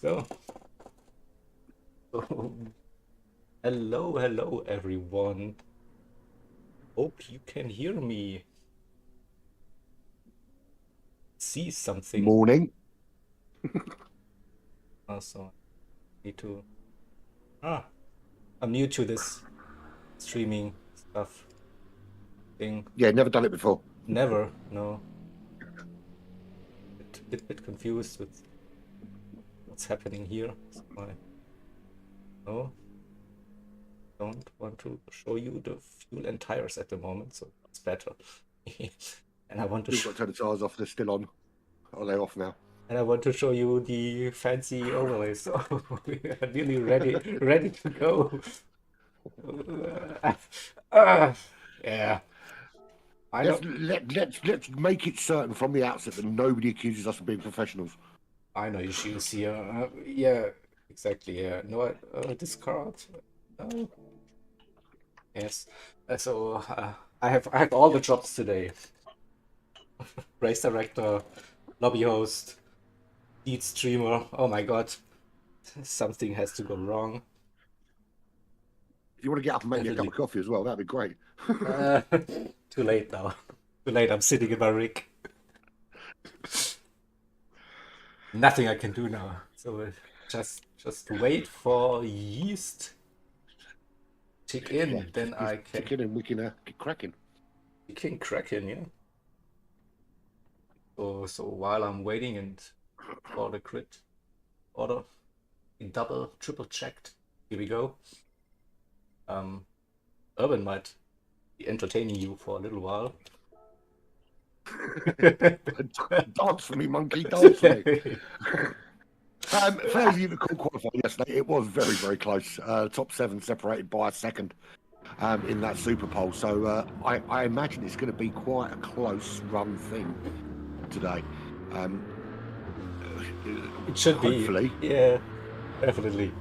Let's go. Hello, everyone. Hope you can hear me. See something. Morning. Also, need to. I'm new to this streaming stuff thing. Yeah, never done it before. Never, no. Bit confused with what's happening here. So no, don't want to show you the fuel and tires at the moment, so it's better. And I want to. You've got to turn the tires off. They're still on. Are they off now? And I want to show you the fancy overlays. So we are nearly ready to go. Yeah. Let's make it certain from the outset that nobody accuses us of being professionals. I know issues here. Yeah, exactly. Yeah. No, discard. No. Yes. So I have all the jobs today. Race director, lobby host, lead streamer. Oh my god, something has to go wrong. If you want to get up and make me a cup of coffee as well, that'd be great. Too late now. Too late. I'm sitting in my rig. Nothing I can do now. So just wait for yeast. Tick in, Yeah, then I can. Tick in and we can get cracking. You can crack in, yeah. So while I'm waiting and for the crit order, double, triple checked. Here we go. Urban might be entertaining you for a little while. Dance for me, monkey, dance for me. For those of you that couldn't qualify yesterday, it was very, very close. Top 7 separated by a second in that Super Pole. So I imagine it's going to be quite a close run thing today. It should hopefully. Be. Yeah, definitely.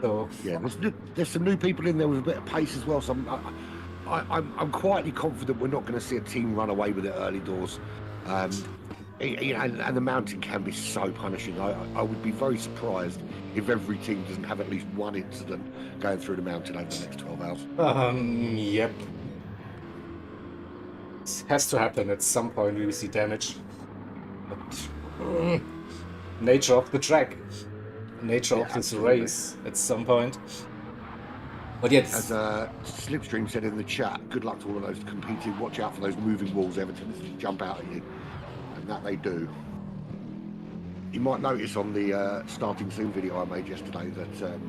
So yeah, there's some new people in there with a bit of pace as well. So I'm quietly confident we're not going to see a team run away with it early doors. And the mountain can be so punishing. I would be very surprised if every team doesn't have at least one incident going through the mountain over the next 12 hours. Yep. It has to happen at some point. We will see damage. But, nature of the track. Nature of this race at some point. But yes. As Slipstream said in the chat, good luck to all of those competing. Watch out for those moving walls, Everton, as they jump out at you. And that they do. You might notice on the starting soon video I made yesterday that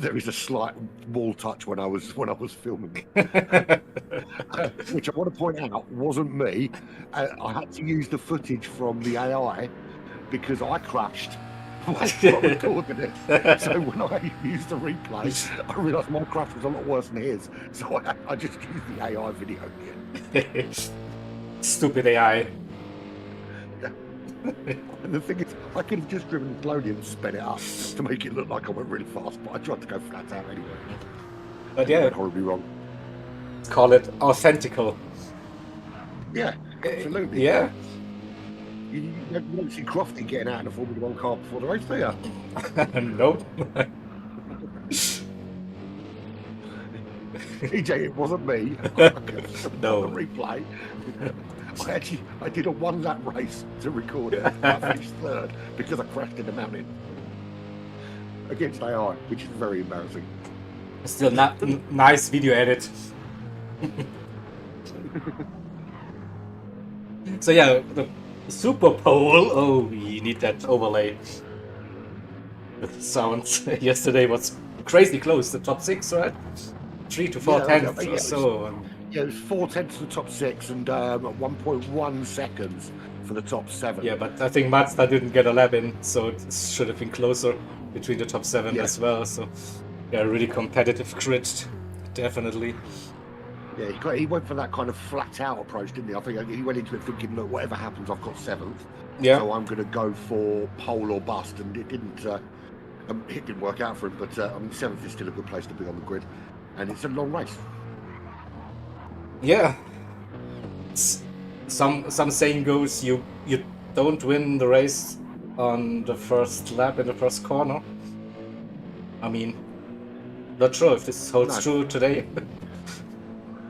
there is a slight wall touch when I was filming, which I want to point out wasn't me. I had to use the footage from the AI because I crashed whilst recording it. So when I used the replay, I realised my crash was a lot worse than his. So I just used the AI video again. Stupid AI. And the thing is, I could have just driven slowly and sped it up to make it look like I went really fast, but I tried to go flat out anyway. But yeah, horribly wrong. Let's call it authentical. Yeah, absolutely. Yeah. You don't see Crofty getting out in a Formula 1 car before the race, do you? Nope. EJ, it wasn't me. No. The replay. I did a 1-lap race to record it. I finished third because I crashed in the mountain against AI, which is very embarrassing. Still not nice video edit. So yeah, the Super Pole. Oh, we need that overlay. The sounds yesterday was crazy close. The top 6, right? 3 to 4 tenths or so. Yeah, it was 4 tenths for the top 6 and 1.1 seconds for the top 7. Yeah, but I think Mazda didn't get a lap in, so it should have been closer between the top 7 as well. So, yeah, really competitive grid, definitely. Yeah, he went for that kind of flat-out approach, didn't he? I think he went into it thinking, look, whatever happens, I've got 7th. Yeah. So I'm going to go for pole or bust, and it didn't work out for him. But I mean, 7th is still a good place to be on the grid, and it's a long race. Yeah. Some saying goes, you don't win the race on the first lap in the first corner. I mean, not sure if this holds No. true today.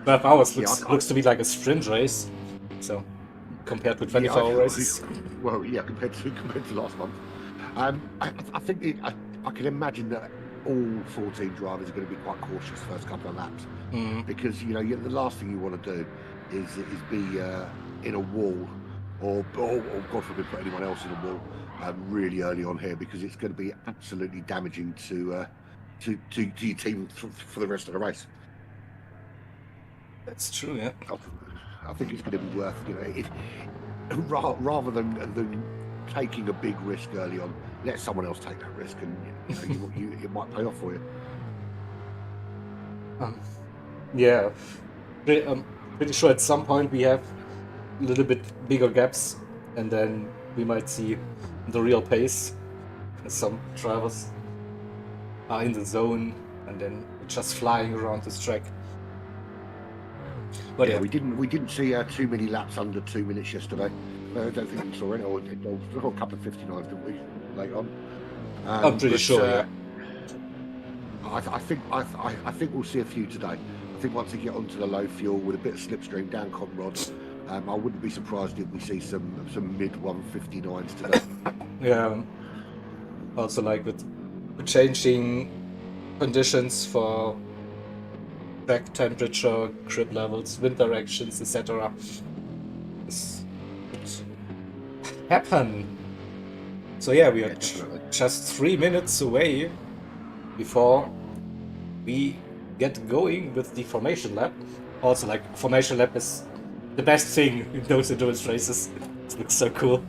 12 hours Yeah, looks to be like a sprint race, so compared with yeah, 24-hour races. well, yeah, compared to last month. I think I can imagine that all 14 drivers are going to be quite cautious first couple of laps because the last thing you want to do is be in a wall or God forbid put anyone else in a wall really early on here, because it's going to be absolutely damaging to your team for the rest of the race. That's true, yeah. I think it's going to be worth, rather than taking a big risk early on, let someone else take that risk, and it might pay off for you. Yeah, pretty sure at some point we have a little bit bigger gaps, and then we might see the real pace. Some drivers are in the zone, and then just flying around this track. But yeah, we didn't see too many laps under 2 minutes yesterday. I don't think we saw it, or a couple of 59s, didn't we, late on? I'm pretty sure, yeah. I think we'll see a few today. I think once they get onto the low fuel with a bit of slipstream down Conrod, I wouldn't be surprised if we see some mid 159s today. Yeah. Also, like with changing conditions for track temperature, grip levels, wind directions, etc. This could happen. So yeah, we are just 3 minutes away before we get going with the formation lap. Also, like, formation lap is the best thing in those endurance races. It looks so cool.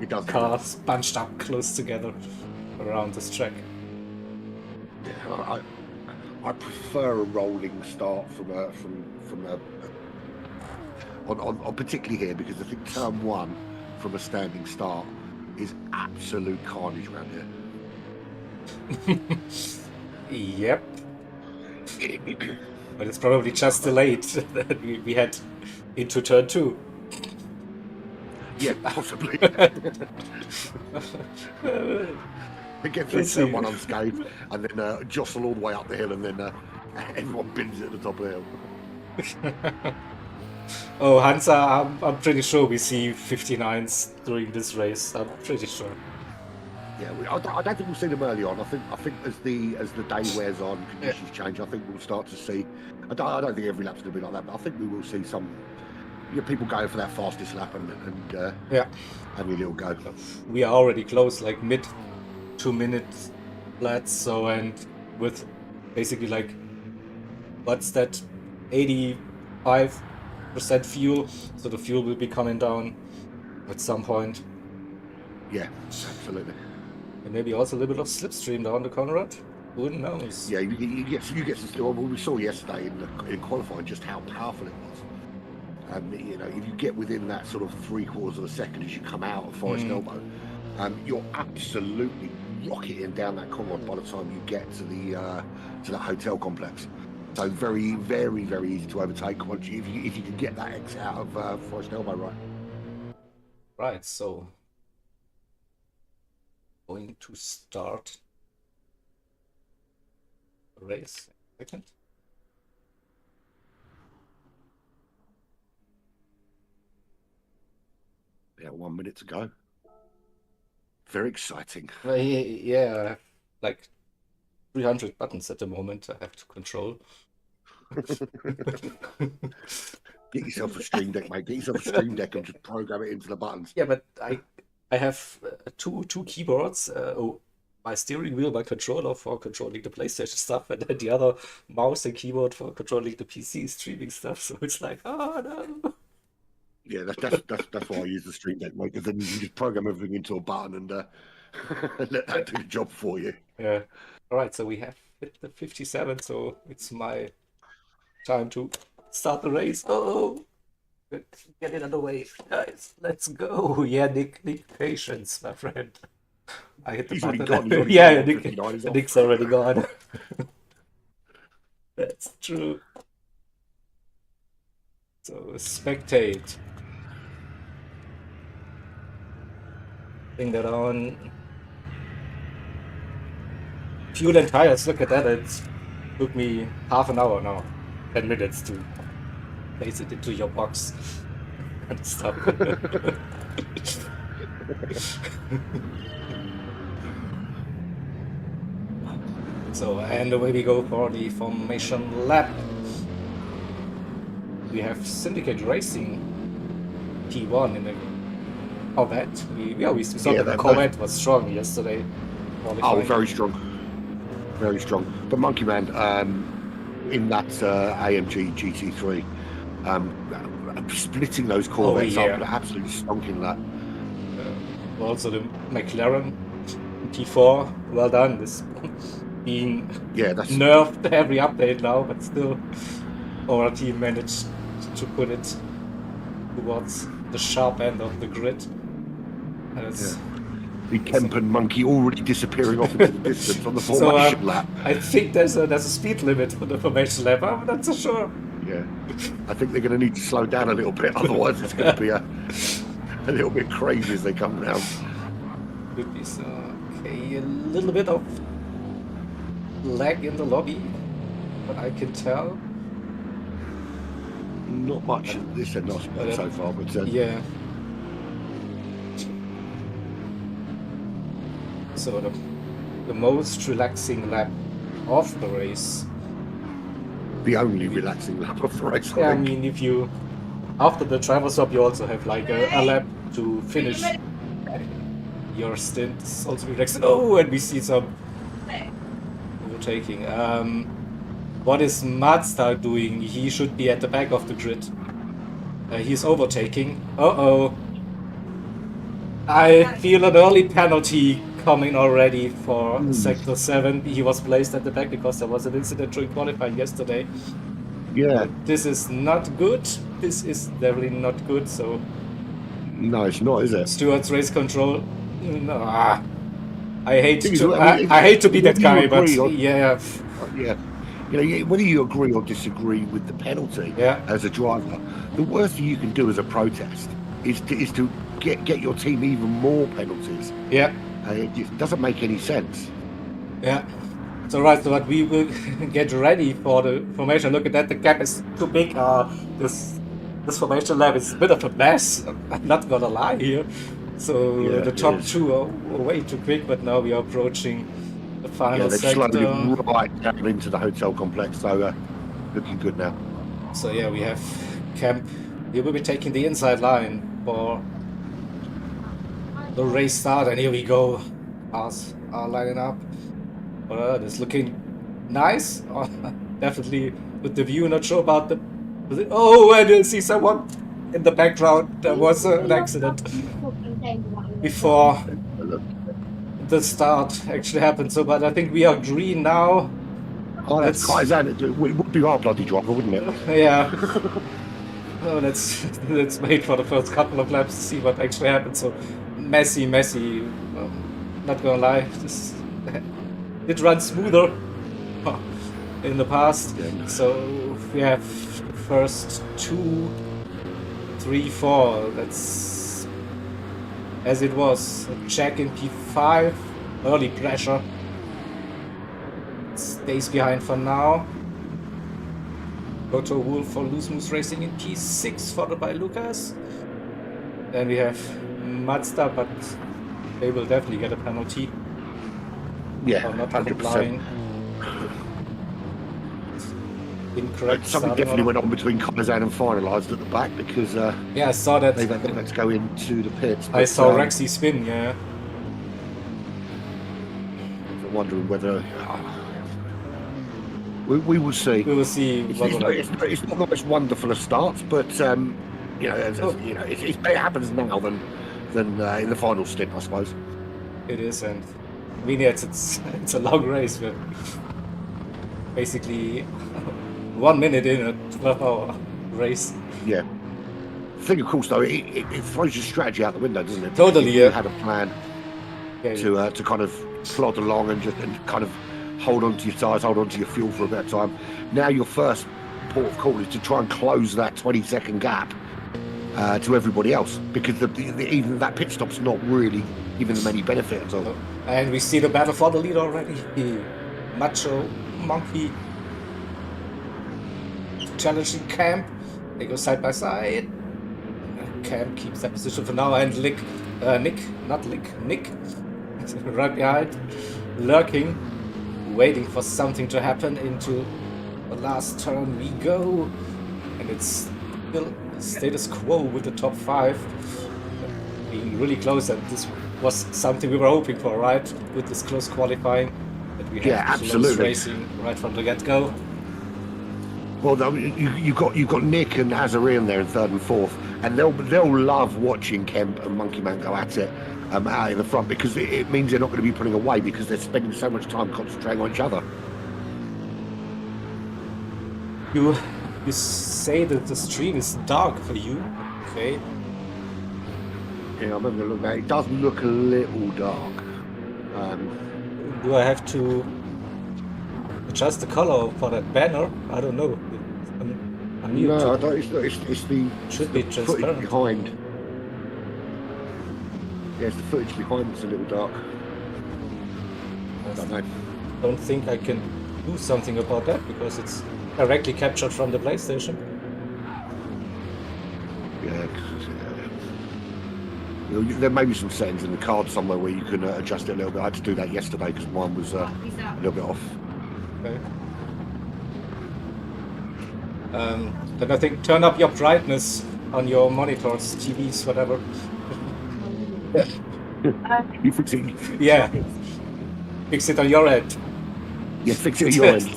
It does. Cars bunched up close together around this track. Yeah, I prefer a rolling start on particularly here, because I think turn one from a standing start is absolute carnage around here. Yep. But it's probably just delayed that we had into turn two. Yeah, possibly. They get through turn one unscathed, and then jostle all the way up the hill, and then everyone bins it at the top of the hill. Oh, Hansa, I'm pretty sure we see 59s during this race. I'm pretty sure. Yeah, I don't think we'll see them early on. I think as the day wears on, conditions change. I think we'll start to see. I don't think every lap's going to be like that, but I think we will see some people going for that fastest lap and having a little go. We are already close, like mid 2 minutes flats. So, and with basically like, what's that, 85% fuel. So the fuel will be coming down at some point. Yeah, absolutely. And maybe also a little bit of slipstream down the Conrad. Who knows? Yeah, you get to see. Well, we saw yesterday in qualifying just how powerful it was. If you get within that sort of 3/4 of a second as you come out of Forest Elbow, you're absolutely rocketing down that Conrad by the time you get to that hotel complex. So very, very, very easy to overtake once if you can get that exit out of Forest Elbow right. Right, so going to start the race in a second. Yeah, 1 minute to go. Very exciting. Yeah, I have like 300 buttons at the moment I have to control. Get yourself a Stream Deck, mate. Get yourself a Stream Deck and just program it into the buttons. Yeah, but I have two keyboards. My steering wheel, my controller for controlling the PlayStation stuff, and then the other mouse and keyboard for controlling the PC streaming stuff. So it's like, oh no. Yeah, that's why I use the Stream Deck, mate, because then you can just program everything into a button and let that do the job for you. Yeah. All right, so we have hit the 57, so it's my time to start the race. Oh, get it underway, guys. Let's go. Yeah, Nick, patience, my friend. I hit the He's button. already gone. Yeah, Nick's Nick's already gone. That's true. So spectate. Putting that on. Fuel and tires, look at that. It took me half an hour now. 10 minutes to place it into your box and stuff. So, and away we go for the formation lap. We have Syndicate Racing T1 in the Corvette. We saw that the Corvette was strong yesterday. Oh, very strong. Very strong. But Monkey Man, in that AMG GT3, splitting those Corvettes up and absolutely stonking that. Also the McLaren T4, well done. This being nerfed every update now, but still our team managed to put it towards the sharp end of the grid. The Kempen monkey already disappearing off into the distance on the formation lap. I think there's a speed limit for the formation lap. I'm not so sure. Yeah, I think they're going to need to slow down a little bit, otherwise it's going to be a little bit crazy as they come round. Could be so. Okay, a little bit of lag in the lobby, but I can tell. Not much this end so far, but yeah. So the most relaxing lap of the race. The only relaxing lap of the race. I mean, if you after the driver stop, you also have like a lap to finish your stint. It's also relaxing. Oh, and we see some overtaking. What is Mazda doing? He should be at the back of the grid. He's overtaking. Uh-oh. I feel an early penalty coming already for Sector 7. He was placed at the back because there was an incident during qualifying yesterday. Yeah. This is not good. This is definitely not good, so... No, it's not, is it? Stewart's race control. No. I hate to be that guy, but yeah. Yeah. You know, whether you agree or disagree with the penalty as a driver, the worst thing you can do as a protest is to get your team even more penalties. Yeah. It doesn't make any sense. Yeah. So right, so what we will get ready for the formation. Look at that, the gap is too big. This formation lap is a bit of a mess. I'm not gonna lie here. So the top two are way too quick, but now we are approaching the final sector. Slowly right down into the hotel complex, so looking good now. So yeah, we have Camp. We will be taking the inside line for the race start, and here we go. Cars are lining up. It's looking nice. Definitely with the view. Not sure about the. Oh, I didn't see someone in the background. There was an accident before the start actually happened. So, but I think we are green now. Oh, that's quite it would be our bloody driver, wouldn't it? Yeah. Oh, let's wait for the first couple of laps to see what actually happens. So messy. Not gonna lie, this did run smoother in the past. Yeah. So we have first 2, 3, 4. That's as it was. Check in P5, early pressure. Stays behind for now. Toto Wolf for Loose Moose Racing in P6, followed by Lucas. Then we have Mazda, but they will definitely get a penalty. Yeah, not 100%. Incorrect. Something definitely went on between Kaizen and finalised at the back because yeah, I saw that. They've had to go into the pits. I saw Rexy spin. Yeah. I'm wondering whether. We will see. We will see. It's not the most wonderful of starts, but it happens now than in the final stint, I suppose. It is, and I mean, it's a long race. But basically, 1 minute in a 12-hour race. Yeah. The thing, of course, though, it throws your strategy out the window, doesn't it? Totally. You had a plan to kind of plod along and kind of hold on to your tyres, hold on to your fuel for a bit of time. Now your first port of call is to try and close that 20-second gap to everybody else, because even that pit stop's not really giving them any benefit at all. And we see the battle for the lead already. Macho Monkey challenging Camp. They go side by side. Camp keeps that position for now, and Nick, right behind, lurking, waiting for something to happen. Into the last turn we go, and it's still status quo with the top 5 being really close, and this was something we were hoping for, right? With this close qualifying, that we have close racing right from the get-go. Well, you've got Nick and Azari in there in 3rd and 4th, and they'll love watching Kemp and Monkey Man go at it out in the front, because it means they're not going to be pulling away, because they're spending so much time concentrating on each other. You say that the stream is dark for you, okay? Yeah, I remember looking at it. It does look a little dark. Do I have to adjust the color for that banner? I don't know. No, I don't. It's the should be transparent. Footage behind. Yeah, it's the footage behind that's a little dark. I don't know. Don't think I can do something about that, because it's directly captured from the PlayStation. Yeah. There may be some settings in the card somewhere where you can adjust it a little bit. I had to do that yesterday because mine was a little bit off. Okay. Then I think turn up your brightness on your monitors, TVs, whatever. You fix it. Yeah. Fix it on your end. Yeah, fix it on your end.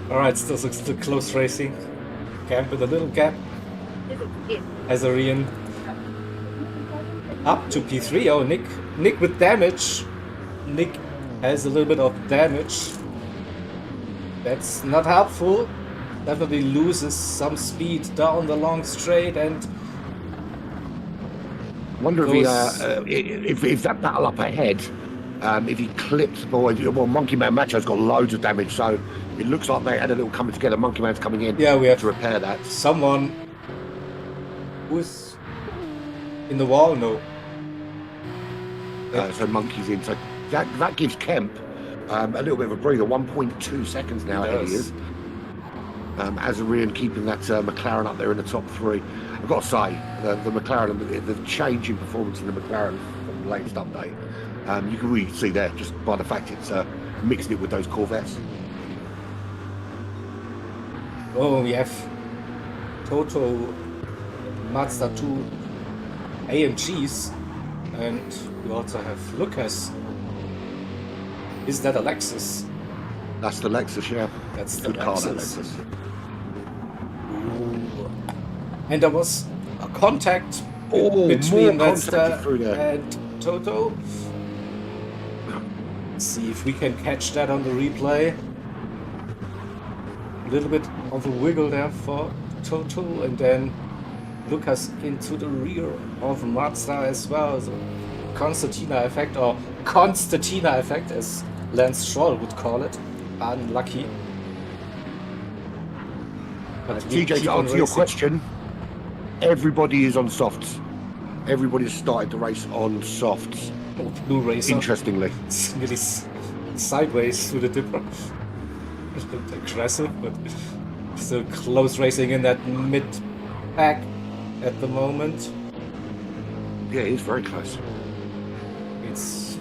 Alright, still close racing. Camp with a little gap. Azarian up to P3. Oh, Nick with damage. Nick has a little bit of damage. That's not helpful. Definitely loses some speed down the long straight, and wonder if that battle up ahead, if he clips, well, Monkey Man Macho's got loads of damage, so it looks like they had a little coming together. Monkey Man's coming in. Yeah, we have to repair that. Someone who's in the wall, no. So Monkey's in. So that gives Kemp a little bit of a breather. 1.2 seconds now ahead he is. Azarian keeping that McLaren up there in the top 3. I've got to say, the McLaren, the change in performance in the McLaren from the latest update, you can really see there just by the fact it's mixed it with those Corvettes. Oh, we have Toto Mazda 2 AMGs, and we also have Lucas. Is that a Lexus? That's the Lexus, yeah. That's the good Lexus. car, that Lexus. And there was a contact between Mazda and Toto. Let's see if we can catch that on the replay. A little bit of a wiggle there for Toto, and then Lucas into the rear of Mazda as well. So Constantina effect, or Constantina effect, as Lance Stroll would call it. Unlucky. But TJ, to answer your question, everybody is on softs. Everybody's started the race on softs. Oh, Blue Racer. Interestingly. It's really sideways through the dipper. Aggressive, but still close racing in that mid-pack at the moment. Yeah, he's very close. It's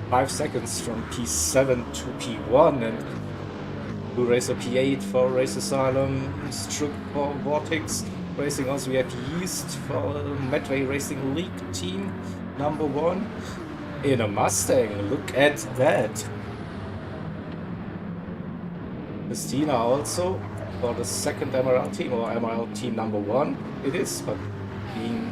5 seconds from P7 to P1, and Blue Racer P8 for Race Asylum, Struck for Vortex Racing. Also, we have Yeast for the Medway Racing League team, #1 in a Mustang. Look at that. Christina also for the second MRL team, or MRL team #1 it is, but being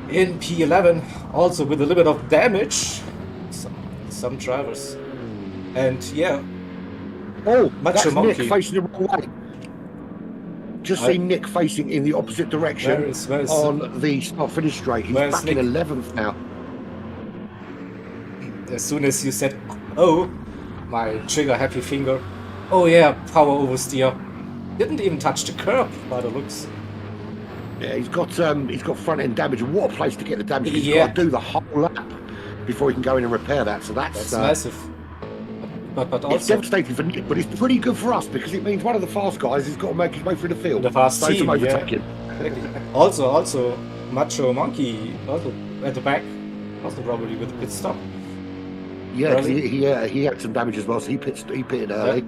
in P11 also with a little bit of damage. Some drivers. And yeah. Oh, Macho that's Monkey. Nick facing the wrong way. Just see Nick facing in the opposite direction where is on the start-finish straight. He's back in 11th now. As soon as you said, oh, my trigger happy finger. Oh yeah, power oversteer. Didn't even touch the curb by the looks. Yeah, he's got front end damage, and what a place to get the damage. He's Yeah. got to do the whole lap before he can go in and repair that. So that's massive. But it's also devastating for Nick, but it's pretty good for us because it means one of the fast guys has got to make his way through the field. the fast so team, to yeah. overtake him. Also, Macho Monkey also at the back, also probably with a pit stop. Yeah, 'cause he had some damage as well, so he pitted early.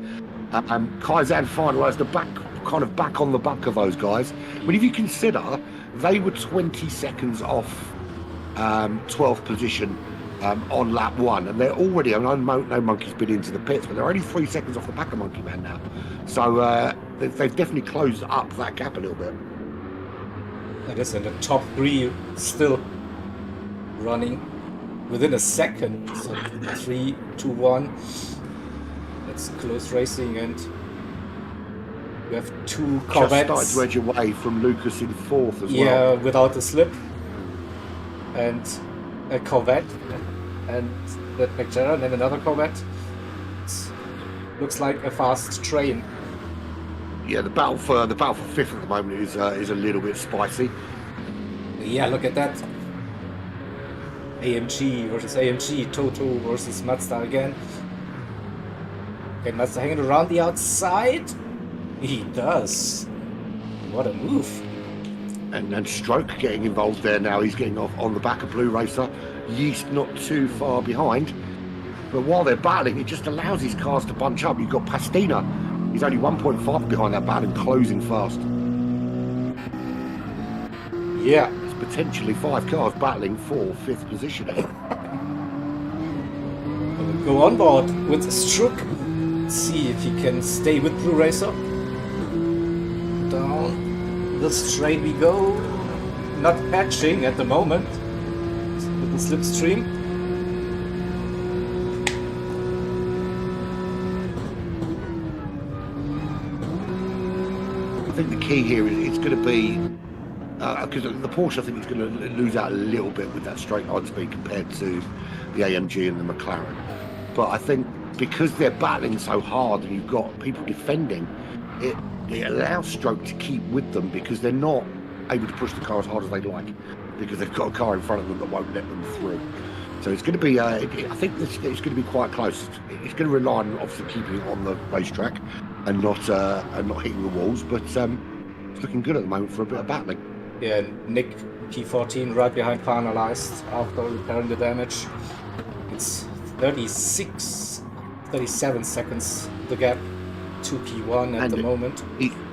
Kaizan finalised the back on the back of those guys. I mean, if you consider they were 20 seconds off 12th position on lap 1, and they're already, I know no Monkey's been into the pits, but they're only 3 seconds off the back of Monkey Man now. So they've definitely closed up that gap a little bit. It is in the top 3 still running within a second. So 3, 2, 1. It's close racing, and we have 2 Corvettes. Just started to edge away from Lucas in 4th as well. Yeah, without a slip. And a Corvette. And that McLaren and another Corvette. Looks like a fast train. Yeah, the battle for 5th at the moment is a little bit spicy. Yeah, look at that. AMG versus AMG, Toto versus Mazda again. Okay, Mazda hanging around the outside. He does. What a move. And Stroke getting involved there now. He's getting off on the back of Blue Racer. Yeast not too far behind. But while they're battling, it just allows his cars to bunch up. You've got Pastina. He's only 1.5 behind that battle and closing fast. Yeah. It's potentially 5 cars battling for 5th position. Go on board with Strook. See if he can stay with Blue Racer. Down the straight we go. Not patching at the moment. With the slipstream. I think the key here is it's going to be because the Porsche, I think, is going to lose out a little bit with that straight line speed compared to the AMG and the McLaren. But I think because they're battling so hard and you've got people defending, it allows Stroke to keep with them because they're not able to push the car as hard as they'd like because they've got a car in front of them that won't let them through. So it's going to be, I think it's going to be quite close. It's going to rely on obviously keeping it on the racetrack and not hitting the walls, but it's looking good at the moment for a bit of battling. Yeah, Nick P14 right behind finalized after repairing the damage. It's 37 seconds the gap to P1 at the moment.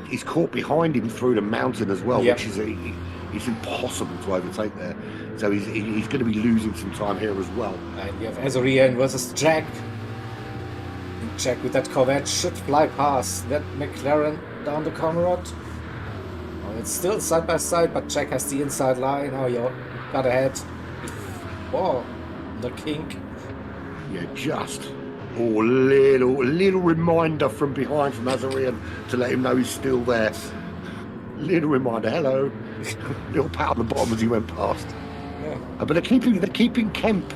He's caught behind him through the mountain as well, Yep. which is it's impossible to overtake there. So he's going to be losing some time here as well. And we have Azorian versus Jack. And Jack with that Corvette should fly past that McLaren down the corner rod. Oh, it's still side by side, but Jack has the inside line. Oh, you got ahead. Oh, the kink. Yeah, just little reminder from behind from Azorian to let him know he's still there. Little reminder, hello. Little pat on the bottom as he went past. Yeah. But they're keeping Kemp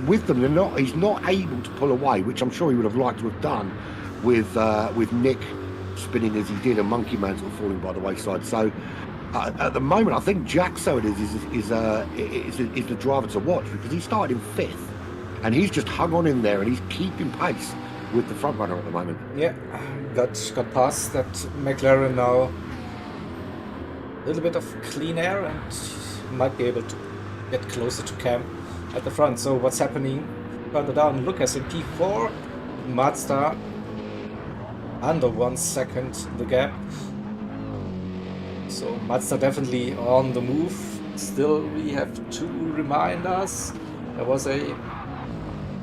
with them. He's not able to pull away, which I'm sure he would have liked to have done with Nick spinning as he did and Monkey Man sort of falling by the wayside. So at the moment, I think Jack, so it is the driver to watch because he started in 5th. And he's just hung on in there and he's keeping pace with the front runner at the moment. Yeah, got past that McLaren now. A little bit of clean air and might be able to get closer to Cam at the front. So what's happening further down? Lucas in P4, Mazda under 1 second the gap. So Mazda definitely on the move. Still, we have 2 reminders. There was a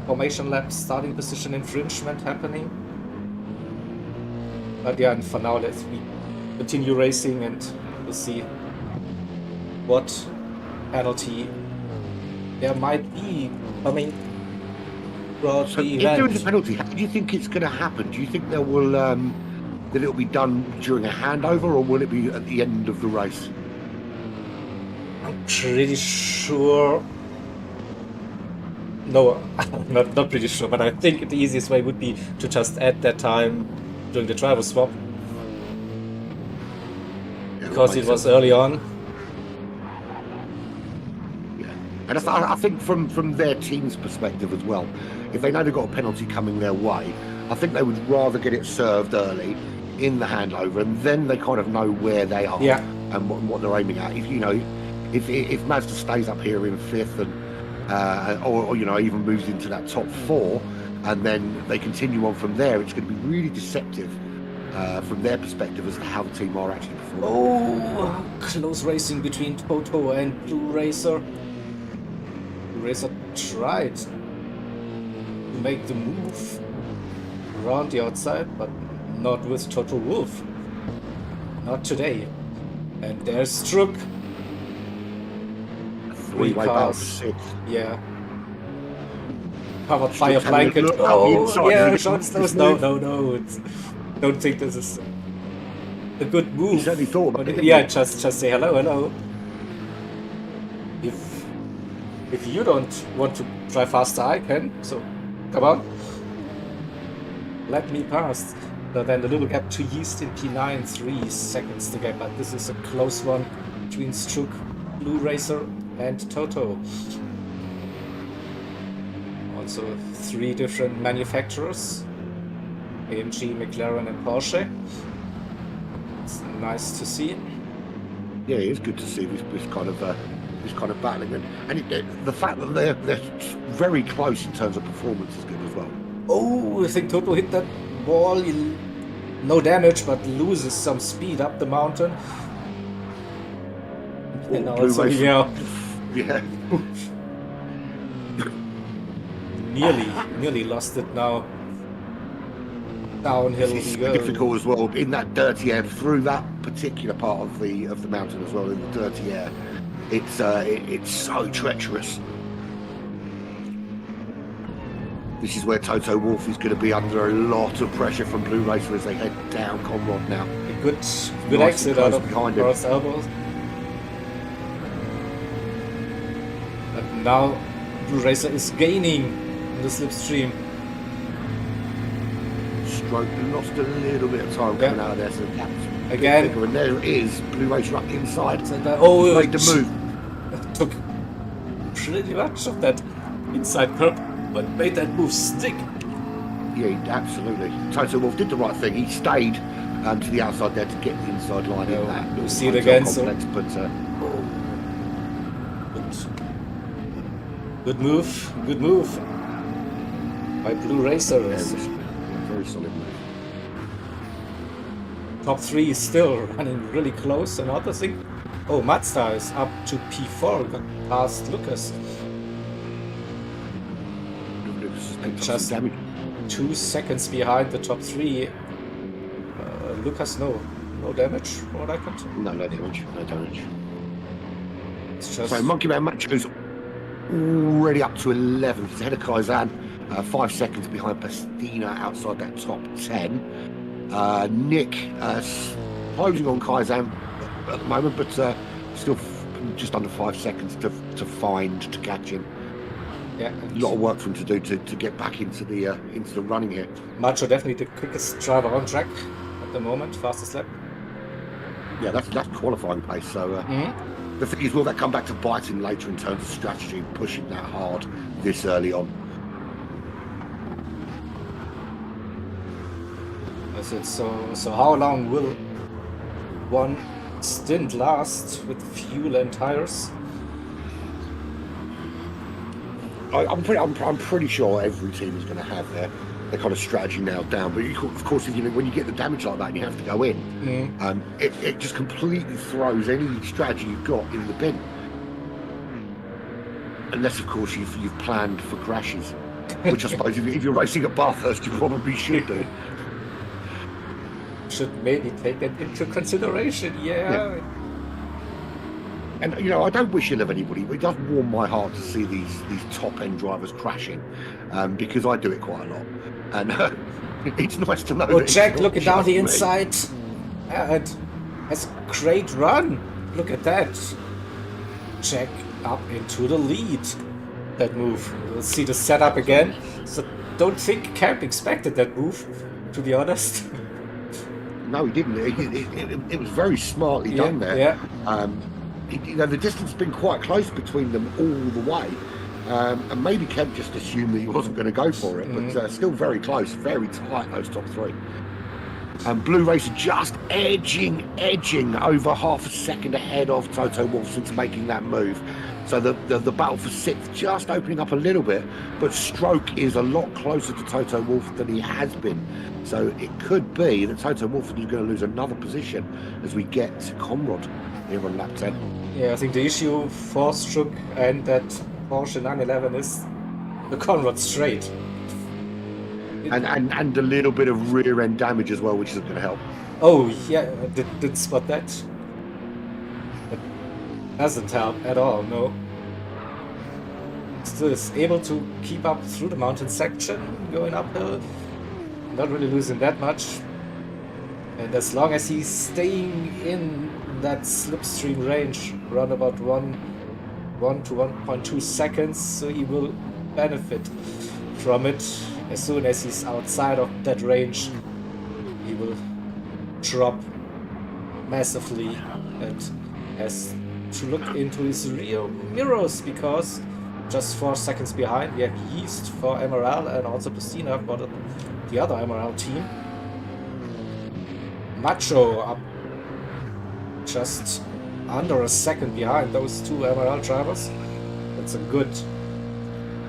formation lap starting position infringement happening. But yeah, and for now let's continue racing and we'll see what penalty there might be coming throughout So the if there is a event. penalty, how do you think it's going to happen? Do you think that it'll be done during a handover or will it be at the end of the race? I'm pretty sure. No, not pretty sure, but I think the easiest way would be to just add that time during the driver swap. Yeah, because it makes was sense. early on. Yeah, and I think from their team's perspective as well, if they know they've got a penalty coming their way, I think they would rather get it served early in the handover, and then they kind of know where they are Yeah. and what they're aiming at. If you know, if Mazda stays up here in fifth and or you know even moves into that top four, and then they continue on from there, it's going to be really deceptive from their perspective as to how the team are actually performing. Oh, close racing between Toto and Blue Racer. Blue Racer tried to make the move around the outside, but not with Toto Wolff. Not today. And there's Struck. Three-way battle for sixth. Yeah. Covered by a Struck's having a blanket. look up the Oh, inside. yeah, Is it Sean a Snows. move? No. It's, don't think this is a good move. He certainly thought about it. Yeah, just say hello. If you don't want to drive faster, I can. So, come on. Let me pass. So then the little gap to Yeast in P9, 3 seconds to get, but this is a close one between Struck, Blue Racer, and Toto. Also 3 different manufacturers, AMG, McLaren, and Porsche. It's nice to see. Yeah, it is good to see this kind of battling, and the fact that they're very close in terms of performance is good as well. Oh, I think Toto hit that wall. No damage, but loses some speed up the mountain. And also, yeah, nearly lost it now. Downhill It's we go. difficult as well in that dirty air through that particular part of the mountain as well. In the dirty air, it's so treacherous. This is where Toto Wolff is going to be under a lot of pressure from Blue Racer as they head down Conrod now. A good Nice exit and out close of behind him. Ross elbows. But now Blue Racer is gaining in the slipstream. Stroke lost a little bit of time coming out of there, so that's Again. bigger. And there it is, Blue Racer up the inside. So that, oh, Made the move. Took pretty much of that inside curb, but made that move stick. Yeah, absolutely. Toto Wolff did the right thing. He stayed to the outside there to get the inside line in that. We'll see it hotel again. complex, So but good move by Blue Racer. yeah, it was a very solid move. Top 3 is still running really close. Another thing, oh, Mazda is up to P4, got past Lucas. Lucas has And picked up just some damage. 2 seconds behind the top 3. Lucas, no damage from what I can tell. No damage. It's just So Monkey Man Macho's already up to 11th. He's ahead of Kaizan, 5 seconds behind Pastina outside that top 10. Nick closing on Kaizan at the moment, but still just under 5 seconds to catch him. yeah, A lot of work for him to do to get back into the running here. Macho definitely the quickest driver on track at the moment, fastest lap. Yeah, that's qualifying pace. So the thing is, will that come back to bite him later in terms of strategy, pushing that hard this early on? So how long will one stint last with fuel and tires? I'm pretty sure every team is going to have their kind of strategy nailed down. But of course, when you get the damage like that and you have to go in, it just completely throws any strategy you've got in the bin. Unless, of course, you've planned for crashes, which I suppose if you're racing at Bathurst, you probably should do. Should maybe take that into consideration, yeah. And I don't wish ill of anybody, but it does warm my heart to see these top end drivers crashing, because I do it quite a lot, and it's nice to know. Oh, that Jack, it's not looking down just the me. inside. Yeah, it has a great run. Look at that. Jack up into the lead. That move. We'll see the setup again. So don't think Camp expected that move, to be honest. No, he didn't. It was very smartly done there. Yeah. The distance has been quite close between them all the way. And maybe Kemp just assumed that he wasn't going to go for it, but still very close, very tight, those top three. And Blue Racer just edging over half a second ahead of Toto Wolff since making that move. So the battle for sixth just opening up a little bit, but Stroke is a lot closer to Toto Wolff than he has been. So it could be that Toto Wolff is going to lose another position as we get to Conrad here on lap 10. Yeah, I think the issue for Stroke and that Porsche 911 is the Conrad straight. And a little bit of rear end damage as well, which isn't going to help. Oh yeah, I did spot that. It doesn't help at all, no. Still is able to keep up through the mountain section, going uphill. Not really losing that much. And as long as he's staying in that slipstream range, around about 1 to 1.2 seconds, so he will benefit from it. As soon as he's outside of that range, he will drop massively and has to look into his rear mirrors, because just 4 seconds behind we have Yeast for MRL and also Piscina for the other MRL team. Macho up just under a second behind those two MRL drivers. That's a good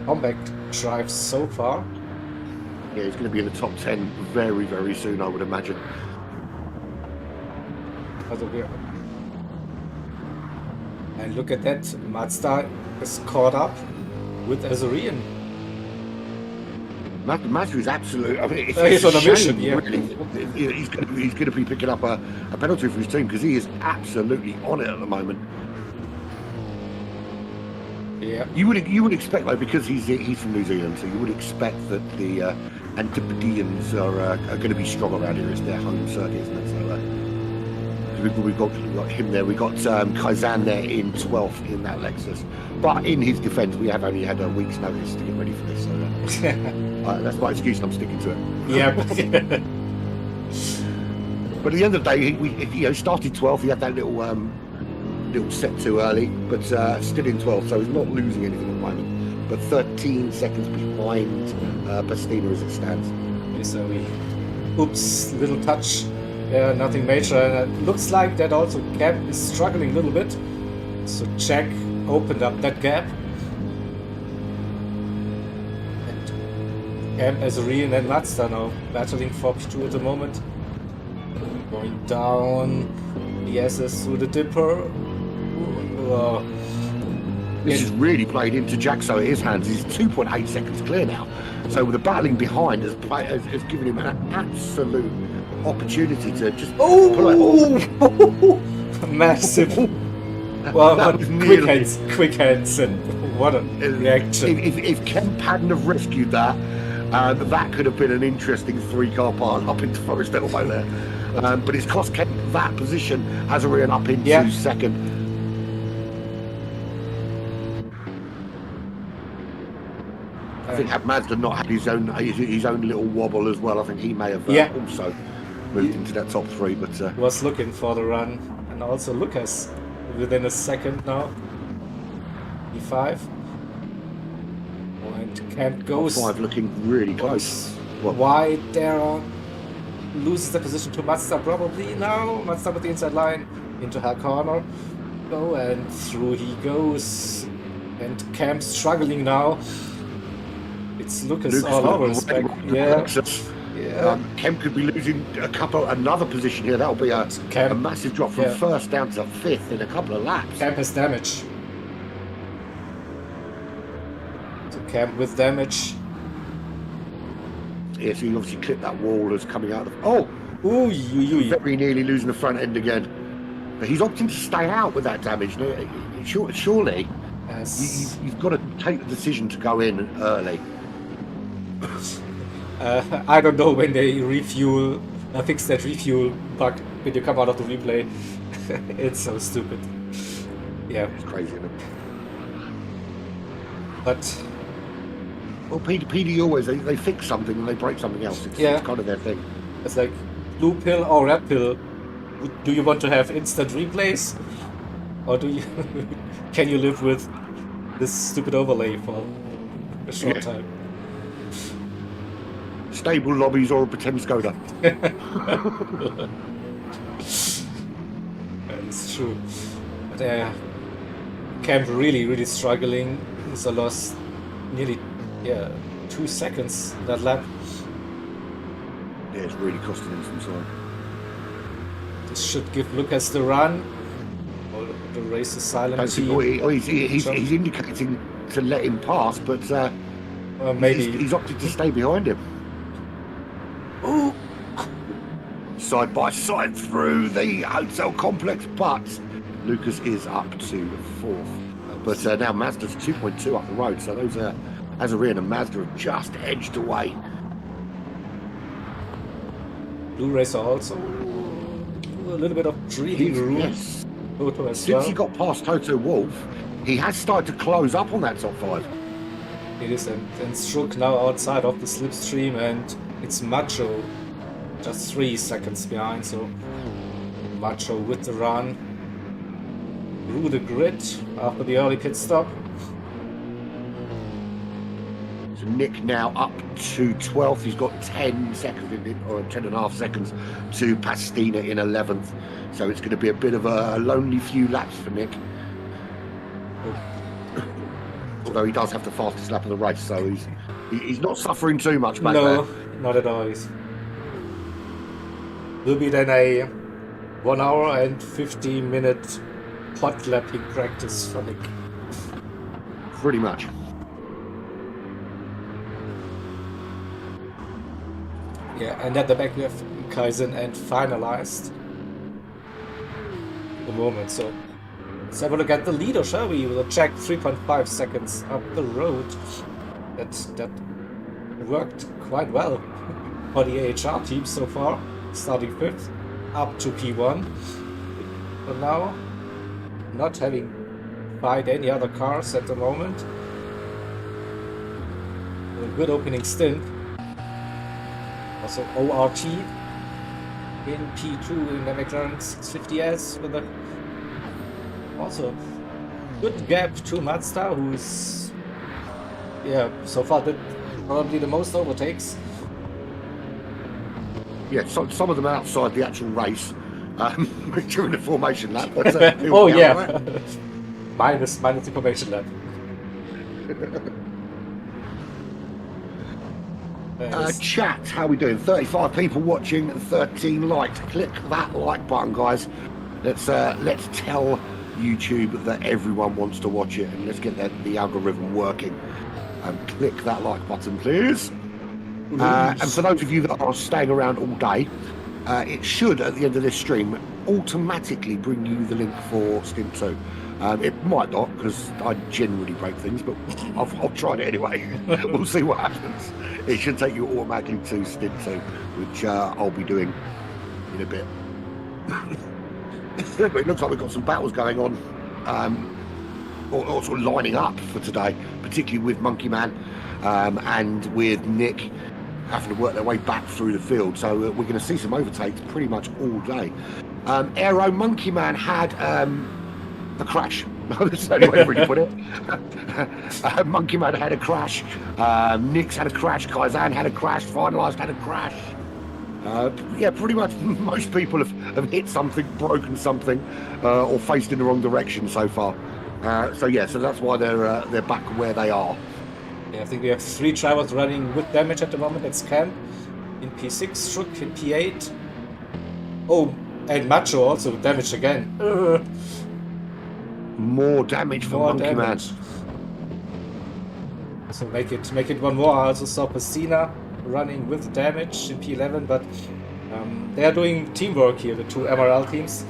comeback drive so far. Yeah, he's going to be in the top 10 very, very soon, I would imagine. And look at that, Mazda is caught up with Azurian. Matthew is absolute. I mean, He's on a mission, yeah. Really. He's going to be picking up a penalty for his team, because he is absolutely on it at the moment. Yeah. You would expect, though, because he's from New Zealand, so you would expect that the Antipodeans are going to be strong around here. It's their home circuit, isn't it? So we've got him there. We've got Kaizan there in 12th in that Lexus. But in his defence, we have only had a week's notice to get ready for this. So that's my excuse, and I'm sticking to it. Yeah. But at the end of the day, he started 12th. He had that little set too early, but still in 12th, so he's not losing anything at the moment. But 13 seconds behind Bastina as it stands. Okay, so oops, little touch. Yeah, nothing major. And it looks like that also Camp is struggling a little bit. So Jack opened up that gap. And Camp, Azurian and Mazda now battling for P2 at the moment. Going down the SS through the dipper. This is really played into Jaxo at his hands. He's 2.8 seconds clear now. So the battling behind has given him an absolute opportunity to just massive. Well, quick hands, and what a reaction. If Kemp hadn't have rescued that, that could have been an interesting 3-car part up into Forest Elbow there. But it's cost Kemp that position as a run up into second. I think had Mazda not had his own little wobble as well, I think he may have also moved into that top 3. But was looking for the run, and also Lucas within a second now. E5. And Kemp goes. 5 looking really close. Wide there. Loses the position to Mazda probably now. Mazda with the inside line into her corner. Go and through he goes. And Kemp struggling now. It's Lucas all over his back. Yeah. Kemp could be losing another position here. That'll be a massive drop from first down to 5th in a couple of laps. Kemp has damage. So Kemp with damage. Yeah, so you obviously clipped that wall as coming out of very nearly losing the front end again. But he's opting to stay out with that damage. Surely you've got to take the decision to go in early. I don't know when they refuel, fix that refuel bug when you come out of the replay. It's so stupid. Yeah. It's crazy, isn't it? But well, PD always they fix something and they break something else. It's kind of their thing. It's like blue pill or red pill? Do you want to have instant replays, or do you can you live with this stupid overlay for a short time? Stable lobbies or a pretend Skoda. It's true. But Camp really struggling. So lost nearly 2 seconds that lap. Yeah, it's really costing him some time. This should give Lucas the run. Or the race is silent. He's indicating to let him pass, but maybe he's opted to stay behind him. Ooh. Side by side through the hotel complex, but Lucas is up to 4th. But now Mazda's 2.2 up the road, so those Azarian and Mazda have just edged away. Blue Racer also a little bit of breathing room. Yes. Toto as Since well. he got past Toto Wolff, he has started to close up on that top 5. It is, and Strook now outside of the slipstream, and it's Macho just 3 seconds behind, so Macho with the run through the grid after the early pit stop. So Nick now up to 12th. He's got 10 seconds in it, or 10.5 seconds to Pastina in 11th. So it's going to be a bit of a lonely few laps for Nick. Although he does have the fastest lap of the race, so he's not suffering too much back there. No, not at all. Will be then a 1 hour and 50-minute hot lapping practice for Nick. Pretty much. Yeah, and at the back we have Kaizen and finalized the moment. So let's have a look at the leader, shall we? We'll check 3.5 seconds up the road. That worked quite well for the AHR team so far, starting 5th up to P1. But now, not having fight any other cars at the moment. A good opening stint. Also ORT in P2 in the McLaren 650S with a also good gap to Mazda, who's so far did probably the most overtakes. Yeah, some of them outside the actual race during the formation lap. But, oh yeah, minus the formation lap. Chat, how we doing? 35 people watching, 13 likes. Click that like button, guys. Let's tell YouTube that everyone wants to watch it, and let's get the algorithm working. Click that like button, please. And for those of you that are staying around all day, it should, at the end of this stream, automatically bring you the link for Stint 2. It might not, because I generally break things, but I'll try it anyway. We'll see what happens. It should take you automatically to Stint 2, which I'll be doing in a bit. But it looks like we've got some battles going on, or sort of lining up for today, particularly with Monkey Man and with Nick having to work their way back through the field. So we're going to see some overtakes pretty much all day. Aero Monkey Man had a crash. That's the only way to really put it. Monkey Man had a crash. Nick's had a crash. Kaizen had a crash. Finalised had a crash. Yeah, pretty much most people have hit something, broken something, or faced in the wrong direction so far. So that's why they're back where they are. Yeah, I think we have 3 drivers running with damage at the moment. That's Camp in P6, Strook in P8. Oh, and Macho also damaged again. More damage for Monkey Man. So make it one more. I also saw Pastina running with damage in P11, but they are doing teamwork here, the 2 MRL teams,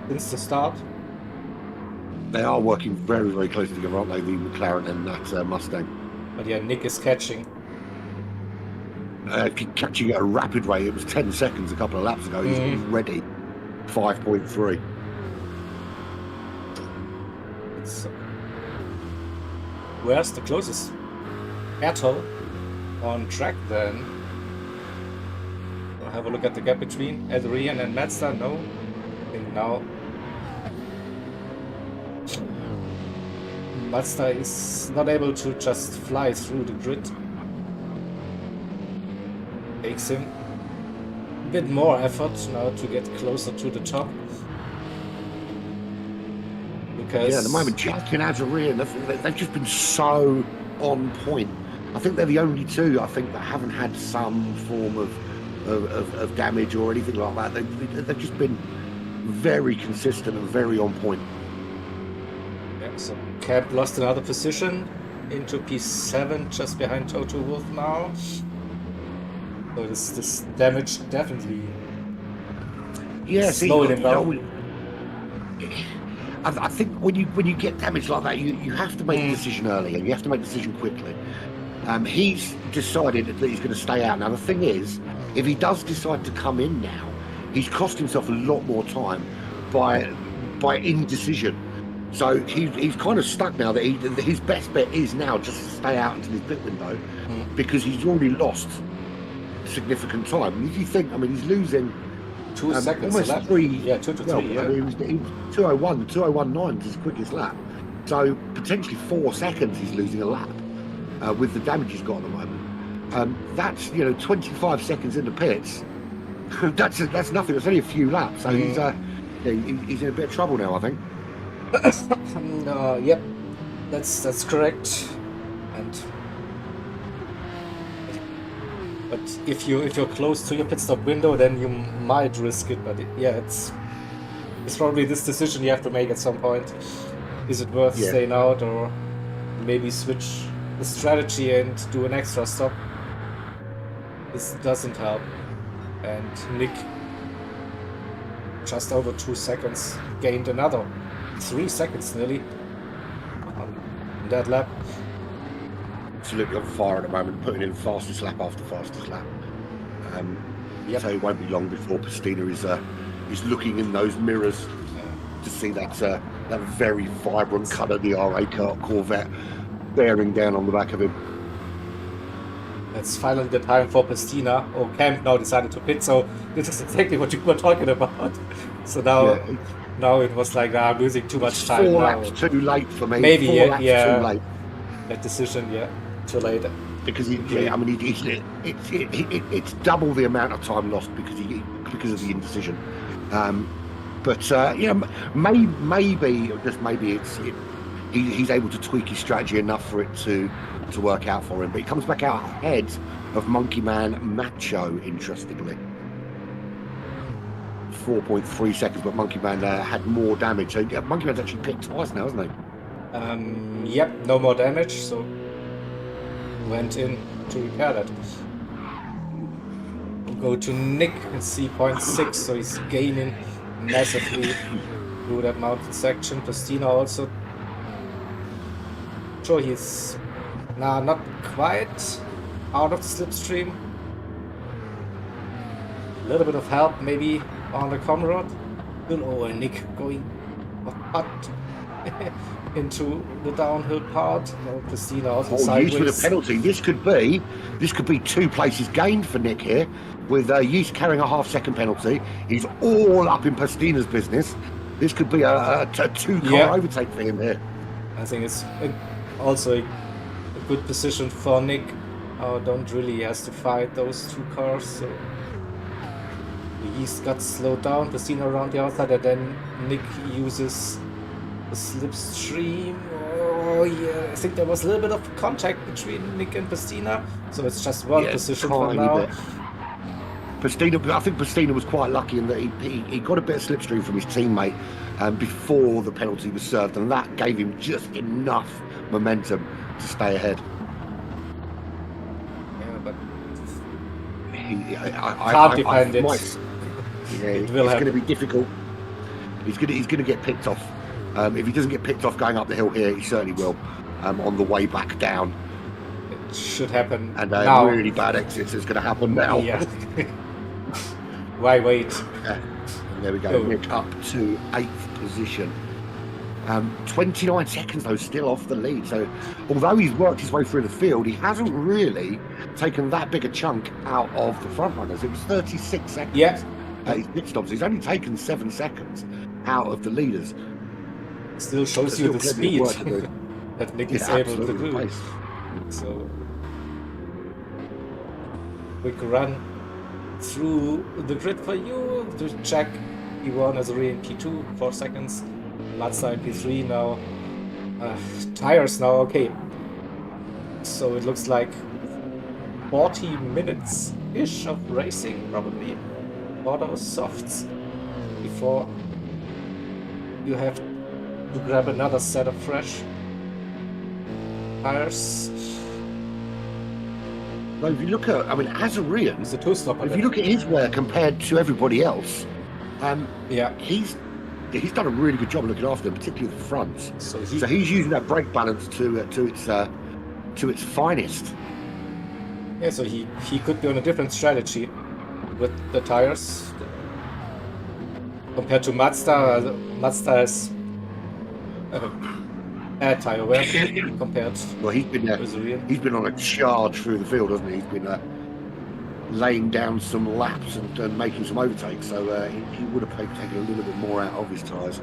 since the start. They are working very, very closely together, aren't they? The McLaren and that Mustang. But yeah, Nick is catching. Catching at a rapid rate. It was 10 seconds a couple of laps ago. He's already 5.3. Where's the closest battle on track then? have a look at the gap between Adrian and Mazda. No, I think now Mazda is not able to just fly through the grid. Takes him a bit more effort now to get closer to the top. Because Yeah, at the moment, Jack and Azarian, they've just been so on point. I think they're the only two, I think, that haven't had some form of damage or anything like that. They've just been very consistent and very on point. Yeah, so Camp lost another position into P7, just behind Toto Wolff now. So this damage definitely slowed him down. I think when you get damage like that, you have to make a decision early, and you have to make a decision quickly. He's decided that he's going to stay out. Now the thing is, if he does decide to come in now, he's cost himself a lot more time by indecision. So he's kind of stuck now. That his best bet is now just to stay out until his pit window, because he's already lost significant time. If you think, I mean, he's losing 2 seconds. almost lap. 3. Yeah, 2 to 3. Well, Yeah. I mean, he was 2:01, 2:01.9 is his quickest lap. So potentially 4 seconds he's losing a lap with the damage he's got at the moment. That's 25 seconds in the pits. that's nothing. That's only a few laps. So he's in a bit of trouble now, I think. Yep, that's correct. But if you're close to your pit stop window, then you might risk it. But it's probably this decision you have to make at some point. Is it worth staying out, or maybe switch the strategy and do an extra stop? This doesn't help. And Nick, just over 2 seconds, gained another 3 seconds nearly on that lap. Absolutely on fire at the moment, putting in fastest lap after fastest lap. So it won't be long before Pastina is looking in those mirrors to see that very vibrant colour, the RA Corvette, bearing down on the back of him. That's finally the time for Pastina. Oh, Camp now decided to pit, so this is exactly what you were talking about. So now it was like, I'm losing too much time. 4 laps too late for me. Maybe 4 laps too late. That decision, too late. Because it's double the amount of time lost because of the indecision. Maybe just maybe he's able to tweak his strategy enough for it to work out for him. But he comes back out ahead of Monkey Man Macho, interestingly. 4.3 seconds, but Monkey Man had more damage. So Monkey Man's actually picked twice now, hasn't he? Yep, no more damage, so went in to repair that. We'll go to Nick and see 0.6, so he's gaining massively through that mountain section. Pastina also. Sure, he's not quite out of the slipstream. A little bit of help maybe on the Conrad. And Nick going hot into the downhill part. No, Pastina also sideways. Used with a penalty. This could be 2 places gained for Nick here, with Use carrying a half-second penalty. He's all up in Pastina's business. This could be a 2-car overtake for him here. I think it's also a good position for Nick. Don't really has to fight those 2 cars. So the East got slowed down. Pastina around the outside, and then Nick uses the slipstream. I think there was a little bit of contact between Nick and Pastina, so it's just one position for now. Pastina, I think Pastina was quite lucky in that he got a bit of slipstream from his teammate before the penalty was served, and that gave him just enough momentum to stay ahead. Yeah, but I can't defend it. It's going to be difficult. He's going to get picked off. If he doesn't get picked off going up the hill here, he certainly will on the way back down. It should happen and now. Really bad exits is going to happen now. Yeah. Why wait? And there we go. Nick up to 8th position. 29 seconds though, still off the lead. So although he's worked his way through the field, he hasn't really taken that big a chunk out of the front runners. It was 36 seconds. Yeah. His pit stops. He's only taken 7 seconds out of the leaders. Still shows you the speed that Nick is able to do. Pace. So quick run through the grid for you to check P1 as a in P2, 4 seconds. Mazda in P3 now. Tires now, okay. So it looks like 40 minutes-ish of racing, probably. For those softs before you have to grab another set of fresh tires. Well, if you look at, I mean, Azarian, It's a two-stop. if you look at his wear compared to everybody else, yeah, he's done a really good job looking after them, particularly the fronts. so he's using that brake balance to its finest. yeah, so he could be on a different strategy with the tires compared to Mazda. Mazda has air tire wear compared. Well, he's been on a charge through the field, hasn't he? He's been laying down some laps and making some overtakes, so he would have taken a little bit more out of his tyres.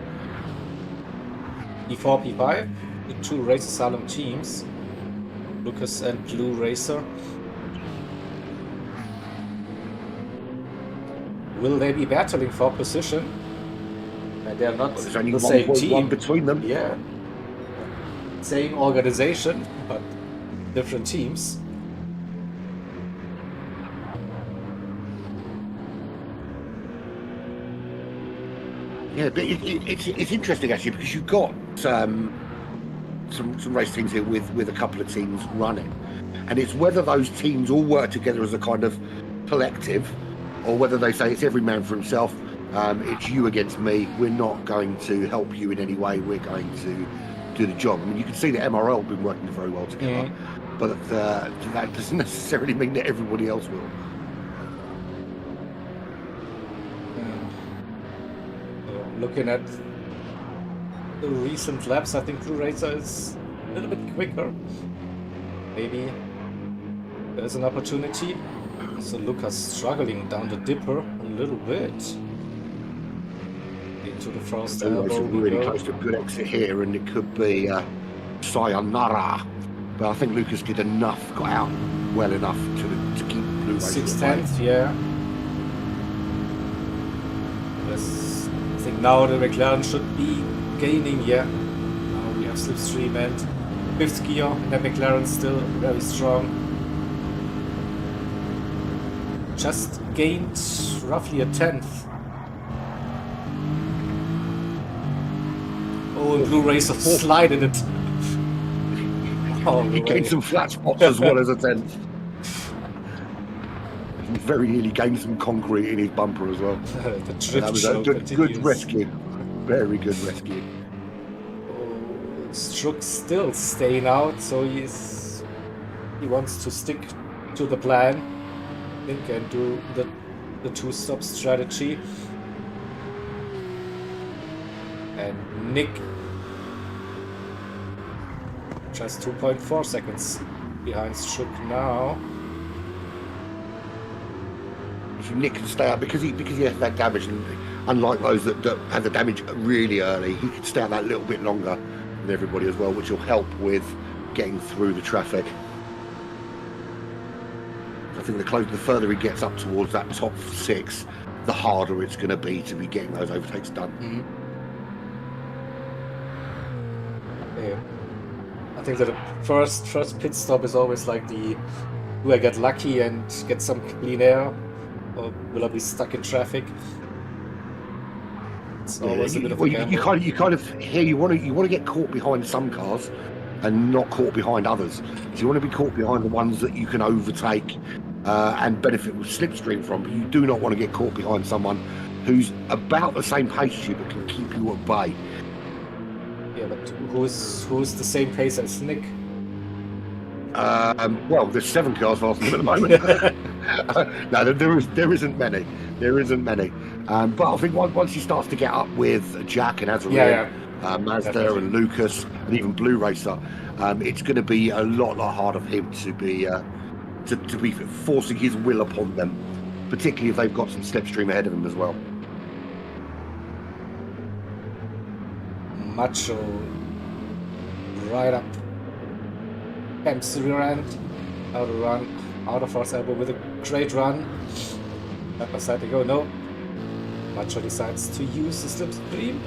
P4, P5, the two Racer Salem teams, Lucas and Blue Racer. Will they be battling for position? And they're not There's only the same team. one between them. Yeah. Same organization, but different teams. Yeah, but it's interesting actually, because you've got some race teams here with a couple of teams running, and it's whether those teams all work together as a kind of collective, or whether they say it's every man for himself. It's you against me. We're not going to help you in any way. We're going to do the job. I mean, you can see that MRL have been working very well together, but that doesn't necessarily mean that everybody else will. Looking at the recent laps, I think Blue Racer is a little bit quicker. Maybe there's an opportunity. So Lucas struggling down the dipper a little bit. Into the first elbow. Really close to a good exit here, and it could be sayonara. But I think Lucas did enough, got out well enough to keep Blue Racer. 6/10, yeah. I think now the McLaren should be gaining, yeah. Now we have slipstream and fifth gear, and the McLaren still very strong. Just gained roughly a 10th. Oh, and Blue Racer slided it. He gained some flat spots as well as a 10th. Very nearly gained some concrete in his bumper as well. That was a good rescue. Very good rescue. Oh, Strook's still staying out, so he wants to stick to the plan, I think, and do the two-stop strategy. And Nick just 2.4 seconds behind Strook now. If Nick can stay out because he has that damage, and unlike those that had the damage really early, he can stay out that little bit longer than everybody as well, which will help with getting through the traffic. I think the further he gets up towards that top 6, the harder it's going to be getting those overtakes done. Yeah. I think that the first pit stop is always like do I get lucky and get some clean air, or will I be stuck in traffic? It's always a bit of a gamble. You kind of here you want to get caught behind some cars and not caught behind others. So you want to be caught behind the ones that you can overtake and benefit with slipstream from, but you do not want to get caught behind someone who's about the same pace as you but can keep you at bay. Yeah, but who's the same pace as Nick? Well, there's 7 cars faster at the moment. No, there isn't many. But I think once he starts to get up with Jack and Azarian, Mazda Definitely. and Lucas and even Blue Racer, it's going to be a lot harder for him to be forcing his will upon them, particularly if they've got some slipstream ahead of him as well. Macho right up. Camps the rear end. Out of run. Out of force elbow with a great run. Side by side they go. No. Macho decides to use the slipstream.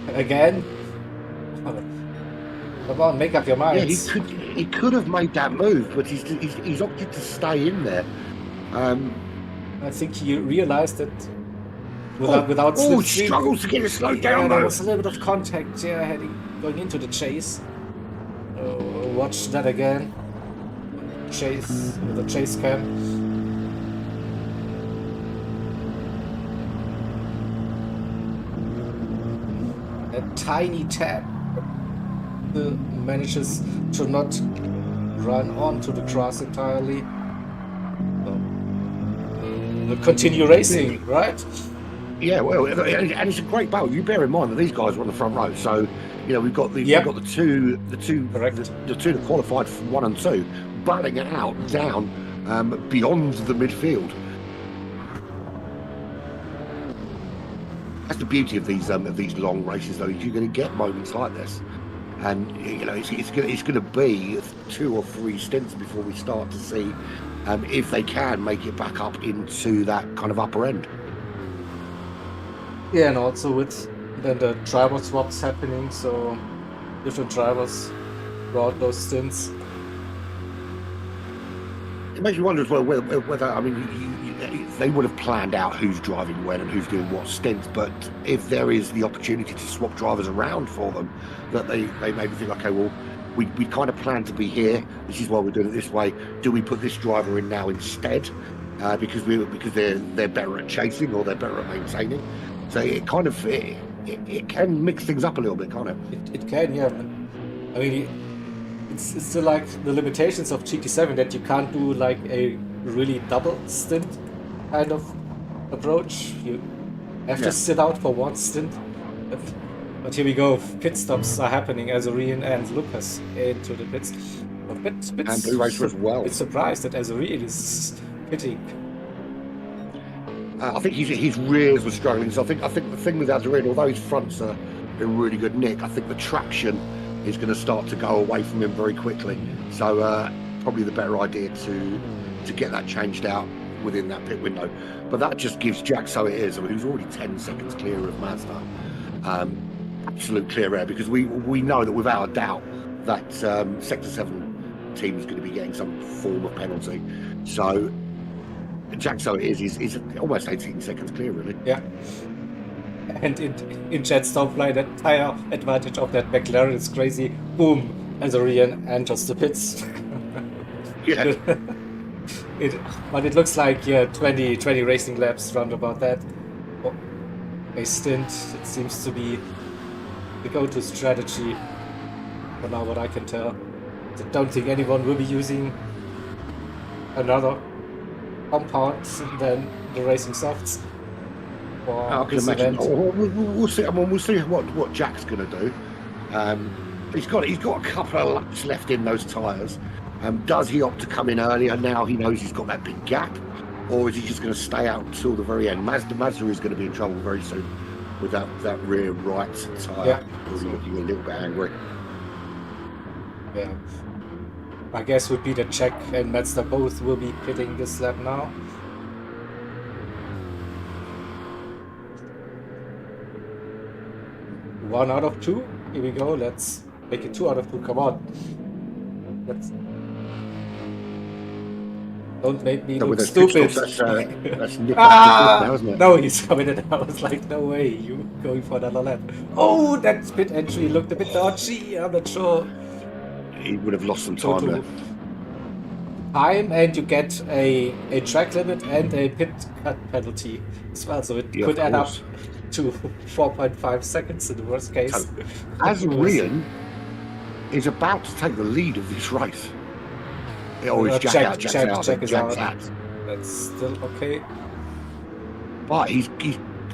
Again. Come on, make up your Yeah, minds. he could have made that move, but he's opted to stay in there. I think he realized that without he slipstream, struggles to get it slowed down there though. was a little bit of contact going into the chase. Watch that again. Chase with the chase cam. A tiny tap manages to not run onto the cross entirely. We'll continue racing, right? Yeah, well, and it's a great battle. You bear in mind that these guys are on the front row, so we've got the two Correct. the two that qualified for 1 and 2, battling it out down beyond the midfield. That's the beauty of these long races, though. Is you're going to get moments like this, and it's going to be 2 or 3 stints before we start to see if they can make it back up into that kind of upper end. Yeah, and also with then the driver swaps happening, so different drivers throughout those stints. It makes me wonder as well whether I mean, they would have planned out who's driving when and who's doing what stints, but if there is the opportunity to swap drivers around for them, that they maybe think, okay, well, we kind of planned to be here. This is why we're doing it this way. Do we put this driver in now instead because they're better at chasing or they're better at maintaining? So it kind of it can mix things up a little bit, can't it? It can, yeah. I mean, it's still like the limitations of GT7 that you can't do like a really double stint kind of approach. You have to sit out for 1 stint. But here we go. Pit stops are happening as Azorian and Lucas into the pits. A bit And Blue Racer as well. It's surprised that Azorian is pitting. I think his rears were struggling. So I think the thing with Azorian, although his fronts are in really good nick, I think the traction is going to start to go away from him very quickly. So probably the better idea to get that changed out within that pit window. But that just gives Jack So It Is, who's already 10 seconds clear of Mazda, absolute clear air, because we know that without a doubt that Sector 7 team is going to be getting some form of penalty. So Jack So It Is almost 18 seconds clear, really. Yeah. And in Jet Stopfly, that tire advantage of that McLaren is crazy. Boom! Azorian enters the pits. Yeah. But it looks like 20 racing laps round about that. A stint, it seems to be the go-to strategy for now, what I can tell. I don't think anyone will be using another compound than the racing softs. I can imagine. We'll see. I mean, we'll see what Jack's going to do. He's got a couple of laps left in those tyres. Does he opt to come in earlier now he knows he's got that big gap, or is he just going to stay out until the very end? Mazda is going to be in trouble very soon with that rear right tyre. Yeah. He's looking a little bit angry. Yeah. I guess would be that Czech and Mazda both will be pitting this lap now. One out of 2. Here we go. Let's make it 2 out of 2. Come on. Don't make me look stupid. That's Nick now, isn't it? No, he's coming in. I was like, no way, you going for another lap. Oh, that pit entry looked a bit dodgy. I'm not sure. He would have lost some time there. Time, and you get a track limit and a pit cut penalty as well. So it could add up to 4.5 seconds in the worst case. So, Azorian is about to take the lead of this race. Or is Jack out? Jack's out. That's still okay. But he's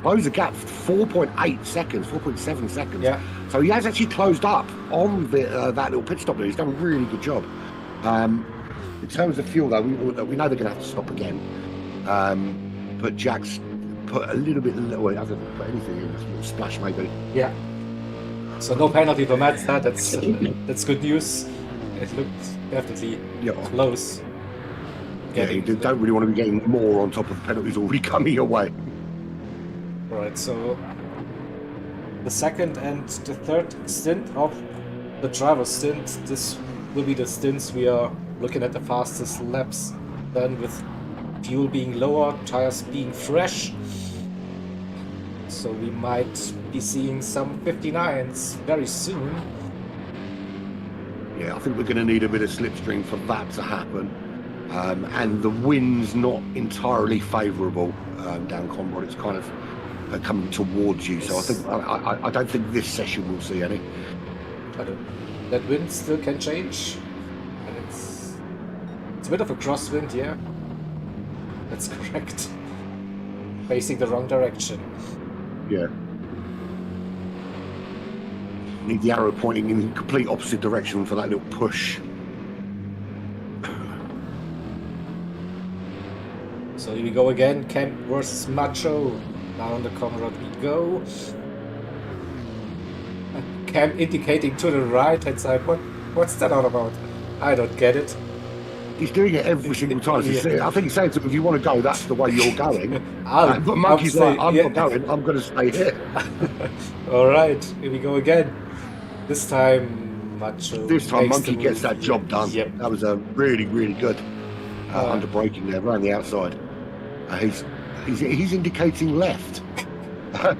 closed the gap 4.8 seconds, 4.7 seconds. Yeah. So he has actually closed up on the, that little pit stop there. He's done a really good job. In terms of fuel, though, we know they're going to have to stop again. But Jack's put a little bit, well, he hasn't put anything in, a little splash maybe. Yeah. So no penalty for Mazda. That's good news. It looked definitely close. Yeah, you don't really want to be getting more on top of the penalties already coming your way. Right, so the second and the third stint of the driver's stint, this will be the stints we are looking at the fastest laps, then with fuel being lower, tires being fresh. So we might be seeing some 59s very soon. Yeah, I think we're going to need a bit of slipstream for that to happen. And the wind's not entirely favourable down Conrod. It's kind of coming towards you. So I don't think this session will see any. That wind still can change. And it's a bit of a crosswind, yeah. That's correct. Facing the wrong direction. Yeah. Need the arrow pointing in the complete opposite direction for that little push. So here we go again, Camp versus Macho. Down the Conrad we go. Camp indicating to the right hand side. What's that all about? I don't get it. He's doing it every single time. I think he's saying to him, if you want to go, that's the way you're going. But Monkey's like, I'm not going, I'm going to stay here. Alright, here we go again. This time, Macho. This time, Monkey gets that job done. Yep. That was a really, really good under braking there, around the outside. He's indicating left. I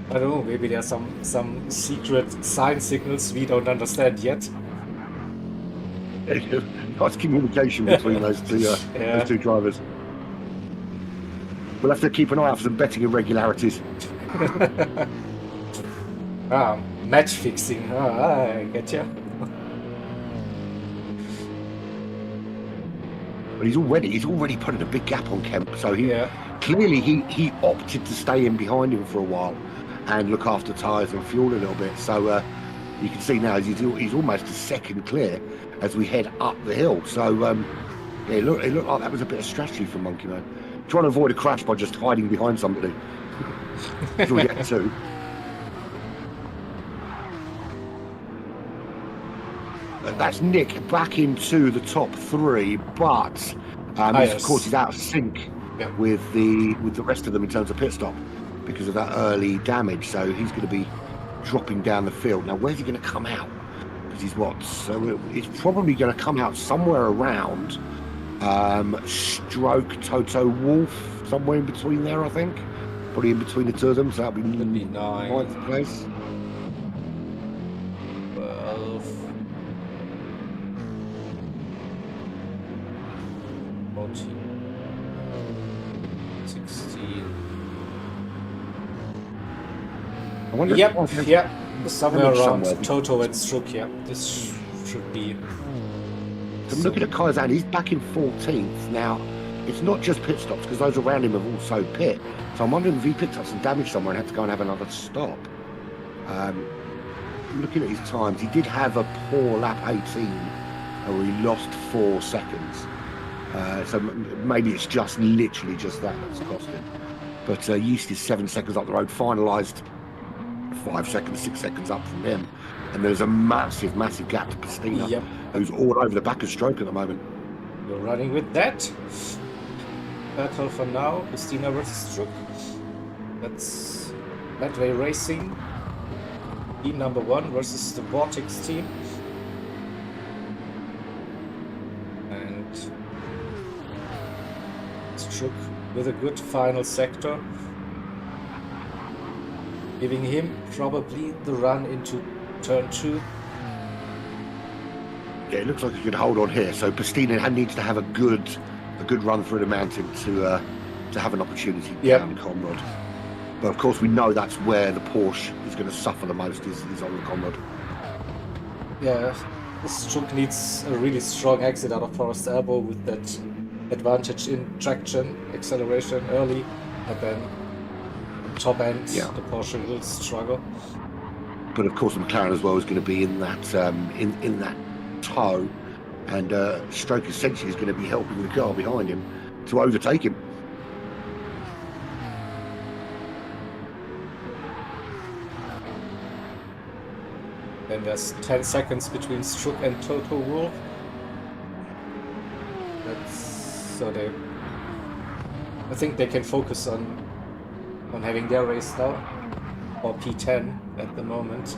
don't know, maybe there's some secret sign signals we don't understand yet. Nice communication between those two drivers. We'll have to keep an eye out for some betting irregularities. Match fixing. I get you. But he's already putting a big gap on Kemp. So clearly he opted to stay in behind him for a while and look after tyres and fuel a little bit. So you can see now he's almost a second clear as we head up the hill. So it looked like that was a bit of strategy from Monkey Man, trying to avoid a crash by just hiding behind somebody. That's all he had to do. That's Nick back into the top three, but of course he's out of sync with the rest of them in terms of pit stop because of that early damage. So he's going to be dropping down the field. Now, where's he going to come out? Because he's what? So it's probably going to come out somewhere around Stroke, Toto, Wolf, somewhere in between there, I think. Probably in between the two of them. So that'll be ninth place. 12, 14, 16. I wonder somewhere around Toto and Strook. Yeah, this should be. So I'm looking at Kaizen. He's back in 14th now. It's not just pit stops because those around him have also pit. So I'm wondering if he picked up some damage somewhere and had to go and have another stop. Looking at his times, he did have a poor lap 18 where he lost 4 seconds. So maybe it's literally just that's cost him. But Yeast is 7 seconds up the road, finalised 5 seconds, 6 seconds up from him. And there's a massive, massive gap to Pastina, who's all over the back of Stroke at the moment. We're running with that. Battle for now, Pastina versus Stroke. That's Medway Racing. Team number 1 versus the Vortex team. And Strook with a good final sector, giving him probably the run into turn 2. Yeah, it looks like he could hold on here. So Pastina needs to have a good run through the mountain to have an opportunity down Conrod. But of course we know that's where the Porsche is going to suffer the most is on the Conrod. Yeah, this Strook needs a really strong exit out of Forest Elbow with that advantage in traction, acceleration early, and then top end, Yeah. the Porsche will struggle. But of course, the McLaren as well is going to be in that in that tow, and Stroke essentially is going to be helping the car behind him to overtake him. Then there's 10 seconds between Stroke and Toto Wolff. So I think they can focus on having their race now, or P10 at the moment.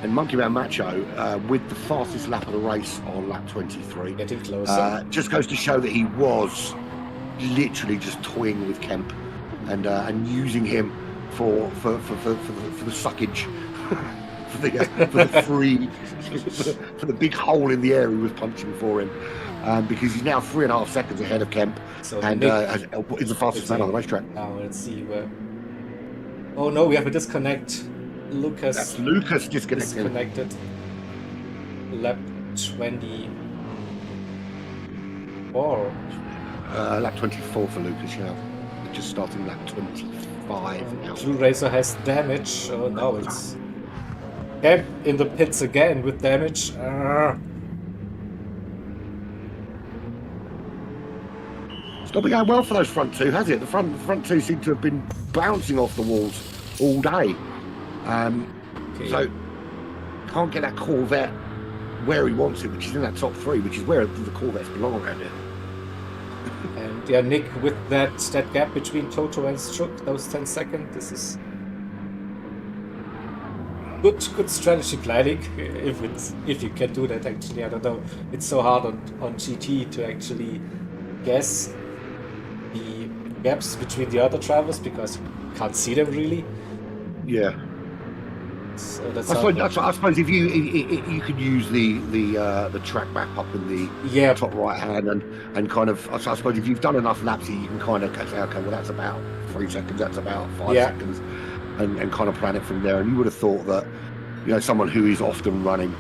And Monkey Man Macho, with the fastest lap of the race on lap 23, Getting closer. just goes to show that he was literally just toying with Kemp and using him for the suckage, for the free, for the big hole in the air he was punching for him, because he's now 3.5 seconds ahead of Kemp, So and is the fastest man on the racetrack. Now let's see where. Oh no, we have a disconnect. Lucas. That's Lucas disconnected. Lap 24. Lap 24 for Lucas, yeah. Just starting lap 25 now. Blue Racer has damage. Oh no, it's Kemp in the pits again with damage. It's not been going well for those front two, has it? The front two seem to have been bouncing off the walls all day. Okay. So can't get that Corvette where he wants it, which is in that top three, which is where the Corvettes belong around here. And yeah, Nick with that gap between Toto and Strook, those 10 seconds, this is good strategy planning, if you can do that actually. I don't know. It's so hard on GT to actually guess the gaps between the other drivers because you can't see them really. Yeah. So that's I suppose if you could use the track map up in the top right hand and kind of, I suppose if you've done enough laps you can kind of say, okay, well that's about 3 seconds, that's about 5 seconds, and kind of plan it from there. And you would have thought that, you know, someone who is often running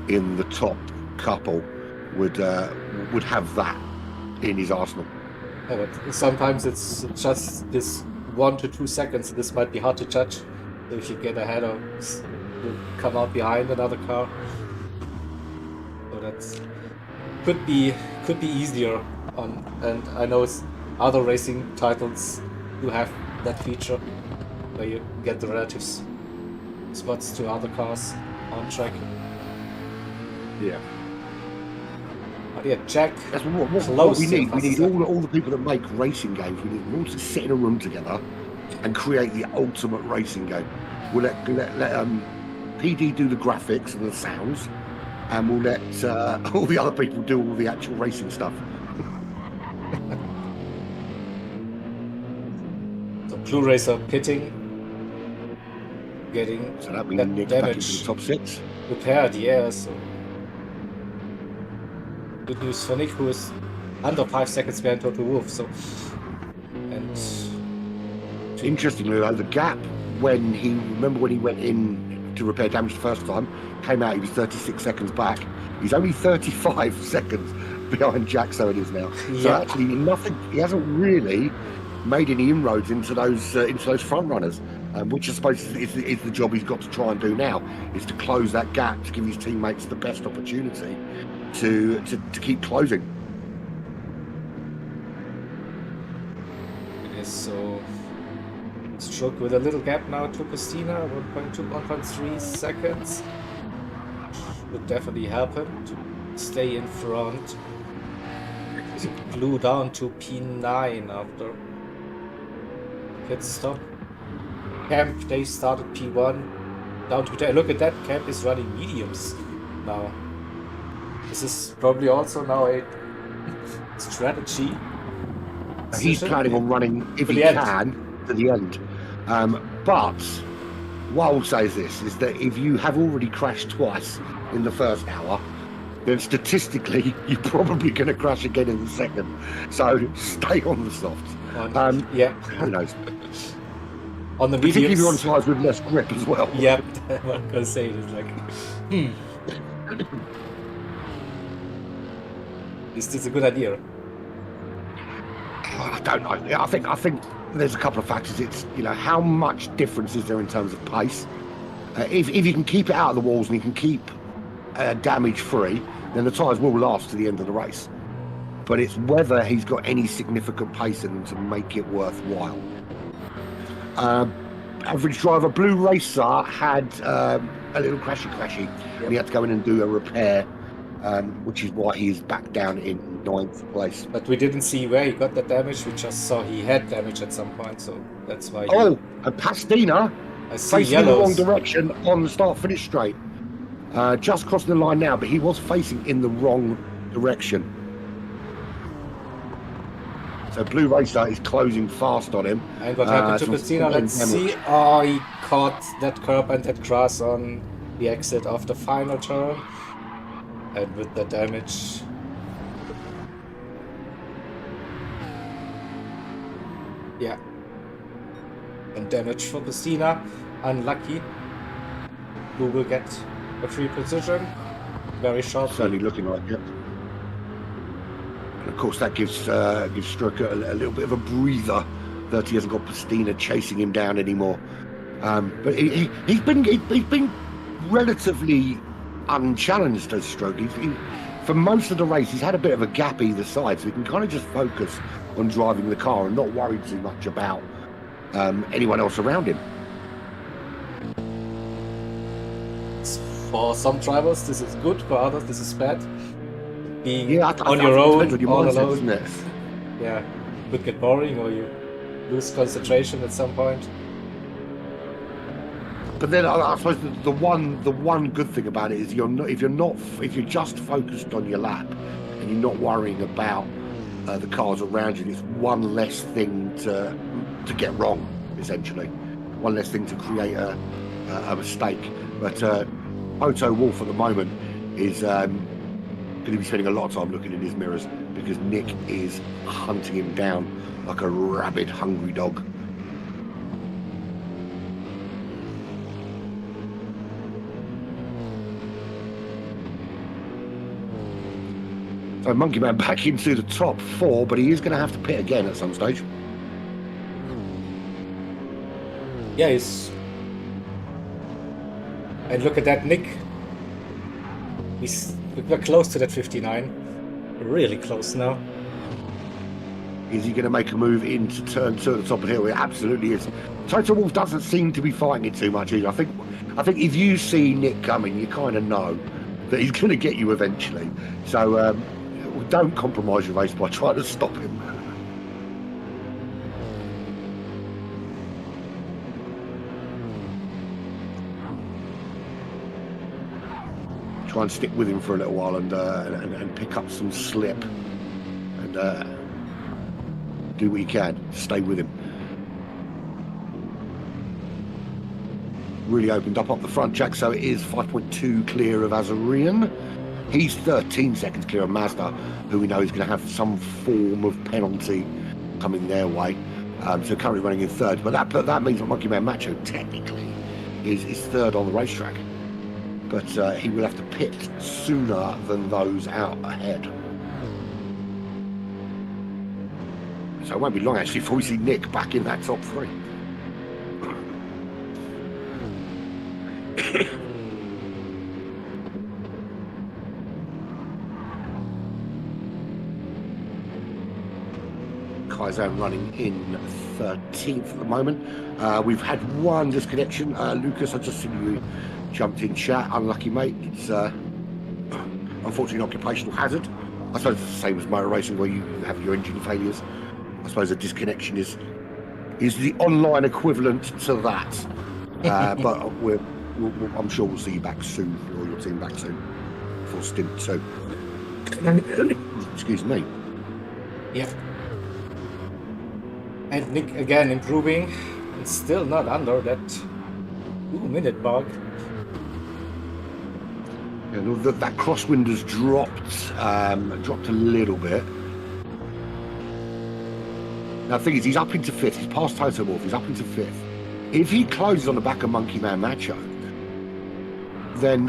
in the top couple would have that in his arsenal. Yeah, but sometimes it's just this 1 to 2 seconds. This might be hard to judge. If you get ahead or you come out behind another car, so that's could be easier on. And I know other racing titles do have that feature where you get the relative spots to other cars on track. Yeah. But yeah, Jack. That's what we need. We need all the people that make racing games. We need them all to sit in a room together and create the ultimate racing game. We'll let PD do the graphics and the sounds, and we'll let all the other people do all the actual racing stuff. So Blue Racer pitting, getting so that that Nick damage back into the top 6. repaired, yeah. So good news for Nick, who is under 5 seconds behind Toto Wolff. So and interestingly, though, the gap when he went in to repair damage the first time, came out, he was 36 seconds back. He's only 35 seconds behind Jack, so it is now. Yeah. So actually, he hasn't really made any inroads into those front runners, which I suppose is the job he's got to try and do now, is to close that gap to give his teammates the best opportunity to keep closing. it is so. Stroke with a little gap now to Christina, 1.2, 1.3 seconds. Would definitely help him to stay in front. Glue down to P9 after pit stop. Camp, they started P1 down to 10. Look at that, Camp is running mediums now. This is probably also now a strategy. He's planning on running, if he can, to the end. But what I will say is that if you have already crashed twice in the first hour, then statistically you're probably going to crash again in the second. So stay on the softs. Yeah. Who knows? On the particularly mediums. on tyres with less grip as well. Yep. I'm gonna say it is like. Is this a good idea? I don't know. I think there's a couple of factors. It's, you know, how much difference is there in terms of pace? If you can keep it out of the walls and you can keep damage free, then the tyres will last to the end of the race. But it's whether he's got any significant pace in them to make it worthwhile. Average driver Blue Racer had a little crashy, and he had to go in and do a repair, which is why he's back down in 9th place. But we didn't see where he got the damage. We just saw he had damage at some point, so that's why. Oh, and Pastina facing in the wrong direction on the start-finish straight. Just crossing the line now, but he was facing in the wrong direction. So Blue Racer is closing fast on him. And what happened to Pastina? Let's see. Oh, he caught that curb and that grass on the exit of the final turn. And with the damage... Yeah. And damage for Pastina. Unlucky. Who will get a free position very shortly. Certainly looking like it. And of course that gives Strucker a little bit of a breather that he hasn't got Pastina chasing him down anymore. But he's been relatively unchallenged as Stroke. For most of the race he's had a bit of a gap either side, so he can kind of just focus on driving the car and not worry too much about anyone else around him. For some drivers this is good, for others this is bad. Being I on your own, on your all mindset, alone, isn't it? Yeah, could get boring or you lose concentration at some point. But then I suppose the one good thing about it is if you're just focused on your lap and you're not worrying about the cars around you, it's one less thing to get wrong, essentially, one less thing to create a mistake. But Otto Wolff at the moment is going to be spending a lot of time looking in his mirrors because Nick is hunting him down like a rabid, hungry dog. So Monkey Man back into the top 4, but he is going to have to pit again at some stage. Yeah, and look at that, Nick. We're close to that 59. Really close now. Is he going to make a move into turn 2 at the top of the hill? It absolutely is. Toto Wolff doesn't seem to be fighting it too much either. I think if you see Nick coming, you kind of know that he's going to get you eventually. So don't compromise your race by trying to stop him. Try and stick with him for a little while and pick up some slip and do what you can to stay with him. Really opened up the front, Jack, so it is 5.2 clear of Azarian. He's 13 seconds clear of Mazda, who we know is going to have some form of penalty coming their way. So currently running in 3rd, but that means that Monkey Man Macho technically is 3rd on the racetrack. But he will have to pit sooner than those out ahead. So it won't be long actually before we see Nick back in that top 3. Kaizan running in 13th at the moment. We've had one disconnection. Lucas, I just seen you jumped in chat. Unlucky, mate. It's unfortunately an occupational hazard. I suppose it's the same as motor racing where you have your engine failures. I suppose a disconnection is the online equivalent to that. But I'm sure we'll see you back soon, or your team back soon for stint 2. Excuse me. Yeah. And Nick again improving. It's still not under that 2-minute mark. Yeah, that crosswind has dropped a little bit. Now the thing is, he's up into 5th. He's past Toto Wolff. He's up into 5th. If he closes on the back of Monkey Man Macho, then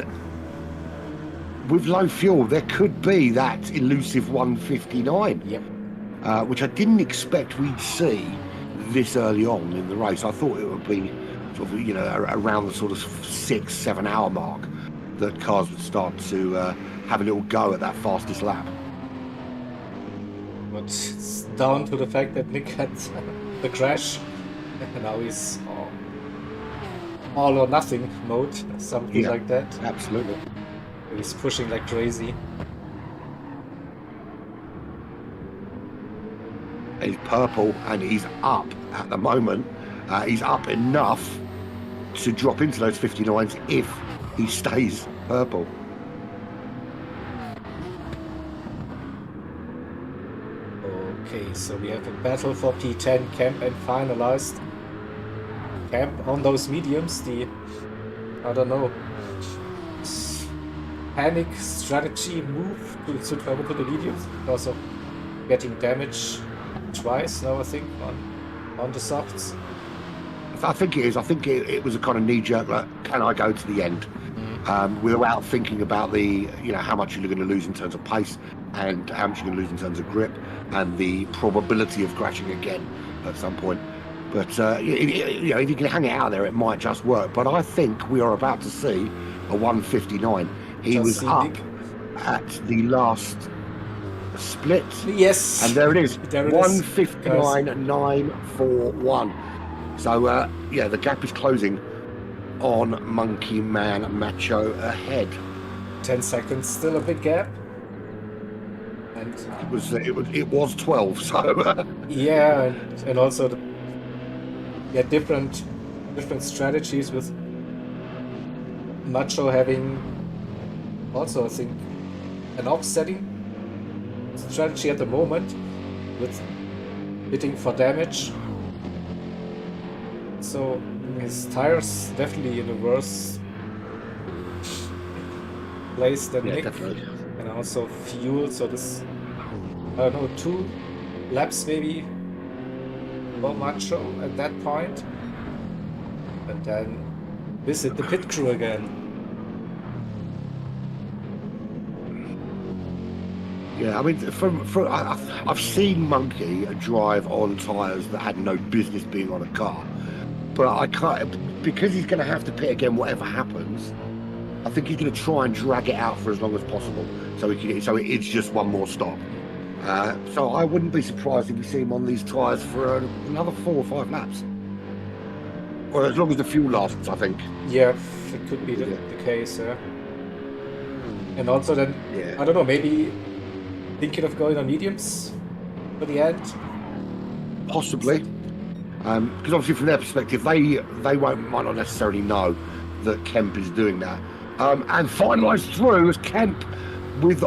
with low fuel, there could be that elusive 159. Yep. which I didn't expect we'd see this early on in the race. I thought it would be sort of, around the sort of 6-7 hour mark that cars would start to have a little go at that fastest lap. But it's down to the fact that Nick had the crash, and now he's all or nothing mode, something like that. Absolutely. He's pushing like crazy. He's purple and he's up at the moment. He's up enough to drop into those 59s if he stays purple. Okay, so we have a battle for P10 camp and finalized. Camp on those mediums, I don't know, panic strategy move to switch over to the mediums because of getting damage twice now, I think, on the softs. I think it is. I think it was a kind of knee-jerk, like, can I go to the end? Without thinking about how much you're going to lose in terms of pace and how much you're going to lose in terms of grip and the probability of crashing again at some point. But if you can hang it out there, it might just work. But I think we are about to see a 159. He was up at the last split. Yes. And there it is. There it 159.941. So, the gap is closing on Monkey Man Macho ahead. 10 seconds, still a big gap. And it was 12, so... yeah, and also different strategies, with Macho having also, I think, an offsetting strategy at the moment with hitting for damage. So his tires definitely in a worse place than Nick. Definitely. And also fuel, so this, I don't know, 2 laps maybe for Macho at that point. And then visit the pit crew again. Yeah, I mean, I've seen Monkey drive on tyres that had no business being on a car, but I can't, because he's going to have to pit again whatever happens. I think he's going to try and drag it out for as long as possible, so it's just one more stop. So I wouldn't be surprised if we see him on these tyres for another 4 or 5 laps, or as long as the fuel lasts, I think. Yeah, it could be the case. And also then, I don't know, maybe thinking of going on mediums for the end? Possibly. Because obviously from their perspective, they might not necessarily know that Kemp is doing that. And finalised through as Kemp,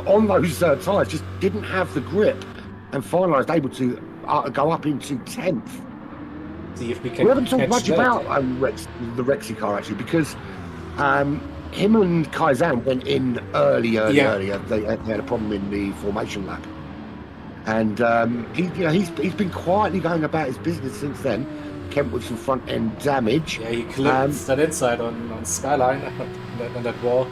on those tyres, just didn't have the grip, and finalised able to go up into 10th. See if we can. We haven't talked much about the Rexy car actually, because him and Kaizan went in earlier. They had a problem in the formation lap, and he's been quietly going about his business since then. Kemp with some front end damage. Yeah, he clipped that inside on Skyline on that wall.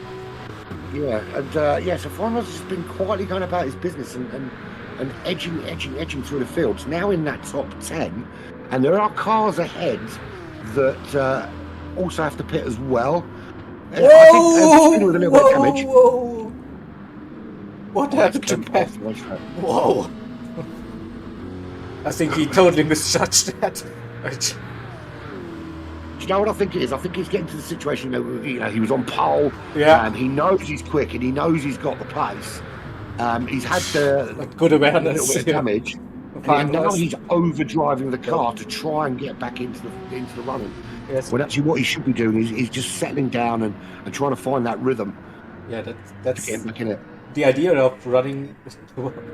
Yeah, and so Finals has been quietly going about his business and edging through the fields. Now in that top 10, and there are cars ahead that also have to pit as well. Whoa! I think with a little bit of damage. Whoa! What happened to Pep? Whoa! I think he totally misjudged that. Do you know what I think it is? I think he's getting to the situation that he was on pole. Yeah. He knows he's quick and he knows he's got the pace. He's had the good awareness, little bit of damage. And now he's overdriving the car to try and get back into the running. Yes. When actually what he should be doing is just settling down and trying to find that rhythm. Yeah, that's to get back in it. The idea of running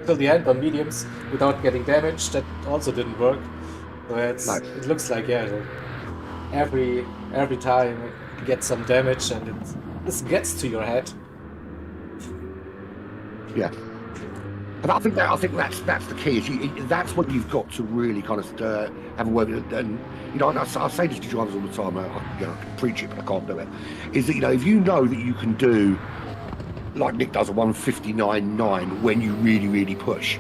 till the end on mediums without getting damaged, that also didn't work. So it looks like every time you get some damage and this gets to your head. Yeah. And I think that's the key. That's what you've got to really kind of have a word with. And I say this to drivers all the time. I can preach it, but I can't do it. Is that if you know that you can do like Nick does a 159.9 when you really, really push,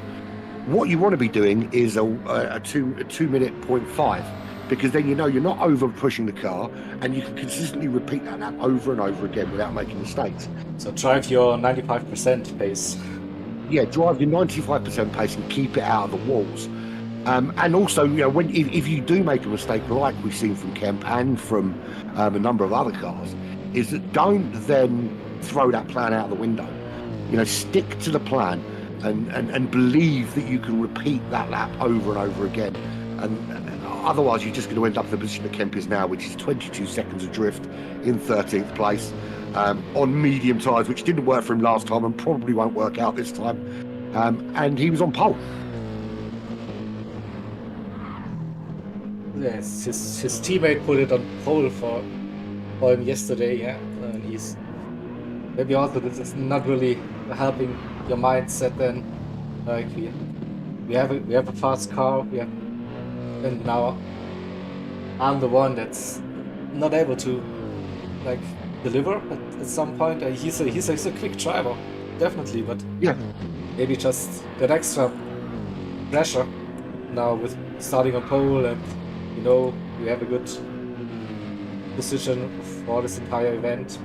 What you want to be doing is a 2 minute 0.5, because then you know you're not over pushing the car, and you can consistently repeat that lap over and over again without making mistakes. So drive your 95% pace. Yeah, drive your 95% pace and keep it out of the walls. And also, you know, if you do make a mistake, like we've seen from Kemp and from a number of other cars, is that don't then throw that plan out the window. You know, stick to the plan and believe that you can repeat that lap over and over again. And otherwise, you're just going to end up in the position that Kemp is now, which is 22 seconds adrift in 13th place on medium tyres, which didn't work for him last time and probably won't work out this time. And he was on pole. Yes, his teammate put it on pole for him yesterday, yeah, and he's maybe also this is not really helping your mindset then. Like we have a fast car, and now I'm the one that's not able to like deliver at some point. He's a quick driver, definitely, but Yeah, maybe just that extra pressure now with starting on pole, and you know we have a good position for this entire event.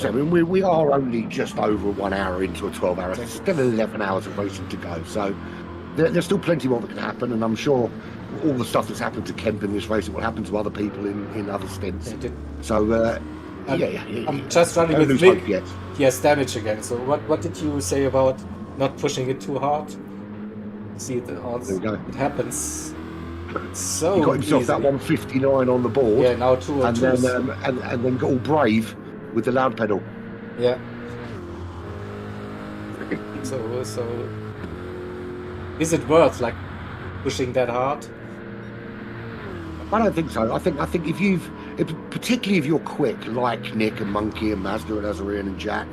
I mean, we are only just over 1 hour into a 12 hour. There's still 11 hours of racing to go. So there's still plenty more that can happen. And I'm sure all the stuff that's happened to Kemp in this race, it will happen to other people in other stints. So, I'm just running don't with lose Vic. hope yet. He has damage again. So what did you say about not pushing it too hard? See, There we go. it happens so He got himself easily. that 159 on the board. Yeah, now 2 on and 2s. then and then got all brave with the loud pedal. Yeah. So is it worth like pushing that hard? I don't think so. I think particularly if you're quick, like Nick and Monkey and Mazda and Azarian and Jack,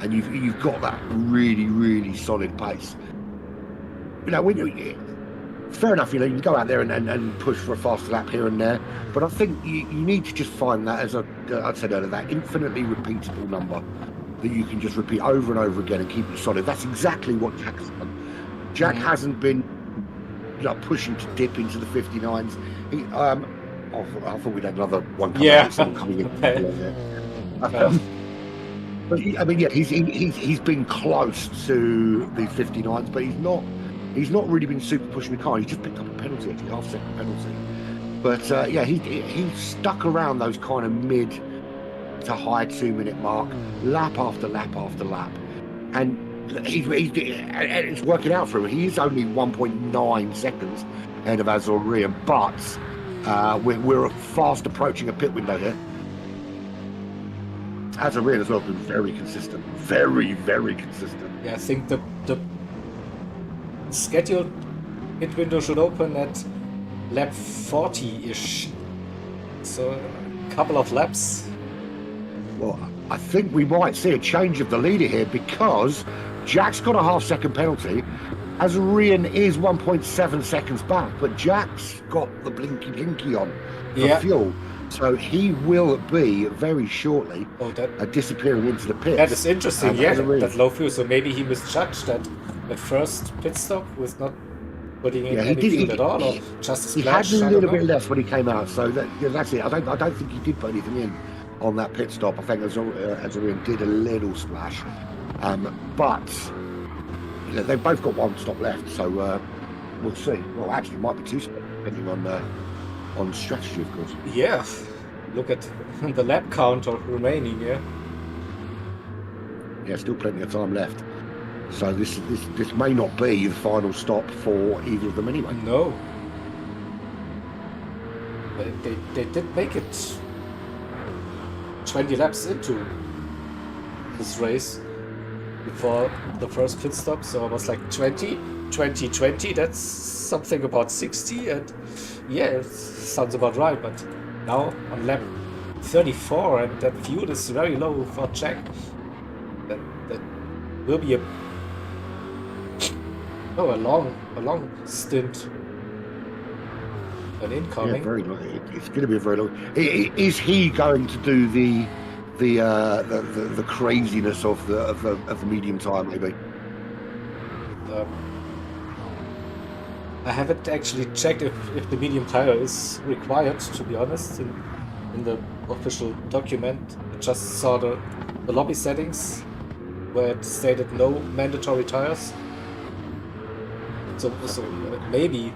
and you've got that really, really solid pace. You know, fair enough, you know, you can go out there and push for a faster lap here and there, but I think you need to just find that, as I'd said earlier, that infinitely repeatable number that you can just repeat over and over again and keep it solid. That's exactly what Jack's done. Jack hasn't been, you know, pushing to dip into the 59s. I thought we'd had another one coming Yeah. out, someone coming in. Okay. But I mean, yeah, he's been close to the 59s, but he's not really been super pushing the car. He's just picked up a penalty, actually, half-second penalty. But yeah, he's stuck around those kind of mid to high 2 minute mark, lap after lap after lap, and it's working out for him. He is only 1.9 seconds ahead of Azorian, but we're fast approaching a pit window here. Azorian as well has been very consistent, very, very consistent. Yeah, I think the scheduled pit window should open at lap 40-ish. So a couple of laps. Well, I think we might see a change of the leader here, because Jack's got a half-second penalty. Azarian is 1.7 seconds back, but Jack's got the blinky on for fuel. So he will be very shortly disappearing into the pits. That is interesting, yeah, Azarian. that low fuel. So maybe he misjudged that at first pit stop with not putting in any fuel at all, or just a splash. He had a little bit left when he came out, so that's it. I don't think he did put anything in on that pit stop. I think Azarian did a little splash, but you know, they've both got one stop left, so we'll see. Well, actually, it might be two stops, depending on strategy, of course. Yeah, look at the lap counter remaining. Yeah, still plenty of time left. So this may not be the final stop for either of them anyway. No. They did make it 20 laps into this race before the first pit stop, so it was like 20, that's something about 60, and yeah, it sounds about right, but now on lap 34, and that fuel is very low for Jack. That will be a long stint. An incoming. Yeah, very long. It's going to be a very long. Is he going to do the craziness of the medium tire? Maybe. I haven't actually checked if the medium tire is required, to be honest, in the official document. I just saw the lobby settings where it stated no mandatory tires. So maybe.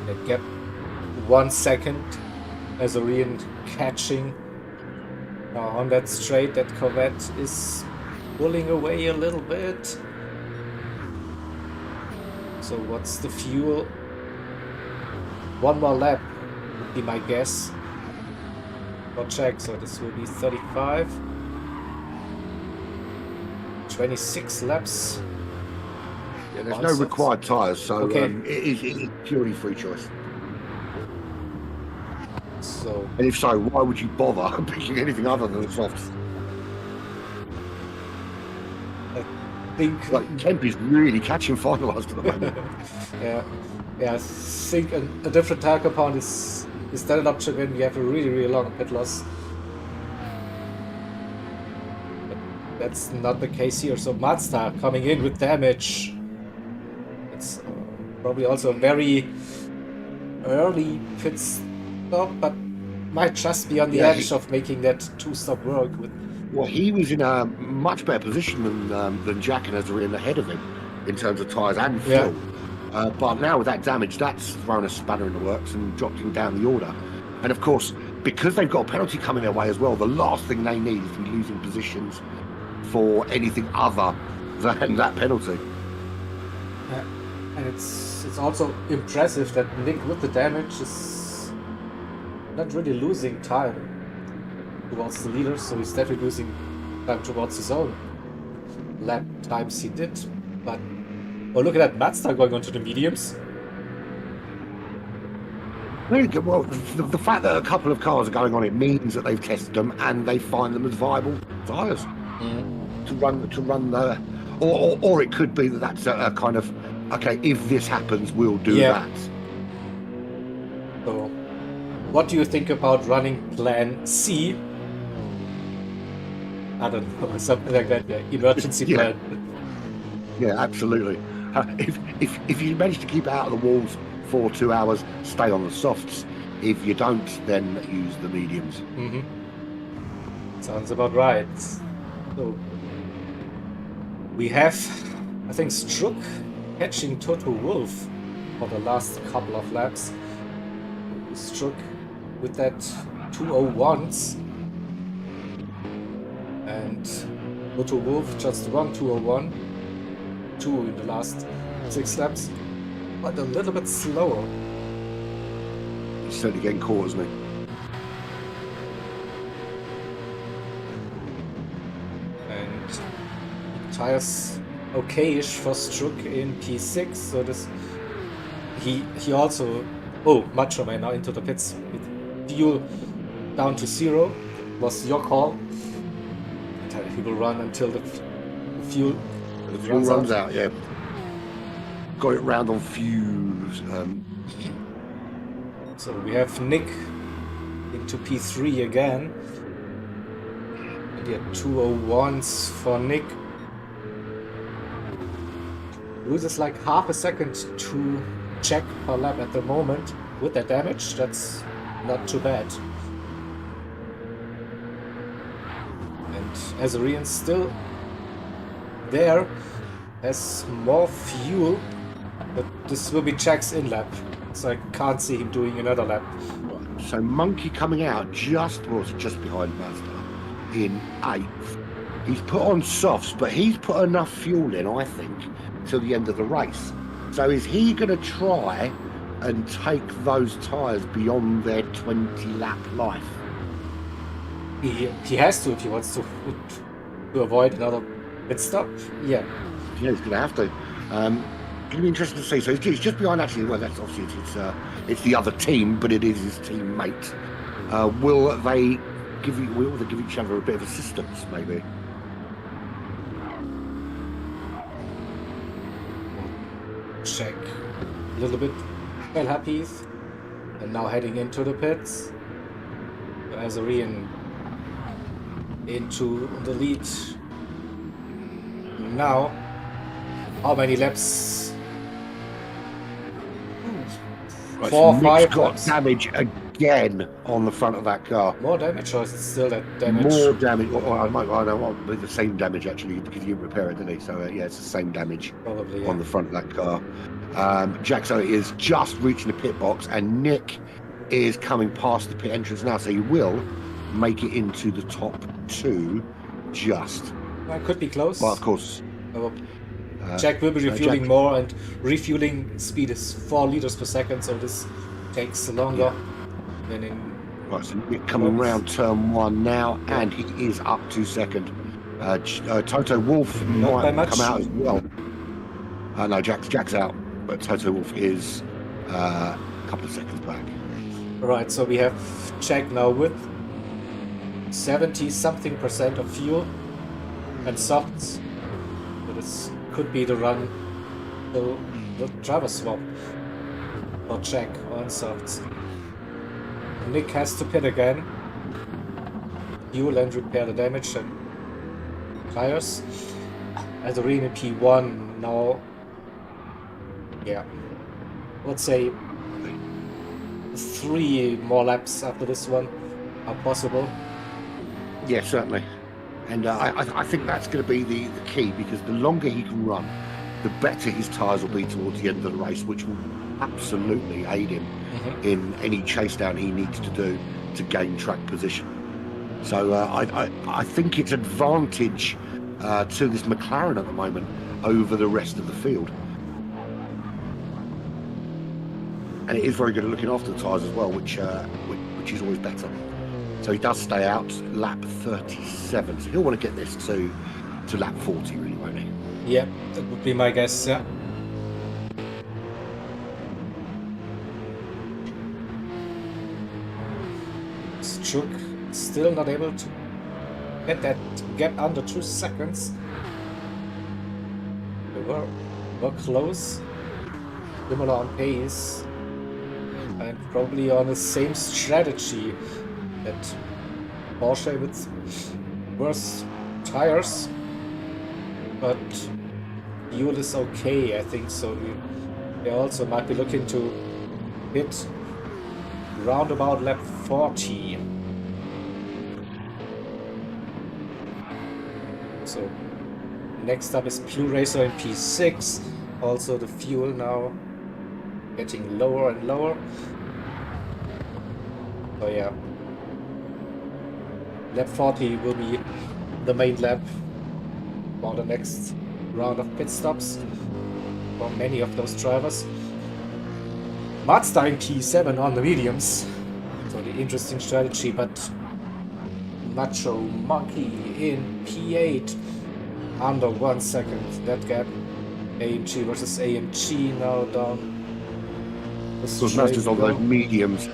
I get 1 second as a Rian catching on that straight. That Corvette is pulling away a little bit. So what's the fuel? 1 more lap would be my guess. Not check, so this will be 35. 26 laps. Yeah, there's no required tyres, so okay. It is purely free choice. So, and if so, why would you bother picking anything other than the softs? I think like Kemp is really catching finalised at the moment. yeah, I think a different tire compound is that an option when we have a really long pit loss. But that's not the case here. So Mazda coming in with damage. It's probably also a very early pit stop, but might just be on the edge of making that 2-stop work. Well, he was in a much better position than Jack and Ezra in ahead of him in terms of tyres and fuel. Yeah. But now with that damage, that's thrown a spanner in the works and dropped him down the order. And of course, because they've got a penalty coming their way as well, the last thing they need is to be losing positions for anything other than that penalty. And it's also impressive that Nick with the damage is not really losing time towards the leader, so he's definitely losing time towards his own lap times he did. But look at that Mazda going onto the mediums. Really good. Well, the fact that a couple of cars are going on it means that they've tested them and they find them as viable tyres to run the. Or it could be that that's a kind of okay. If this happens, we'll do that. So, what do you think about running Plan C? I don't know, something like that. Yeah, emergency plan. Yeah, absolutely. If you manage to keep out of the walls for 2 hours, stay on the softs. If you don't, then use the mediums. Sounds about right. So we have, I think, Struck catching Toto Wolff for the last couple of laps. Struck with that 201s. And Toto Wolff just won 201. 2 in the last 6 laps. But a little bit slower. He's certainly getting caught, isn't he? And tires okay-ish for Struck in P6, so this he also Macho Man now into the pits with fuel down to 0. Was your call. He will run until the fuel runs out. Yeah. Got it round on fuse. So we have Nick into P3 again. And yeah, 201s for Nick. Loses like half a second to check per lap at the moment. With that damage, that's not too bad. And Azarian's still there, has more fuel, but this will be Jack's in lap, so I can't see him doing another lap. So Monkey coming out just behind Mazda in 8th. He's put on softs, but he's put enough fuel in, I think, till the end of the race. So is he going to try and take those tyres beyond their 20-lap life? He has to if he wants to avoid another pit stop. Yeah, he's going to have to. It'll be interesting to see. So he's just behind. Actually, well, that's obviously it's the other team, but it is his teammate. Will they give each other a bit of assistance, maybe? Check a little bit. Well, happy, and now heading into the pits. Azarian into the lead. Now, how many laps? Right, 4, so 5 Nick's got laps. damage again on the front of that car. More damage, or is it still that damage? More damage. I know what, the same damage actually, because you repair it, didn't he? So yeah, it's the same damage Probably, yeah. on the front of that car. Jaxo is just reaching the pit box, and Nick is coming past the pit entrance now, so he will make it into the top 2 just. Well, could be close. But of course, Jack will be refueling Jack, more, and refueling speed is 4 liters per second, so this takes longer than in. Right, so Nick coming round turn 1 now, and he is up to second. Toto Wolff might come out as well. No, Jack's out, but Toto Wolff is a couple of seconds back. Right, so we have Jack now with 70-something% of fuel and softs. So this could be the run, the driver swap for Jack on softs. Nick has to pit again. Fuel and repair the damage and tires. As Arena P1 now, yeah, let's say 3 more laps after this one are possible. Yeah, certainly. And I think that's going to be the key, because the longer he can run, the better his tyres will be towards the end of the race, which will absolutely aid him in any chase down he needs to do to gain track position. So I think it's advantage to this McLaren at the moment over the rest of the field. And it is very good at looking after the tyres as well, which is always better. So he does stay out lap 37. So he'll want to get this to lap 40, really, won't he? Yeah, that would be my guess, yeah. Strook still not able to get that gap under 2 seconds. We were close, similar on pace, and probably on the same strategy that Porsche with worse tires, but fuel is okay, I think so. They also might be looking to hit round about lap 40. So next up is Blue Racer in P6. Also the fuel now getting lower and lower. So yeah, lap 40 will be the main lap for the next round of pit stops for many of those drivers. Mazda in P7 on the mediums, so the interesting strategy, but Macho Monkey in P8 under 1 second. That gap, AMG versus AMG now down. So Mazda's on those mediums.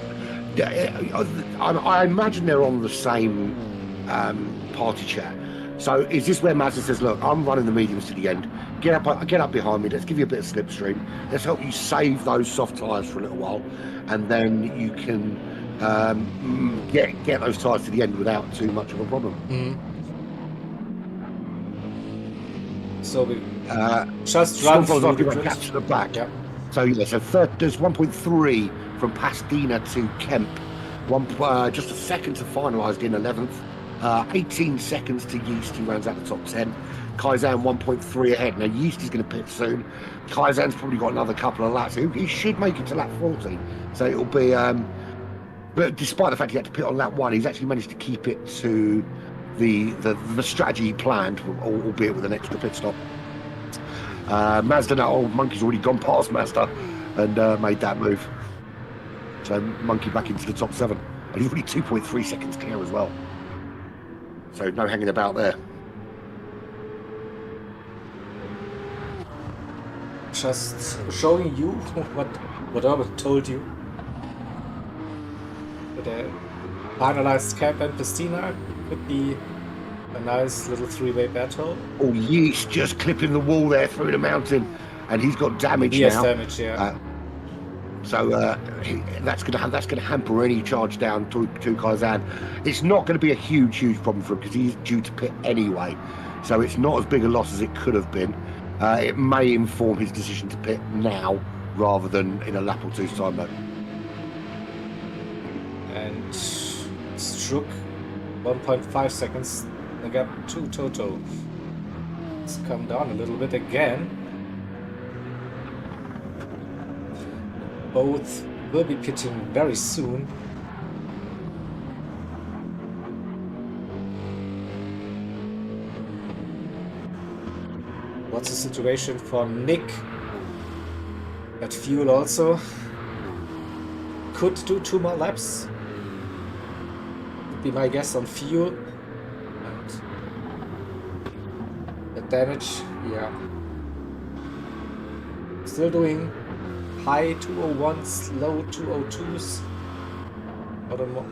I imagine they're on the same party chat. So is this where Mazda says, look, I'm running the mediums to the end. Get up behind me. Let's give you a bit of slipstream. Let's help you save those soft tyres for a little while, and then you can get those tyres to the end without too much of a problem. So we just run through the grid. Catch to the back. Yep. So yeah, so there's 1.3 from Pastina to Kemp. Just a second to finalised in 11th. 18 seconds to Yeast, who rounds out the top 10. Kaizen 1.3 ahead. Now Yeast is going to pit soon. Kaizen's probably got another couple of laps. He should make it to lap 40. So it'll be. But despite the fact he had to pit on lap 1, he's actually managed to keep it to the strategy he planned, albeit with an extra pit stop. Mazda now, old Monkey's already gone past Mazda and made that move. So Monkey back into the top 7. And he's already 2.3 seconds clear as well. So no hanging about there. Just showing you what Urban told you. The finalized Camp and Pastina could be a nice little 3-way battle. Oh, Yeast just clipping the wall there through the mountain, and he's got damage now. He has damage, yeah. So that's going to hamper any charge down to Kaizen. It's not going to be a huge problem for him because he's due to pit anyway. So it's not as big a loss as it could have been. It may inform his decision to pit now rather than in a lap or two's time though. And Struck 1.5 seconds. The gap to Toto. Let's come down a little bit again. Both will be pitting very soon. What's the situation for Nick? At fuel also. Could do 2 more laps. Would be my guess on fuel. And the damage, yeah. Still doing high 201s, low 202s. I don't know.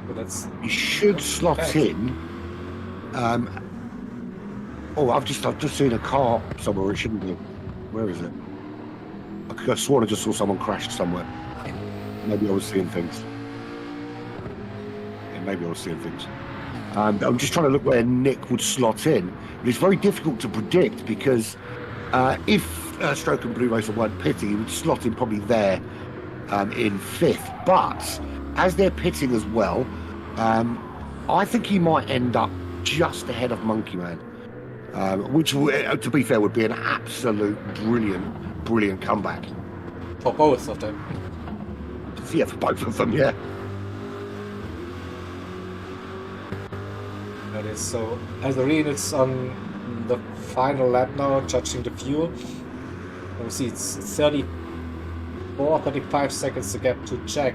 But that's. He should slot bad. in. I've just seen a car somewhere. It shouldn't be. Where is it? I could have sworn I just saw someone crashed somewhere. Maybe I was seeing things. Yeah, maybe I was seeing things. I'm just trying to look where Nick would slot in. But it's very difficult to predict because if Stroke and Blue Racer weren't pitting, he would slot in probably there in 5th. But as they're pitting as well, I think he might end up just ahead of Monkey Man. Which, to be fair, would be an absolute brilliant comeback. For both of them. Yeah, for both of them, yeah. That is so. As the read, it's on the final lap now, judging the fuel. You see, it's 35 seconds to get to check.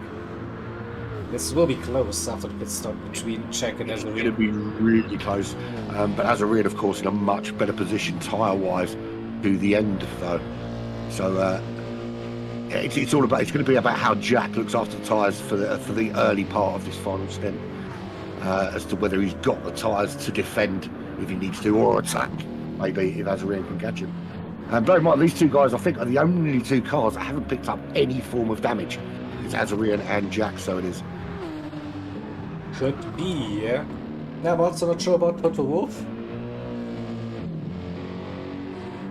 This will be close after the pit stop between Czech and It's Azarine. going to be really close. But Azarine, of course, in a much better position tyre-wise to the end, though. So it's all about. It's going to be about how Jack looks after the tyres for the early part of this final stint, as to whether he's got the tyres to defend if he needs to, or attack maybe if Azarine can catch him. And bear in mind, these two guys, I think, are the only 2 cars that haven't picked up any form of damage. It's Azarine and Jack, so it is. Could be, yeah. Now I'm also not sure about Toto Wolff.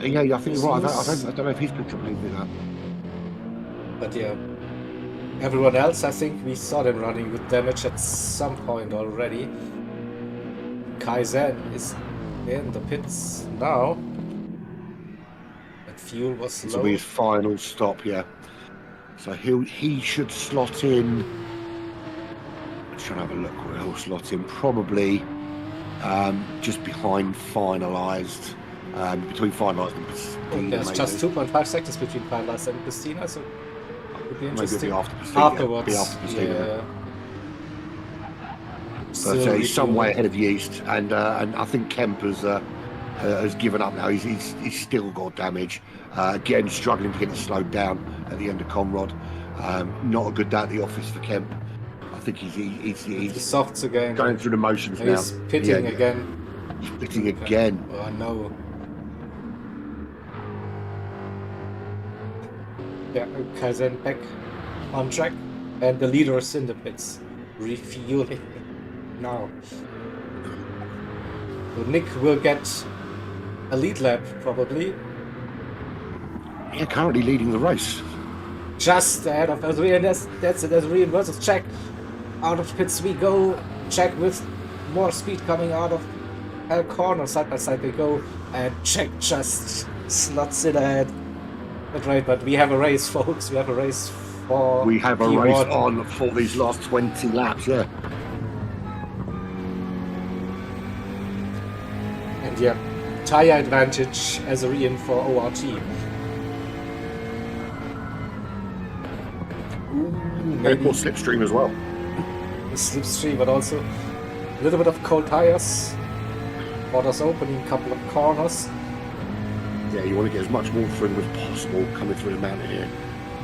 Yeah, I think you're right. I don't know if he's picked up anything like that. But yeah, everyone else, I think we saw them running with damage at some point already. Kaizen is in the pits now. But fuel was This low. will be his final stop, yeah. So he should slot in. I'm trying to have a look where he'll slot in. Probably just behind finalised. Between finalised and Pistina. There's just 2.5 seconds between finalised and Pistina, so it would be Maybe it'll interesting. be after Pistina. Afterwards, Be after Pistina. yeah. But he's some way ahead of the East, and I think Kemp has given up now. He's still got damage. Again, struggling to get it slowed down at the end of Conrad. Not a good day at the office for Kemp. I think he's The softs again. going through the motions And now. he's pitting again. He's pitting again. Oh no. Yeah, Kaizen back on track. And the leaders in the pits. Refueling now. So Nick will get a lead lap probably. Yeah, currently leading the race. Just ahead of Azrien. That's it. Azrien versus Czech. Out of pits we go. Czech with more speed coming out of a corner. Side by side they go. And Czech just slots it ahead. That's right, but we have a race, folks. We have a race for We have a P1. race on for these last 20 laps, yeah. And yeah, tire advantage Azarien for ORT. Maybe more slipstream as well. The slipstream, but also a little bit of cold tires. Borders opening, couple of corners. Yeah, you want to get as much more through as possible coming through the mountain here.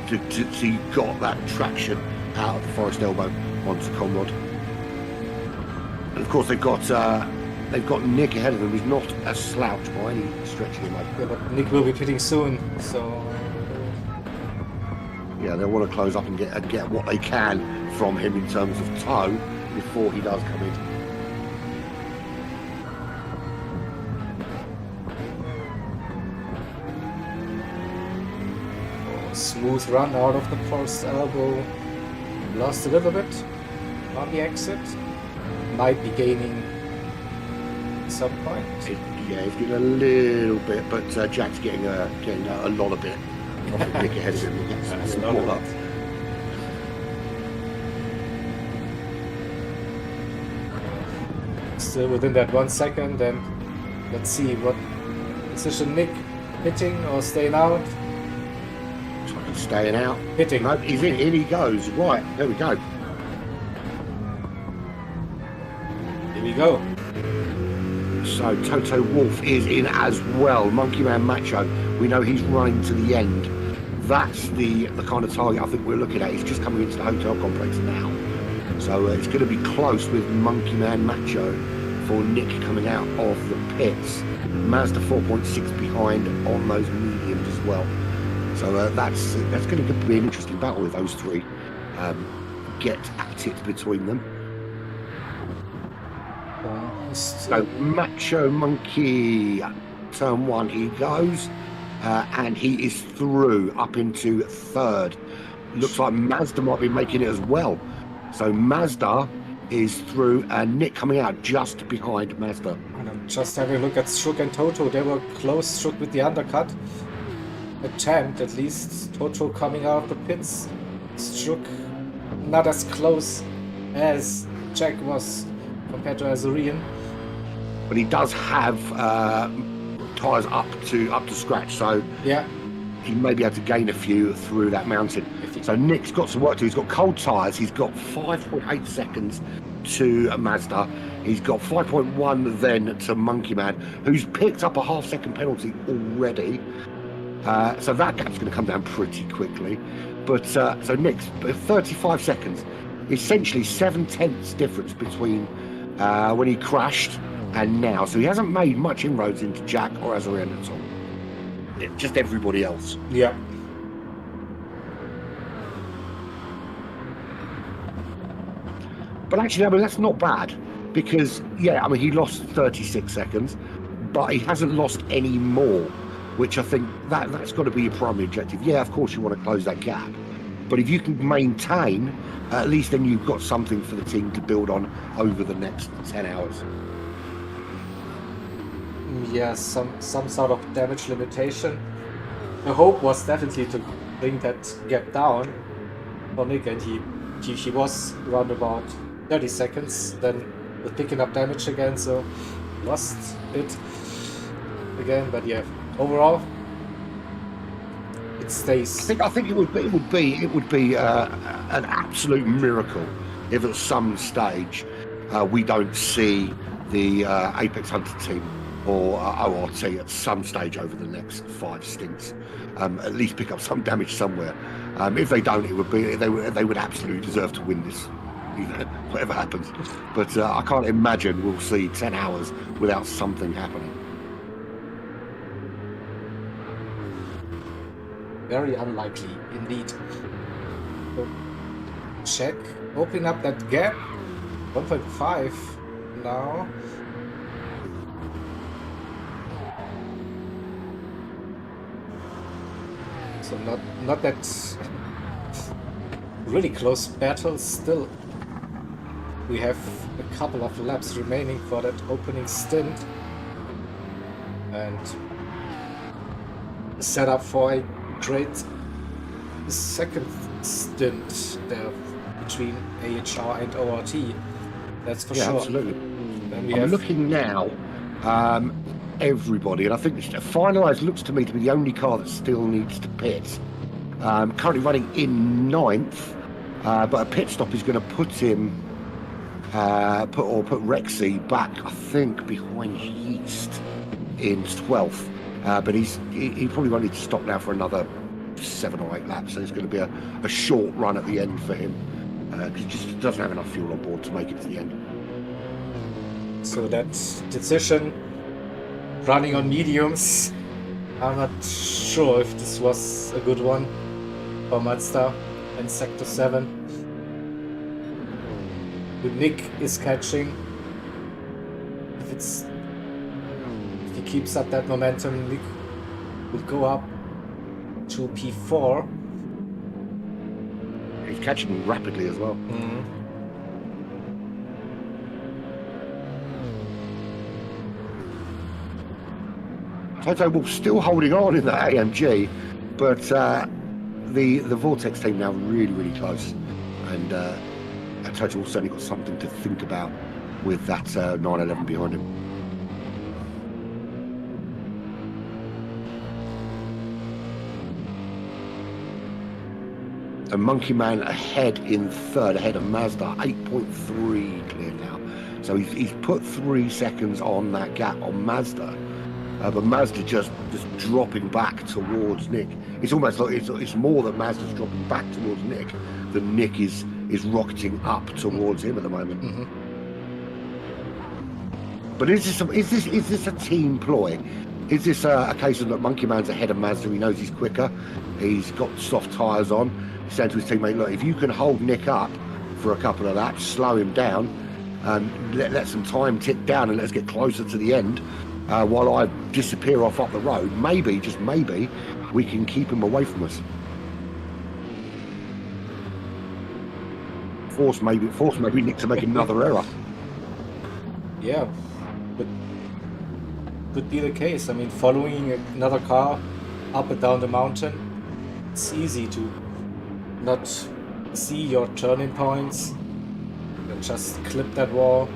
So you've got that traction out of the Forest Elbow onto Conrad. And of course they've got Nick ahead of them, who's not a slouch by any stretch of the imagination. Yeah, but Nick will be pitting soon, so Yeah, they'll want to close up and get what they can from him in terms of tow before he does come in. Smooth run out of the first elbow. Lost a little bit on the exit. Might be gaining some point. Yeah, he's getting a little bit, but Jack's getting a lot of it. I think Nick ahead of him. It's A lot of up. it. Still within that 1 second, and let's see what decision Nick hitting or staying out. Fucking staying out. Hitting. No, he's in he goes. Right, there we go. Here we go. So Toto Wolff is in as well. Monkey Man Macho, we know he's running to the end. That's the kind of target I think we're looking at. He's just coming into the hotel complex now. So it's going to be close with Monkey Man Macho for Nick coming out of the pits. Mazda 4.6 behind on those mediums as well. So that's going to be an interesting battle with those three. Get at it between them. So Macho Monkey, turn one he goes, and he is through up into third. Looks like Mazda might be making it as well. So Mazda is through, and Nick coming out just behind Mazda. And I'm just having a look at Strook and Toto. They were close. Strook with the undercut. Attempt at least. Toto coming out of the pits. Strook not as close as Jack was compared to Azurian. But he does have tyres up to scratch, so Yeah. he may be able to gain a few through that mountain. So Nick's got some work to do. He's got cold tyres. He's got 5.8 seconds to Mazda. He's got 5.1 then to Monkey Man, who's picked up a half-second penalty already. So that gap's going to come down pretty quickly. But so Nick's 35 seconds, essentially 7/10 difference between when he crashed and now. So he hasn't made much inroads into Jack or Azarian at all. Just everybody else. Yeah. But actually, I mean, that's not bad because, yeah, I mean, he lost 36 seconds, but he hasn't lost any more, which I think that's got to be your primary objective. Yeah, of course, you want to close that gap. But if you can maintain, at least then you've got something for the team to build on over the next 10 hours. Yeah, some sort of damage limitation. The hope was definitely to bring that gap down for Nick, and he was around about 30 seconds then with picking up damage again, so lost it again. But yeah, overall it stays. I think it would be an absolute miracle if at some stage we don't see the Apex Hunter team or ORT at some stage over the next 5 stints, at least pick up some damage somewhere. If they don't, it would be they would absolutely deserve to win this, you know, whatever happens. But I can't imagine we'll see 10 hours without something happening. Very unlikely indeed. So check, open up that gap. 1.5 now. So not that really close battle still. We have a couple of laps remaining for that opening stint, and set up for a great second stint there between AHR and ORT. That's for sure. Absolutely. Then we I'm have looking now. Everybody, and I think Finalised looks to me to be the only car that still needs to pit. Currently running in 9th, but a pit stop is going to put him, put Rexy back, I think, behind Yeast in 12th. But he probably won't need to stop now for another 7 or 8 laps, so it's going to be a short run at the end for him because he just doesn't have enough fuel on board to make it to the end. so that decision running on mediums, I'm not sure if this was a good one. for Mazda in Sector 7. But Nick is catching. If he keeps up that momentum, Nick will go up to P4. He's catching rapidly as well. Toto Wolff still holding on in that AMG, but the Vortex team now really close, and Toto Wolff certainly got something to think about with that 911 behind him. And Monkey Man ahead in third, ahead of Mazda, 8.3 clear now. So he's put 3 seconds on that gap on Mazda. But Mazda just dropping back towards Nick. It's almost like it's more that Mazda's dropping back towards Nick than Nick is rocketing up towards him at the moment. Mm-hmm. But is this a team ploy? Is this a case of that Monkey Man's ahead of Mazda? He knows he's quicker. He's got soft tyres on. He's saying to his teammate, look, if you can hold Nick up for a couple of laps, slow him down, and let some time tick down, and let's get closer to the end. While I disappear off up the road, maybe, just maybe, we can keep him away from us. Force maybe Nick to make another error. Yeah, but could be the case. I mean, following another car up and down the mountain, it's easy to not see your turning points. You just clip that wall.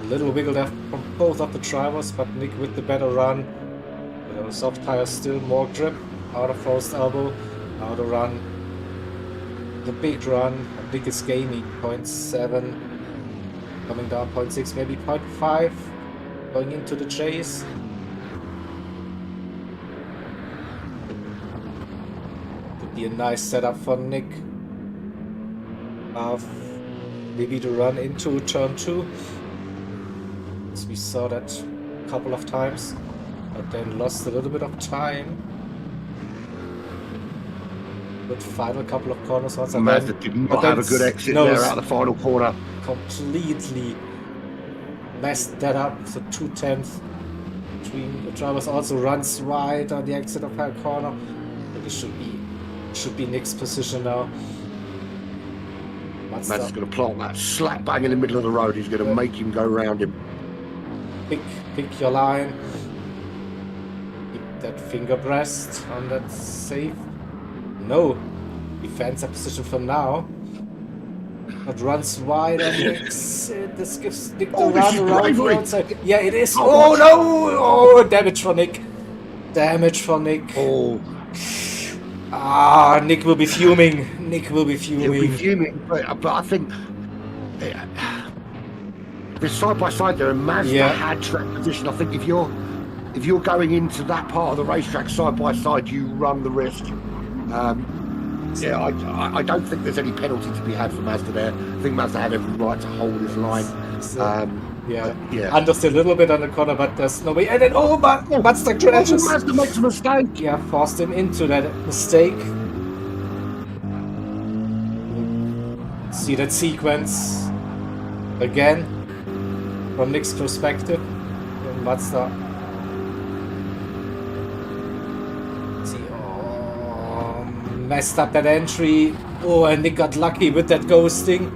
Little wiggle left from both of the drivers, but Nick with the better run. You know, soft tires, still more grip out of first elbow. Now the run, the big run. Nick is gaining 0.7, coming down 0.6, maybe 0.5, going into the chase. Could be a nice setup for Nick. Maybe to run into turn 2. We saw that a couple of times, but then lost a little bit of time. Good final couple of corners once again. Mazda did not have a good exit there out of the final corner. Completely messed that up. So 2/10 between the drivers. Also runs right on the exit of her corner. But it should be Nick's position now. Mazda's going to plant that slap bang in the middle of the road. He's going to make him go round him. Pick your line. Keep that finger pressed on that safe. No. Defends that position for now. But runs wide on the exit. This gives Nick the run around the outside. Yeah, it is. Oh no! Oh, damage for Nick. Damage for Nick. Oh. Nick will be fuming. Nick will be fuming. He'll be fuming, but I think... They're side by side there, and Mazda had track position. I think if you're going into that part of the racetrack side by side, you run the risk. I don't think there's any penalty to be had for Mazda there. I think Mazda had every right to hold his line. Understood a little bit on the corner, but there's no way. And then Mazda crashes. Mazda makes a mistake. Yeah, forced him into that mistake. See that sequence again. From Nick's perspective, Mazda. Messed up that entry. Oh, and Nick got lucky with that ghosting.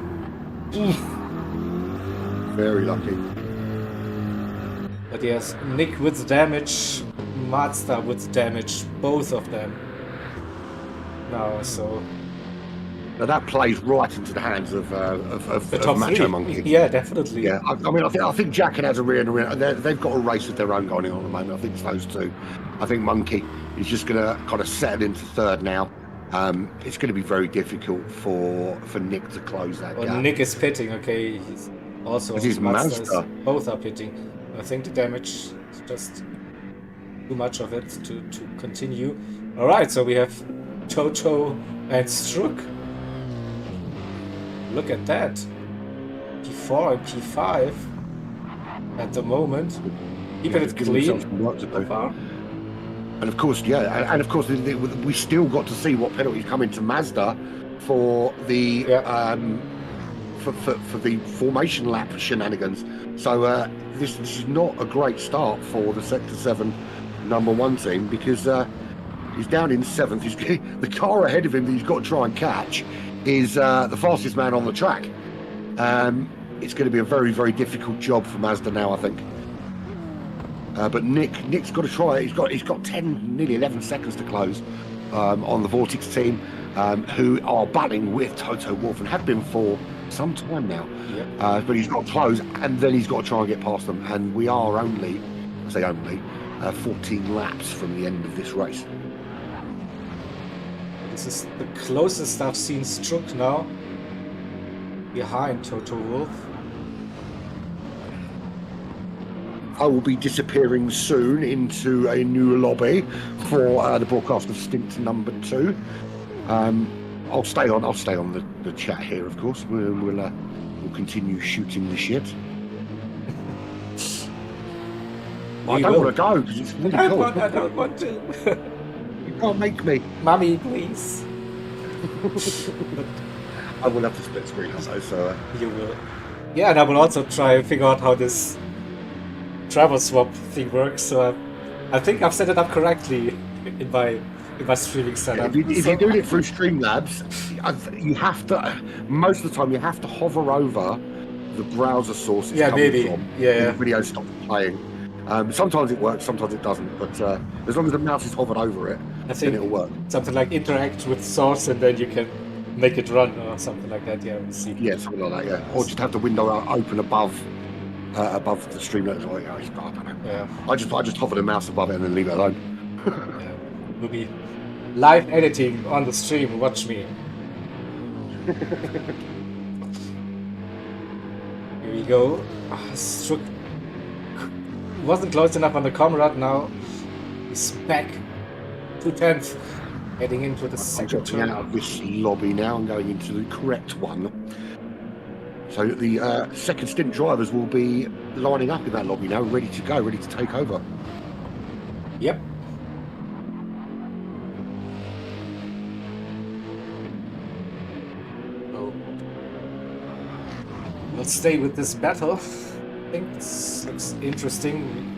Very lucky. But yes, Nick with damage, Mazda with damage, both of them. Now, so. Now that plays right into the hands of Macho Monkey. Yeah, definitely. Yeah, I think Jack and Azarina, they've got a race of their own going on at the moment. I think it's those two. I think Monkey is just going to kind of settle into third now. It's going to be very difficult for Nick to close that gap. Nick is pitting, okay. He's also Mazda. Both are pitting. I think the damage is just too much of it to continue. All right, so we have Toto and Struck. Look at that. P4 and P5 at the moment. Keeping it clean so far. And of course, and of course, we still got to see what penalties come into Mazda for the for the formation lap shenanigans. So this is not a great start for the Sector 7 #1 team, because he's down in 7th. The car ahead of him that he's got to try and catch is the fastest man on the track. It's going to be a very, very difficult job for Mazda now, I think. But Nick's got to try it. He's got 10, nearly 11 seconds to close on the Vortex team, who are battling with Toto Wolff and have been for some time now. Yep. But he's got to close, and then he's got to try and get past them. And we are only 14 laps from the end of this race. This is the closest I've seen Struck now, behind Toto Wolff. I will be disappearing soon into a new lobby for the broadcast of stint #2. I'll stay on the chat here, of course. We'll continue shooting the shit. I don't want to go because it's really cool. I don't want to. You can't make me. Mummy, please. I will have to split screen also, so. You will. Yeah, and I will also try and figure out how this travel swap thing works. So I think I've set it up correctly in my streaming setup. If you're doing it through Streamlabs, you have to. Most of the time, you have to hover over the browser source it's coming from. Yeah. The video stops playing. Sometimes it works, sometimes it doesn't. But as long as the mouse is hovered over it, then it'll work. Something like interact with source, and then you can make it run or something like that. Yeah, we'll see. Yeah, something like that. Yeah, or just have the window open above the Streamlabs. I don't know. Yeah. I just hover the mouse above it and then leave it alone. Yeah. We'll be live editing on the stream. Watch me. Here we go. Struck wasn't close enough on the comrade. Now he's back to 10th, heading into the second turn. Out of this lobby now and going into the correct one. So the second stint drivers will be lining up in that lobby now, ready to go, ready to take over. Yep. Oh. We'll stay with this battle. I think this looks interesting.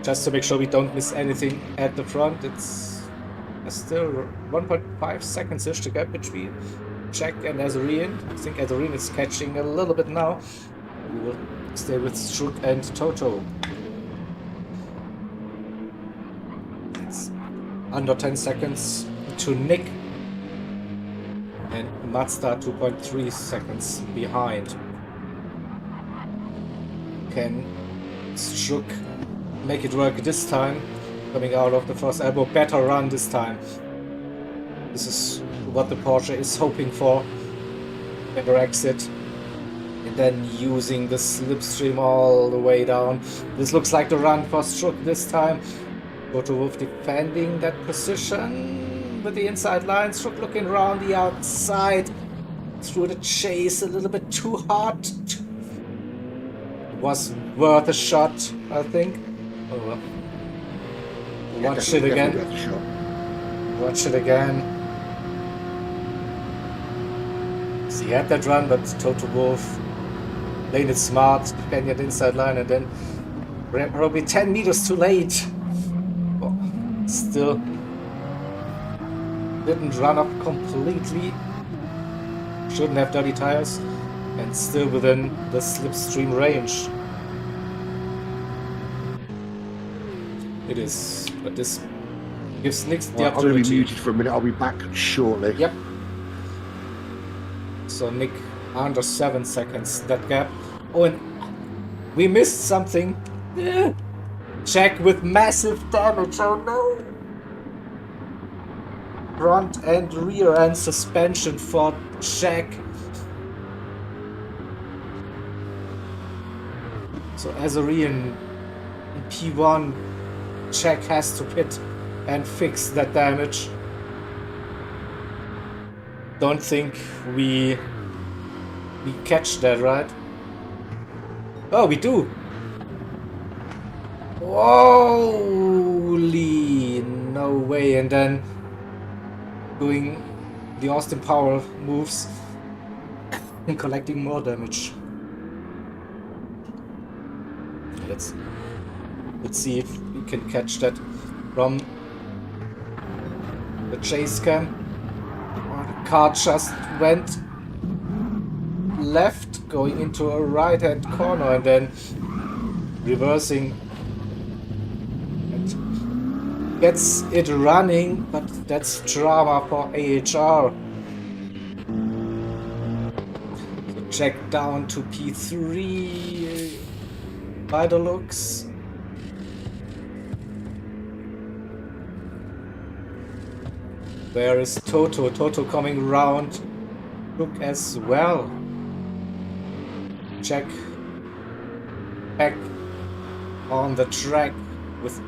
Just to make sure we don't miss anything at the front. It's still 1.5 seconds-ish to gap between JeGr and Azarine. I think Azarine is catching a little bit now. We will stay with Struck and Toto. It's under 10 seconds to Nick. And Mazda 2.3 seconds behind. Can Struck make it work this time? Coming out of the first elbow, better run this time. This is what the Porsche is hoping for. Better exit. And then using the slipstream all the way down. This looks like the run for Struck this time. Toto Wolff defending that position with the inside line. Struck looking around the outside. Through the chase a little bit too hard. Was worth a shot, I think. Oh well. Watch it again. Watch it again. So he had that run, but Toto Wolff played it smart, defending the inside line, and then probably 10 meters too late. Oh, still didn't run up completely. Shouldn't have dirty tires. And still within the slipstream range. It is, but this gives Nick the opportunity. I'm going to be muted for a minute. I'll be back shortly. Yep. So Nick under 7 seconds, that gap. Oh, and we missed something. JeGr with massive damage. Oh no! Front and rear end suspension for JeGr. So Azarine in P1, JeGr has to pit and fix that damage. Don't think we catch that, right? Oh, we do. Holy, no way. And then doing the Austin Power moves and collecting more damage. Let's see if we can catch that from the chase cam. Oh, the car just went left, going into a right-hand corner and then reversing. And gets it running, but that's drama for AHR. So check down to P3 by the looks. Where is Toto? Toto coming round. Look as well. Check back on the track with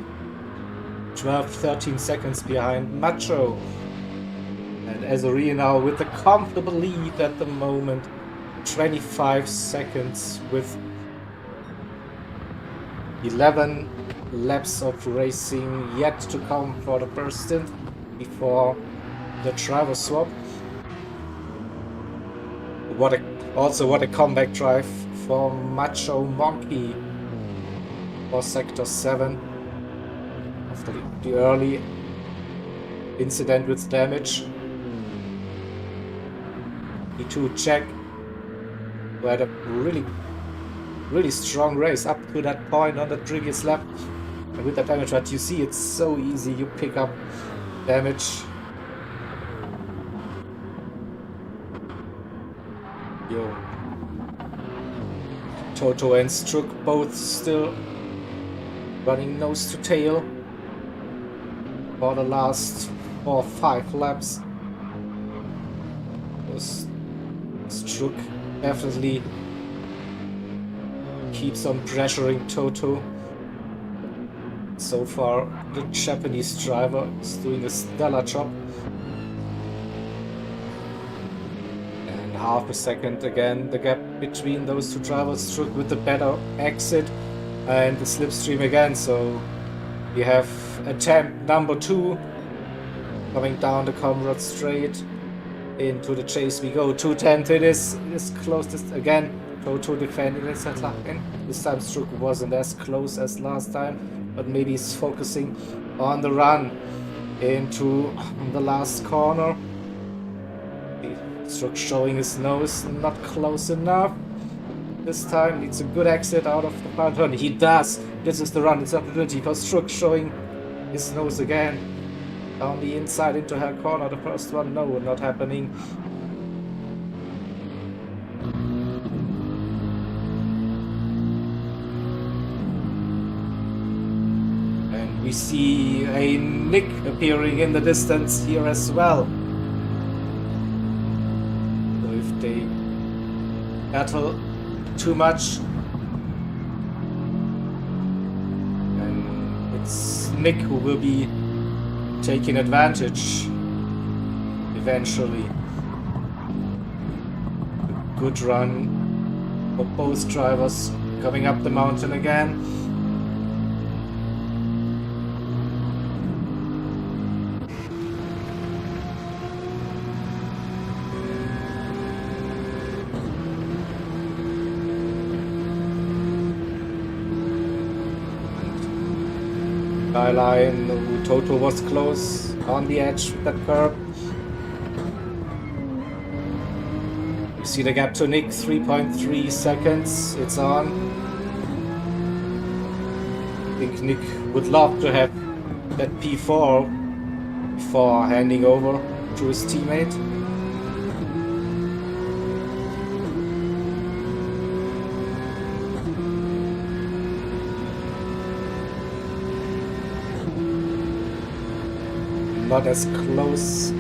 12-13 seconds behind Macho. And Azuri now with a comfortable lead at the moment. 25 seconds with 11 laps of racing yet to come for the first stint before the driver swap. What a comeback drive for Macho Monkey for Sector 7 after the early incident with damage. E2 check, who had a really strong race up to that point on the previous lap. And with that damage, but you see it's so easy, you pick up damage. Yo. Toto and Strook both still running nose to tail for the last 4 or 5 laps. Strook definitely keeps on pressuring Toto. So far, the Japanese driver is doing a stellar job. And half a second again, the gap between those two drivers. Strook with the better exit and the slipstream again. So we have attempt number 2 coming down the Comrade straight into the chase. We go 210. It is close again. Toto defending this line. This time Strook wasn't as close as last time, but maybe he's focusing on the run into the last corner. Strook showing his nose, not close enough. This time needs a good exit out of the front turn. He does. This is the run. It's opportunity for Strook showing his nose again. Down the inside into her corner. The first one, no, not happening. And we see a Nick appearing in the distance here as well. So if they battle too much, and it's Nick who will be taking advantage eventually. A good run for both drivers coming up the mountain again. Skyline, Toto was close on the edge with that curb. You see the gap to Nick, 3.3 seconds. It's on. I think Nick would love to have that P4 before handing over to his teammate. Not as close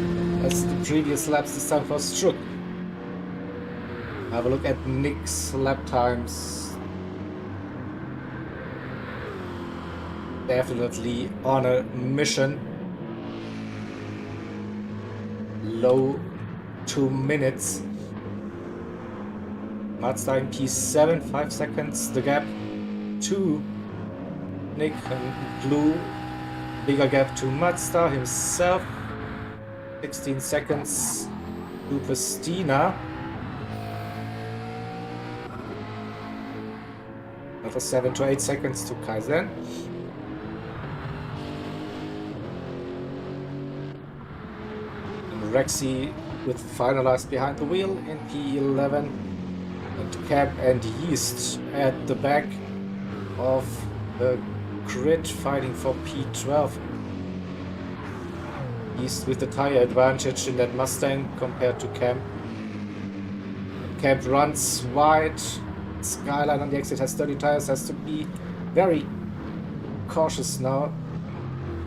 as the previous laps this time for Strook. Have a look at Nick's lap times. Definitely on a mission. Low 2 minutes. Mazda in P7, 5 seconds the gap to Nick and blue. Bigger gap to Mazda himself. 16 seconds to Christina. Another 7 to 8 seconds to Kaizen. And Rexy with finalized behind the wheel in P11. And Cap and Yeast at the back of the grid fighting for P12. Yeast with the tire advantage in that Mustang compared to Camp. Camp runs wide. Skyline on the exit has 30 tires, has to be very cautious now.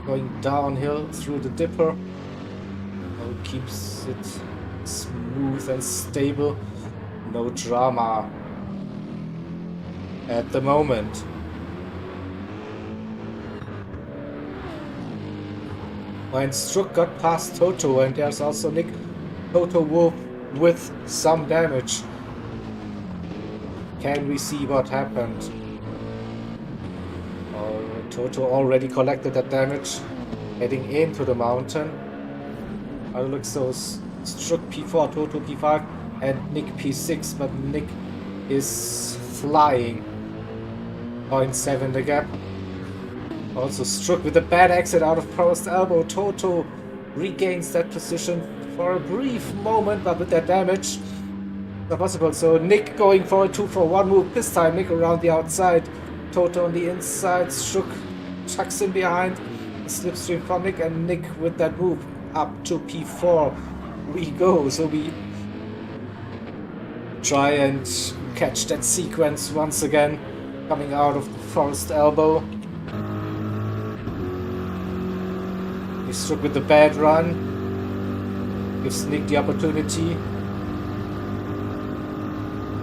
Going downhill through the dipper. Oh, keeps it smooth and stable. No drama at the moment. When Struck got past Toto, and there's also Nick Toto Wolf with some damage. Can we see what happened? Toto already collected that damage, heading into the mountain. It looks so. Struck P4, Toto P5, and Nick P6, but Nick is flying. 0.7 the gap. Also Struck with a bad exit out of Forest Elbow. Toto regains that position for a brief moment, but with that damage, not possible. So Nick going for a 2-for-1 move. This time Nick around the outside. Toto on the inside. Struck tucks in behind. A slipstream from Nick, and Nick with that move up to P4 we go. So we try and catch that sequence once again, coming out of the Forest Elbow. He Struck with the bad run, gives Nick the opportunity,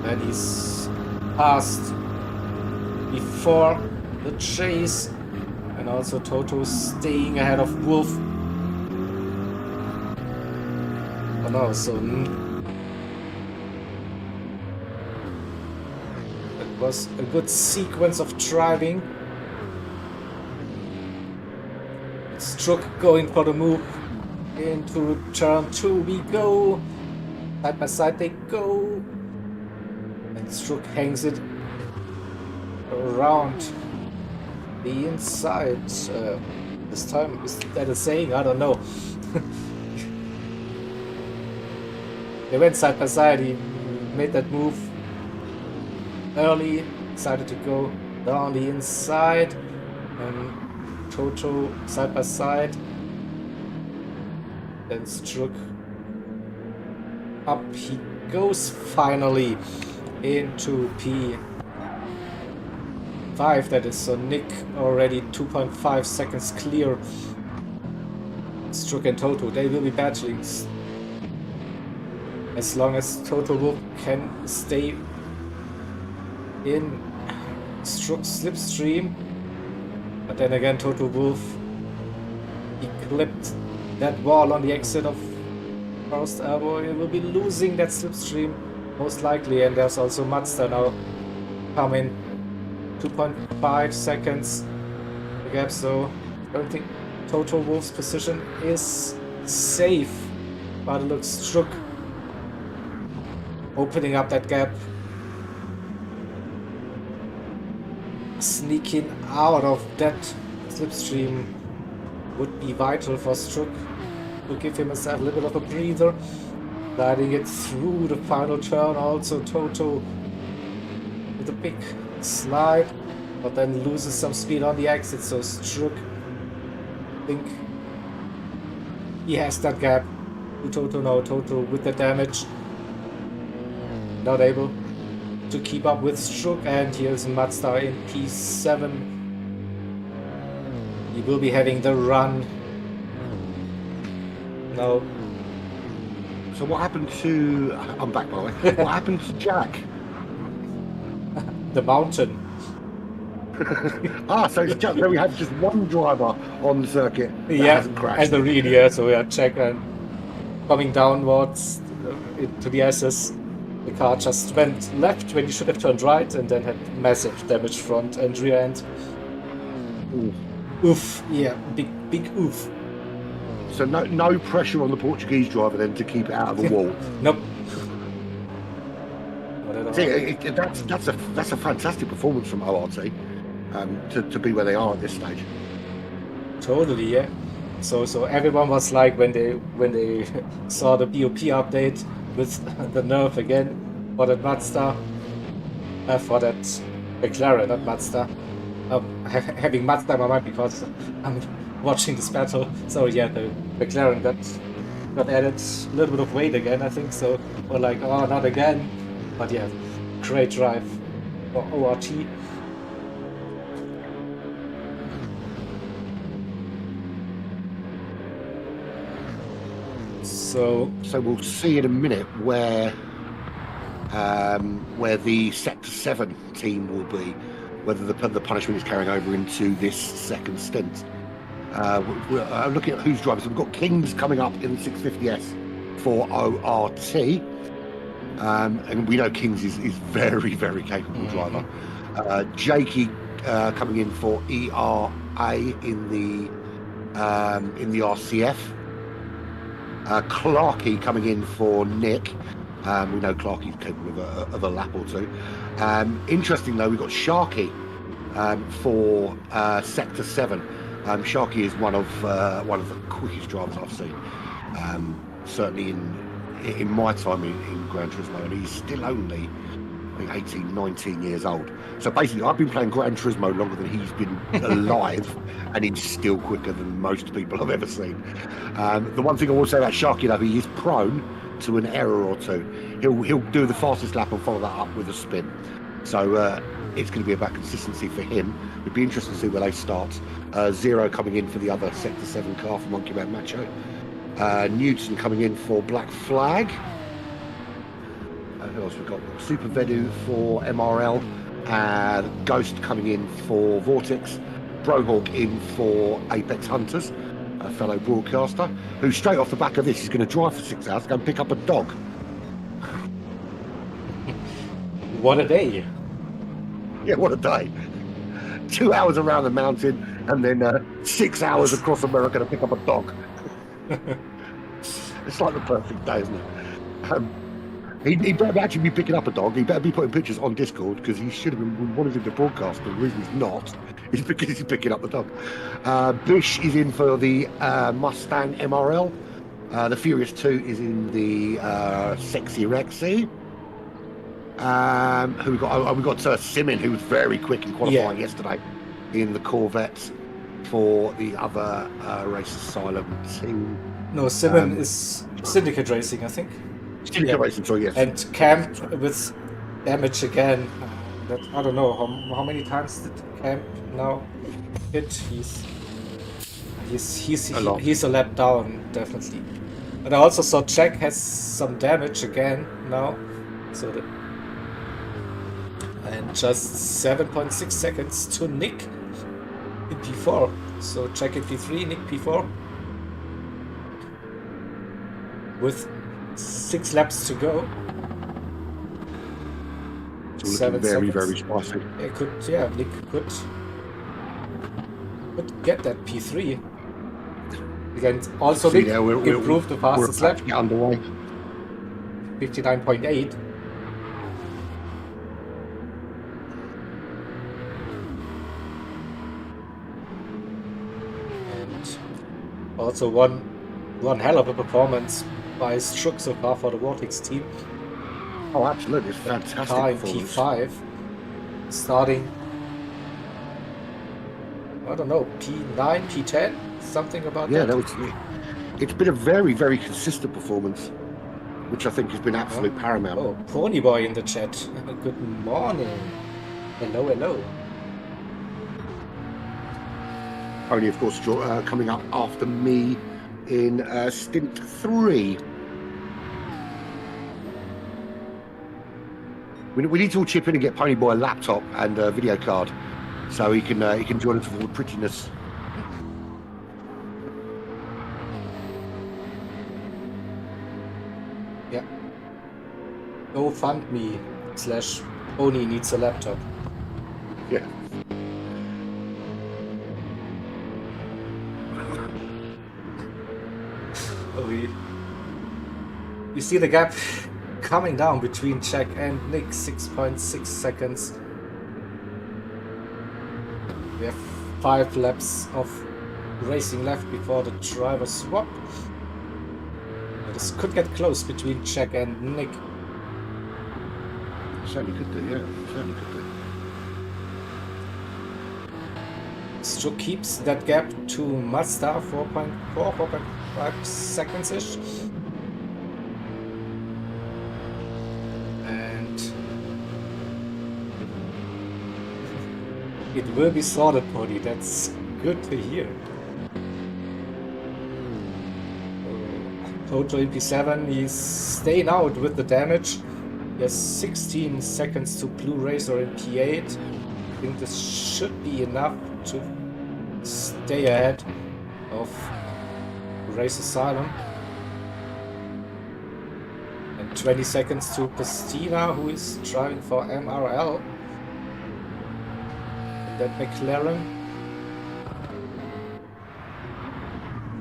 and he's passed before the chase, and also Toto staying ahead of Wolf. Oh no, so it was a good sequence of driving. Struck going for the move into turn 2 we go. Side by side they go. And Struck hangs it around the inside. This time, is that a saying? I don't know. They went side by side. He made that move early, decided to go down the inside, and Toto side by side. Then Struck up he goes finally into P5, that is. So Nick already 2.5 seconds clear. Struck and Toto, they will be battling as long as Toto can stay in Struck's slipstream. But then again, Toto Wolf, he clipped that wall on the exit of Forest Elbow. He will be losing that slipstream most likely, and there's also Mazda now coming. 2.5 seconds the gap, so I don't think Toto Wolf's position is safe. But it looks Struck opening up that gap. Sneaking out of that slipstream would be vital for Struck to give himself a little bit of a breather. Gliding it through the final turn, also Toto with a big slide, but then loses some speed on the exit. So Struck, I think he has that gap to Toto now. Toto with the damage, not able to keep up with Struck, and here's Mazda in P7. He will be having the run now. So what happened to... I'm back, by the way. What happened to Jack? The mountain. So it's just, so we have just one driver on the circuit that hasn't crashed. And the rear, yeah, so we are checking, coming downwards into the SS. The car just went left when you should have turned right, and then had massive damage front and rear end. Ooh. Oof, yeah, big oof. So no pressure on the Portuguese driver then to keep it out of the wall. Nope. Not at See, all. that's a fantastic performance from ORT to be where they are at this stage. Totally, yeah. So everyone was like when they saw the BOP update with the nerf again for that Mazda, for that McLaren, not Mazda. Having Mazda in my mind because I'm watching this battle. So yeah, the McLaren got added a little bit of weight again, I think. So we're like, oh, not again. But yeah, great drive for ORT. So we'll see in a minute where the Sector 7 team will be, whether the punishment is carrying over into this second stint. We're looking at who's driving. So we've got Kings coming up in the 650S for ORT. And we know Kings is very, very capable driver. Jakey coming in for ERA in the RCF. Clarkey coming in for Nick. We know Clarkey's capable of a lap or two. Interesting though, we've got Sharky for Sector 7. Sharky is one of the quickest drivers I've seen. Certainly in my time in Gran Turismo, and he's still only, I think, 18, 19 years old. So basically, I've been playing Gran Turismo longer than he's been alive, and he's still quicker than most people I've ever seen. The one thing I will say about Sharky, though, he is prone to an error or two. He'll do the fastest lap and follow that up with a spin. So it's going to be about consistency for him. It'd be interesting to see where they start. Zero coming in for the other Sector 7 car for Monkey Man Macho. Newton coming in for Black Flag. Who else we've got? Super Vedu for MRL. Ghost coming in for Vortex. Brohawk in for Apex Hunters, a fellow broadcaster, who straight off the back of this is going to drive for 6 hours to go and pick up a dog. what a day. Yeah, what a day. 2 hours around the mountain and then 6 hours across America to pick up a dog. It's like the perfect day, isn't it? He better actually be picking up a dog. He better be putting pictures on Discord, because he should have been wanted him to broadcast, but the reason he's not is because he's picking up the dog. Bush is in for the Mustang MRL. The Furious 2 is in the Sexy Rexy. Who we got? We got Simin, who was very quick in qualifying yesterday in the Corvette for the other Race Asylum team. No, Simin is Syndicate Racing, I think. Syndicate Racing, sorry, yes. And Camp with damage again. I don't know how many times did Camp now hit. He's a lap down, definitely. And I also saw Jack has some damage again now. So and just 7.6 seconds to Nick in P4. So Jack in P3, Nick P4. With 6 laps to go. It's looking very, very spicy. Nick could get that P3. Again, also Nick improved the fastest lap. Underway. 59.8. And also one hell of a performance by Struck so far for the Vortex team. Oh, absolutely. It's fantastic. Car in P5, starting, I don't know, P9, P10, something about that. It's been a very, very consistent performance, which I think has been absolute paramount. Oh, Pony Boy in the chat. Good morning. Hello. Pony, of course, coming up after me in stint 3. We need to all chip in and get Pony Boy a laptop and a video card, so he can join us with all the prettiness. Yeah. GoFundMe/Pony needs a laptop. Yeah. we see the gap coming down between Jack and Nick, 6.6 seconds. We have 5 laps of racing left before the driver swap. This could get close between Jack and Nick. Certainly could do, yeah. Certainly could do. Stu keeps that gap to Mazda, 4.5 seconds-ish. And it will be sorted, Pody. That's good to hear. Total in P7, he's staying out with the damage. He has 16 seconds to Blue Racer in P8. I think this should be enough to stay ahead of Race Asylum. And 20 seconds to Christina, who is driving for MRL. That McLaren.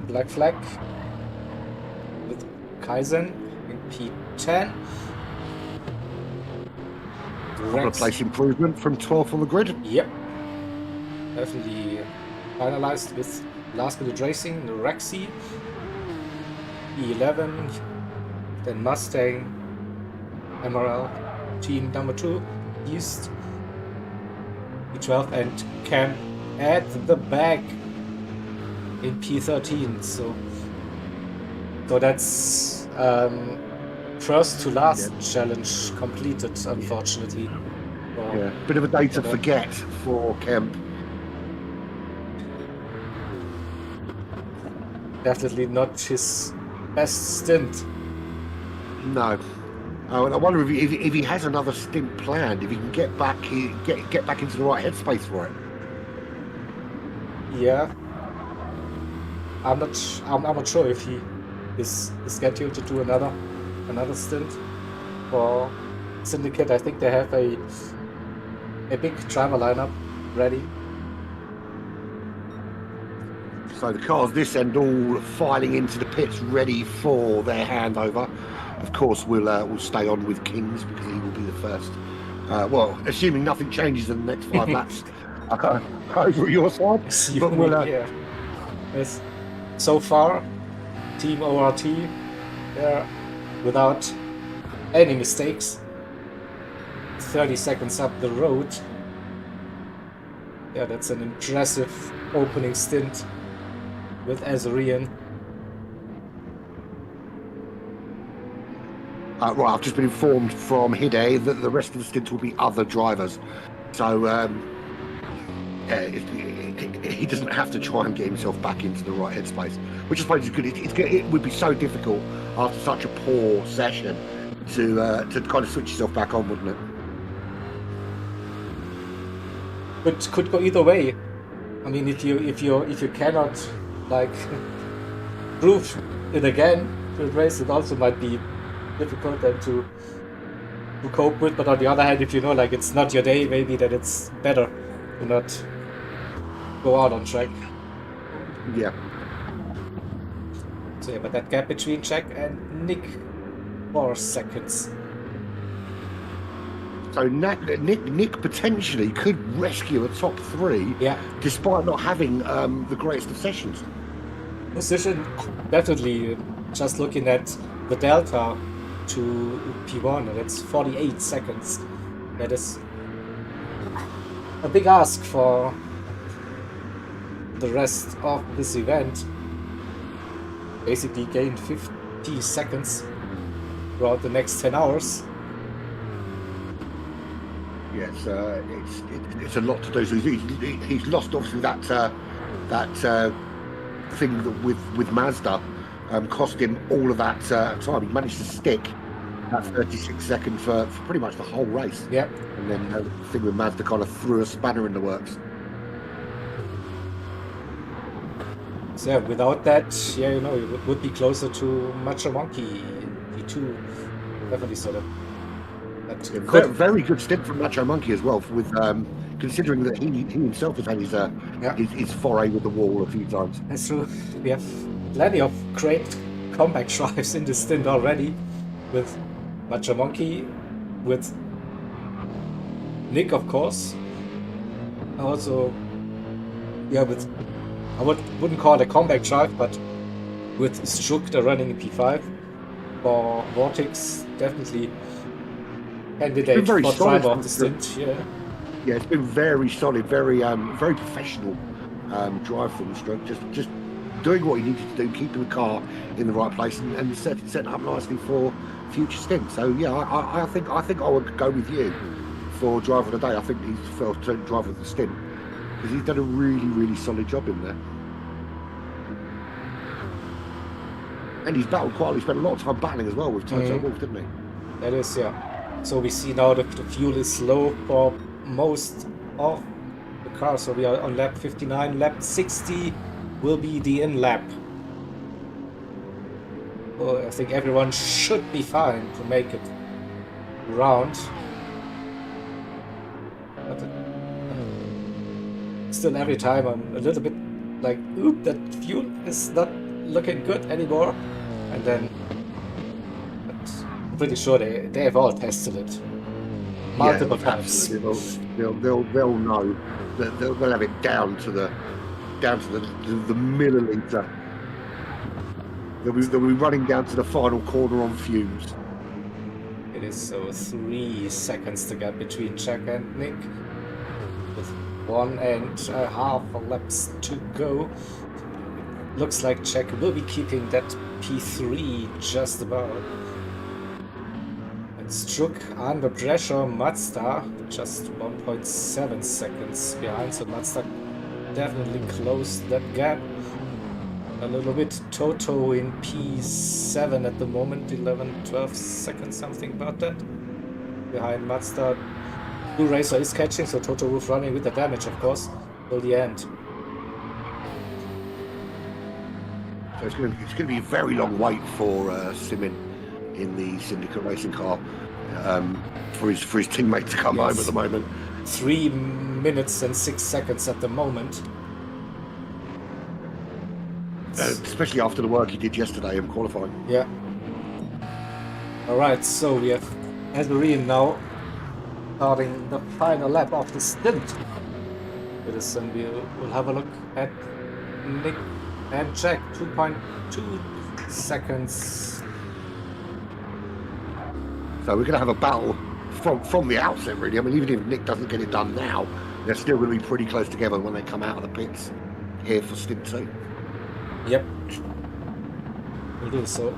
Black flag with Kaizen in P10. Couple of place improvement from 12th on the grid. Yep. Definitely finalized with last minute racing, the Rexy, E11, then Mustang, MRL, team number 2, East, P12, and Cam at the back in P13. So that's first to last challenge completed, unfortunately. Yeah, bit of a day to forget for Kemp. Definitely not his best stint. No. Oh, and I wonder if he has another stint planned, if he can get back into the right headspace for it. Yeah. I'm not sure if he is scheduled to do another stint for Syndicate. I think they have a big driver lineup ready. So the cars this end all filing into the pits, ready for their handover. Of course, we'll stay on with Kings because he will be the first. Well, assuming nothing changes in the next 5 laps over your side. But we'll, yeah. Yes. So far, Team ORT, they're without any mistakes. 30 seconds up the road. Yeah, that's an impressive opening stint with Azarian. Right, I've just been informed from Hide that the rest of the stint will be other drivers. So he doesn't have to try and get himself back into the right headspace, which I suppose is good. It would be so difficult after such a poor session to kind of switch yourself back on, wouldn't it? But could go either way. I mean, if you cannot like prove it again to race, it also might be difficult then to cope with. But on the other hand, if you know like it's not your day, maybe that it's better to not go out on track. Yeah. So yeah, but that gap between Jack and Nick, 4 seconds. So Nick potentially could rescue a top 3, yeah, despite not having the greatest of sessions. Position definitely. Just looking at the delta to P1, that's 48 seconds. That is a big ask for the rest of this event. Basically gained 50 seconds throughout the next 10 hours. Yes, it's a lot to do. So he's lost obviously that thing that with Mazda cost him all of that time. He managed to stick that 36 seconds for pretty much the whole race. Yep. And then the thing with Mazda kind of threw a spanner in the works. So yeah, without that, yeah, you know, it would be closer to Macho Monkey in P2. Definitely sort of. Very good stint from Macho Monkey as well, with considering that he himself has had his foray with the wall a few times. That's true. We have plenty of great comeback drives in the stint already with Matcha Monkey, with Nick, of course. Also, yeah, with I wouldn't call it a comeback drive, but with Strook, they're running in P5. For Vortex, definitely candidate very for solid driver of the from- stint. Yeah. Yeah, it's been very solid, very professional drive from Stroke. Just doing what he needed to do, keeping the car in the right place, and setting up nicely for future stints. So yeah, I think I would go with you for driver of the day. I think he's for driver of the stint because he's done a really solid job in there. And he's battled quite. He spent a lot of time battling as well with Toto Wolff, didn't he? That is, yeah. So we see now that the fuel is low for most of the car. So we are on lap 59. Lap 60 will be the in lap. Well, I think everyone should be fine to make it round. But still, every time I'm a little bit like, oop, that fuel is not looking good anymore. And then, but I'm pretty sure they have all tested it multiple times. They'll know that they'll have it down to the milliliter. They'll be running down to the final corner on fumes. It is so 3 seconds to get between Jack and Nick, with 1.5 laps to go. Looks like Jack will be keeping that P3 just about. And Strook under pressure, Mazda just 1.7 seconds behind, so Mazda definitely closed that gap a little bit. Toto in P7 at the moment, 11-12 seconds, something about that. Behind Mazda, Blue Racer is catching, so Toto Wolff running with the damage, of course, till the end. So it's going to be a very long wait for Simin in the Syndicate racing car for his teammate to come home at the moment. 3 minutes and 6 seconds at the moment. Especially after the work he did yesterday in qualifying. Yeah. Alright, so we have Azarian now starting the final lap of the stint. With us, and we'll have a look at Nick and Jack, 2.2 seconds. So we're going to have a battle from the outset, really. I mean, even if Nick doesn't get it done now, they're still going to be pretty close together when they come out of the pits here for stint 2. Yep. We'll do so.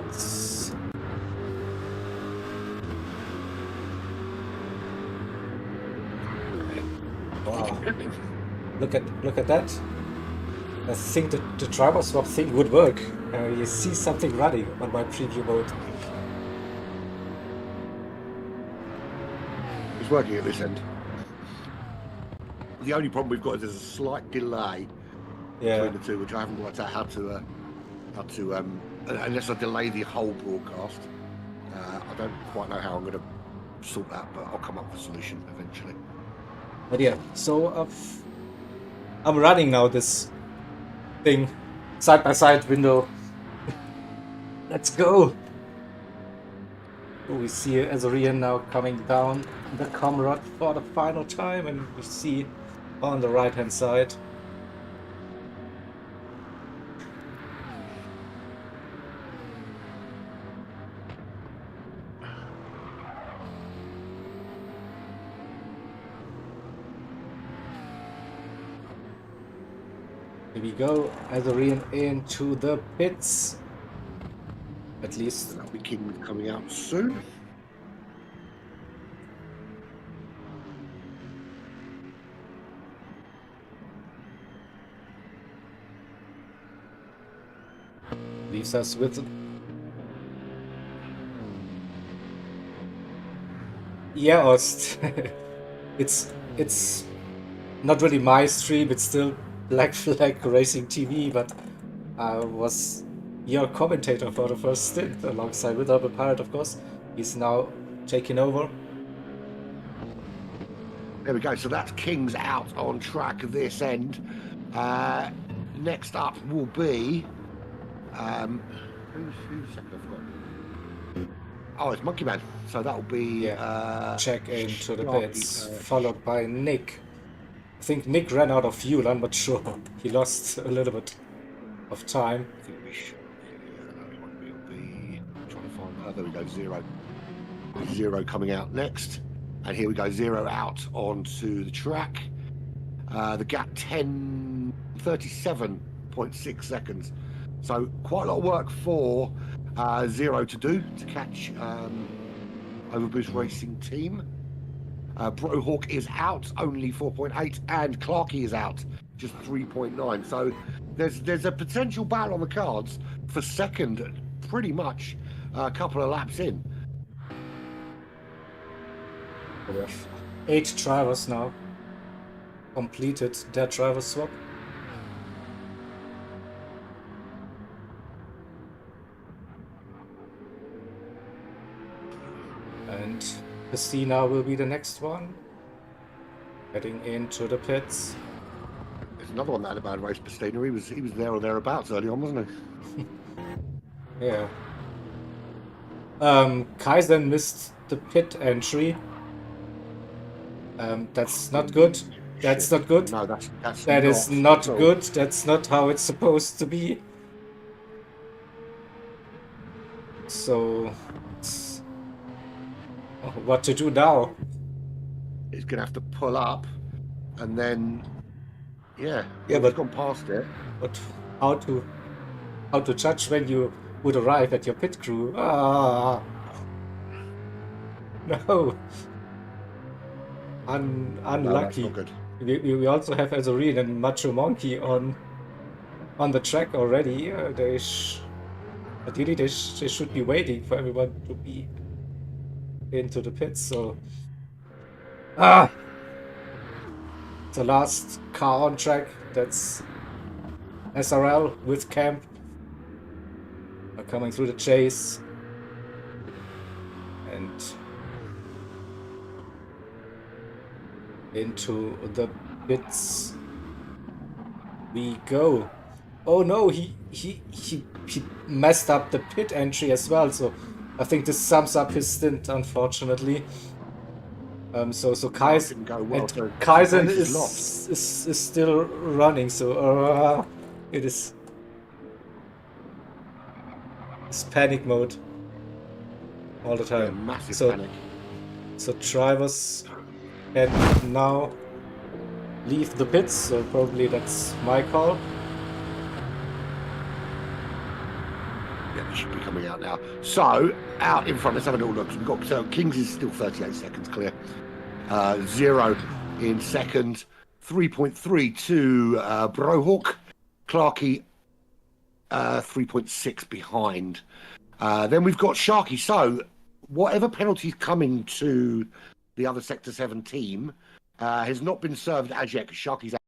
Let's... Wow. Look at that. I think that the driver swap thing would work. You see something running on my preview mode. It's working at this end. The only problem we've got is there's a slight delay between the two, which I haven't worked out how to unless I delay the whole broadcast. I don't quite know how I'm going to sort that, but I'll come up with a solution eventually. But yeah, so I'm running now this thing side by side window. Let's go. We see Azarian now coming down the Comrade for the final time, and we see on the right hand side here we go, Azarian into the pits. At least That'll be King coming out soon. leaves us with Ost. it's not really my stream, it's still Black Flag Racing TV, but I was your commentator for the first stint alongside with Urban Pirate, of course. He's now taking over. There we go. So that's King's out on track this end. Next up will be Who's second? I forgot. Oh, it's Monkey Man. So that'll be check into the Sharky, pits, followed by Nick. I think Nick ran out of fuel, I'm not sure. He lost a little bit of time. I think it'll be Sharky. No, it won't be. It'll be. I'm trying to find. Oh, there we go. Zero. Zero coming out next. And here we go. Zero out onto the track. The gap 37.6 seconds. So quite a lot of work for Zero to do to catch Overboost Racing Team. Brohawk is out, only 4.8, and Clarkey is out, just 3.9. So there's a potential battle on the cards for second, pretty much a couple of laps in. We have 8 drivers now completed their driver swap. And Christina will be the next one, heading into the pits. There's another one that had a bad race, Pistina. He was there or thereabouts early on, wasn't he? Yeah. Kaizen missed the pit entry. That's not good. That's not good. No, that is not good. That's not how it's supposed to be. So, what to do now? He's gonna have to pull up, and then, but he's gone past it. But how to judge when you would arrive at your pit crew? Ah, no. Unlucky. No, that's not good. We also have Azorine and Macho Monkey on the track already. Ideally they should be waiting for everyone to be into the pits. So the last car on track, that's SRL with Camp coming through the chase, and into the pits we go. Oh no, he messed up the pit entry as well, so I think this sums up his stint, unfortunately. So Kaizen is still running, so it's panic mode all the time. Yeah, massive panic. So drivers can now leave the pits, so probably that's my call. Yeah, they should be coming out now. So, out in front, let's have a little look. We've got, so Kings is still 38 seconds clear. Zero in second. 3.3 to Brohawk. Clarkey, 3.6 behind. Then we've got Sharky. So, whatever penalties coming to the other Sector 7 team has not been served as yet, because Sharky's out.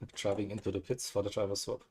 not driving into the pits for the driver swap.